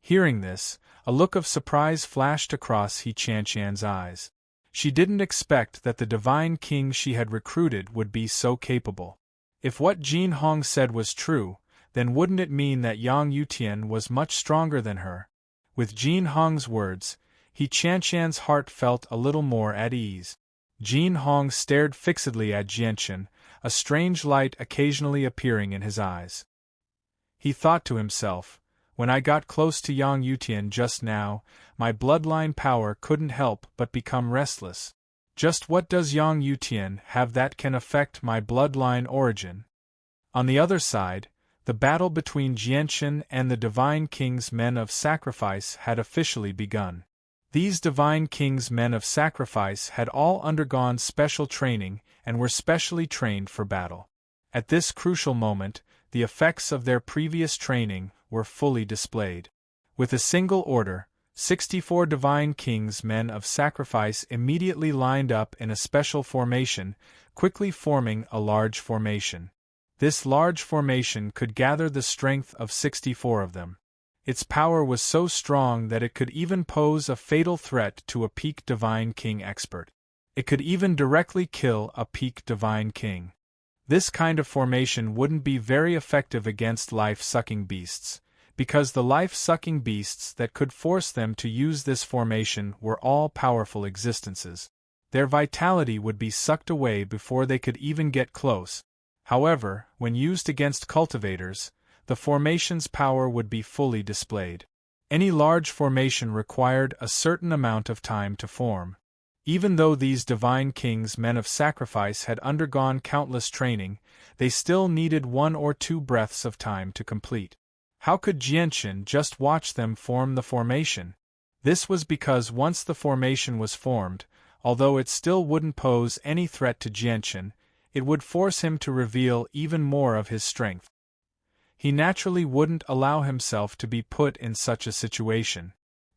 Hearing this, a look of surprise flashed across He Qianqian's eyes. She didn't expect that the divine king she had recruited would be so capable. If what Jin Hong said was true, then wouldn't it mean that Yang Yutian was much stronger than her? With Jin Hong's words, He Qianqian's heart felt a little more at ease. Jin Hong stared fixedly at Jianchen, a strange light occasionally appearing in his eyes. He thought to himself, when I got close to Yang Yutian just now, my bloodline power couldn't help but become restless. Just what does Yang Yutian have that can affect my bloodline origin? On the other side, the battle between Jianchen and the Divine King's men of sacrifice had officially begun. These Divine King's men of sacrifice had all undergone special training and were specially trained for battle. At this crucial moment, the effects of their previous training were fully displayed. With a single order, 64 Divine King's men of sacrifice immediately lined up in a special formation, quickly forming a large formation. This large formation could gather the strength of 64 of them. Its power was so strong that it could even pose a fatal threat to a peak Divine King expert. It could even directly kill a peak Divine King. This kind of formation wouldn't be very effective against life-sucking beasts, because the life-sucking beasts that could force them to use this formation were all powerful existences. Their vitality would be sucked away before they could even get close. However, when used against cultivators, the formation's power would be fully displayed. Any large formation required a certain amount of time to form. Even though these Divine King's men of sacrifice had undergone countless training, they still needed 1 or 2 breaths of time to complete. How could Jianchen just watch them form the formation? This was because once the formation was formed, although it still wouldn't pose any threat to Jianchen, it would force him to reveal even more of his strength. He naturally wouldn't allow himself to be put in such a situation.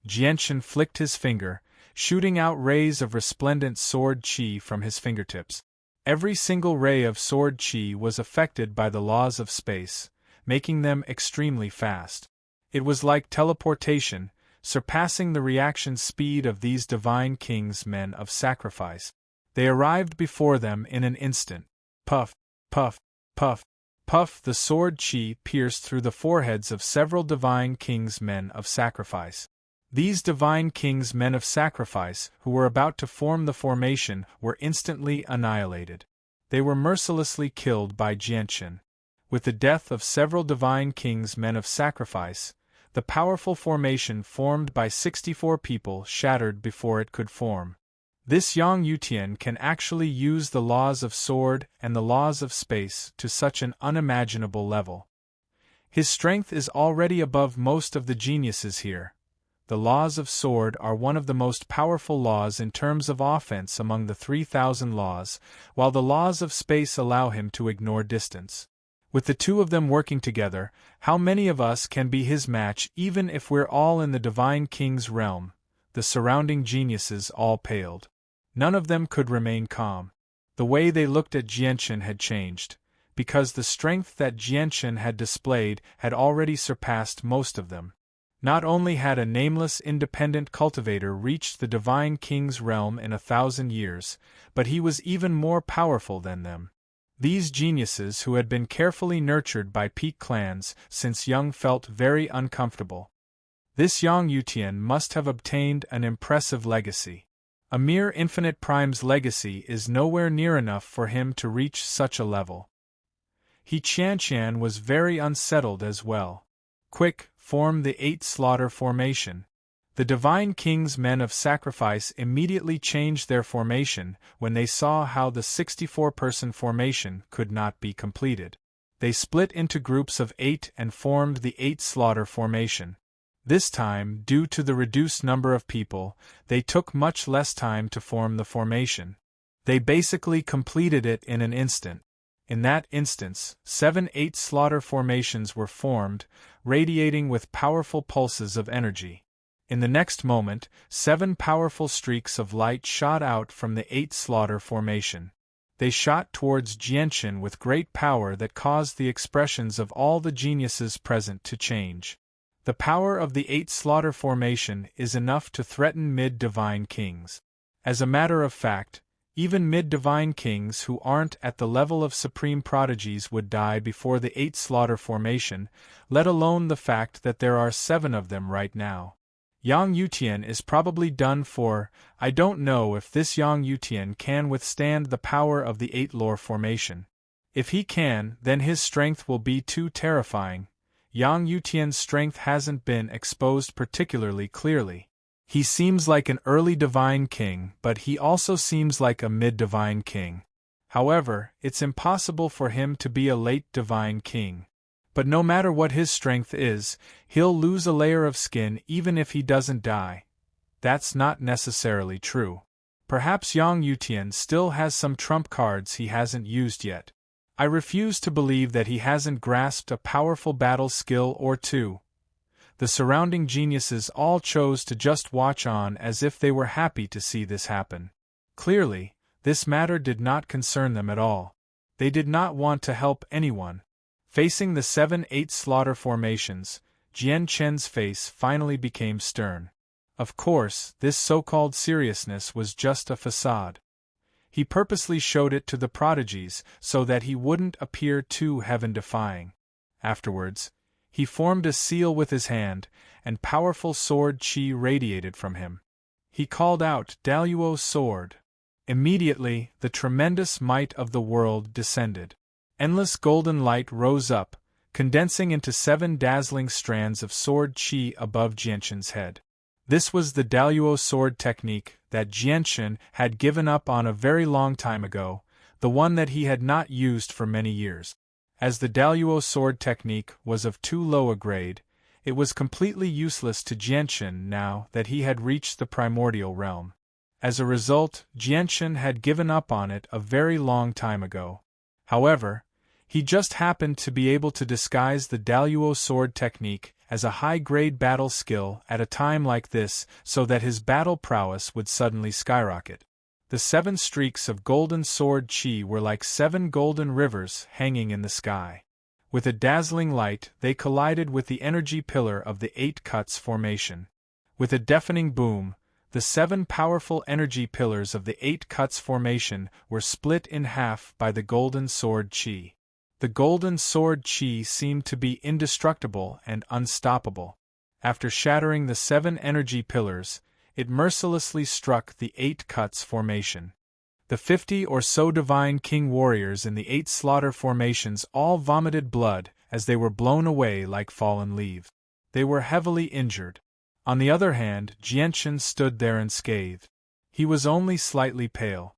Jianchen flicked his finger, shooting out rays of resplendent sword qi from his fingertips. Every single ray of sword qi was affected by the laws of space, making them extremely fast. It was like teleportation, surpassing the reaction speed of these Divine King's men of sacrifice. They arrived before them in an instant. Puff, puff, puff, puff. The sword qi pierced through the foreheads of several Divine King's men of sacrifice. These Divine King's men of sacrifice, who were about to form the formation, were instantly annihilated. They were mercilessly killed by Jianchen. With the death of several Divine King's men of sacrifice, the powerful formation formed by 64 people shattered before it could form. This Yang Yutian can actually use the laws of sword and the laws of space to such an unimaginable level. His strength is already above most of the geniuses here. The laws of sword are one of the most powerful laws in terms of offense among the 3,000 laws, while the laws of space allow him to ignore distance. With the two of them working together, how many of us can be his match even if we're all in the Divine King's realm? The surrounding geniuses all paled. None of them could remain calm. The way they looked at Jianchen had changed, because the strength that Jianchen had displayed had already surpassed most of them. Not only had a nameless independent cultivator reached the Divine King's realm in 1,000 years, but he was even more powerful than them. These geniuses who had been carefully nurtured by peak clans since young felt very uncomfortable. This Yang Yutian must have obtained an impressive legacy. A mere infinite prime's legacy is nowhere near enough for him to reach such a level. He Qianqian was very unsettled as well. Quick, form the 8 slaughter formation. The Divine King's men of sacrifice immediately changed their formation when they saw how the 64-person formation could not be completed. They split into groups of 8 and formed the 8 slaughter formation. This time, due to the reduced number of people, they took much less time to form the formation. They basically completed it in an instant. In that instance, 7 8 slaughter formations were formed, radiating with powerful pulses of energy. In the next moment, 7 powerful streaks of light shot out from the 8 slaughter formation. They shot towards Jianshan with great power that caused the expressions of all the geniuses present to change. The power of the 8 slaughter formation is enough to threaten mid-divine kings. As a matter of fact, even mid-divine kings who aren't at the level of supreme prodigies would die before the 8 slaughter formation, let alone the fact that there are 7 of them right now. Yang Yutian is probably done for. I don't know if this Yang Yutian can withstand the power of the 8 lore formation. If he can, then his strength will be too terrifying. Yang Yutian's strength hasn't been exposed particularly clearly. He seems like an early divine king, but he also seems like a mid-divine king. However, it's impossible for him to be a late divine king. But no matter what his strength is, he'll lose a layer of skin even if he doesn't die. That's not necessarily true. Perhaps Yang Yutian still has some trump cards he hasn't used yet. I refuse to believe that he hasn't grasped a powerful battle skill or two. The surrounding geniuses all chose to just watch on as if they were happy to see this happen. Clearly, this matter did not concern them at all. They did not want to help anyone. Facing the 7 8 slaughter formations, Jian Chen's face finally became stern. Of course, this so-called seriousness was just a facade. He purposely showed it to the prodigies so that he wouldn't appear too heaven-defying. Afterwards, he formed a seal with his hand, and powerful sword qi radiated from him. He called out, "Daluo sword." Immediately, the tremendous might of the world descended. Endless golden light rose up, condensing into 7 dazzling strands of sword qi above Jianshan's head. This was the Daluo sword technique that Jianshan had given up on a very long time ago, the one that he had not used for many years. As the Daluo sword technique was of too low a grade, it was completely useless to Jianshan now that he had reached the primordial realm. As a result, Jianshan had given up on it a very long time ago. However, he just happened to be able to disguise the Daluo sword technique as a high-grade battle skill at a time like this so that his battle prowess would suddenly skyrocket. The 7 streaks of golden sword qi were like 7 golden rivers hanging in the sky. With a dazzling light, they collided with the energy pillar of the 8 cuts formation. With a deafening boom, the 7 powerful energy pillars of the 8 cuts formation were split in half by the golden sword qi. The golden sword qi seemed to be indestructible and unstoppable. After shattering the 7 energy pillars, it mercilessly struck the 8 cuts formation. The 50 or so divine king warriors in the 8 slaughter formations all vomited blood as they were blown away like fallen leaves. They were heavily injured. On the other hand, Jianshan stood there unscathed. He was only slightly pale.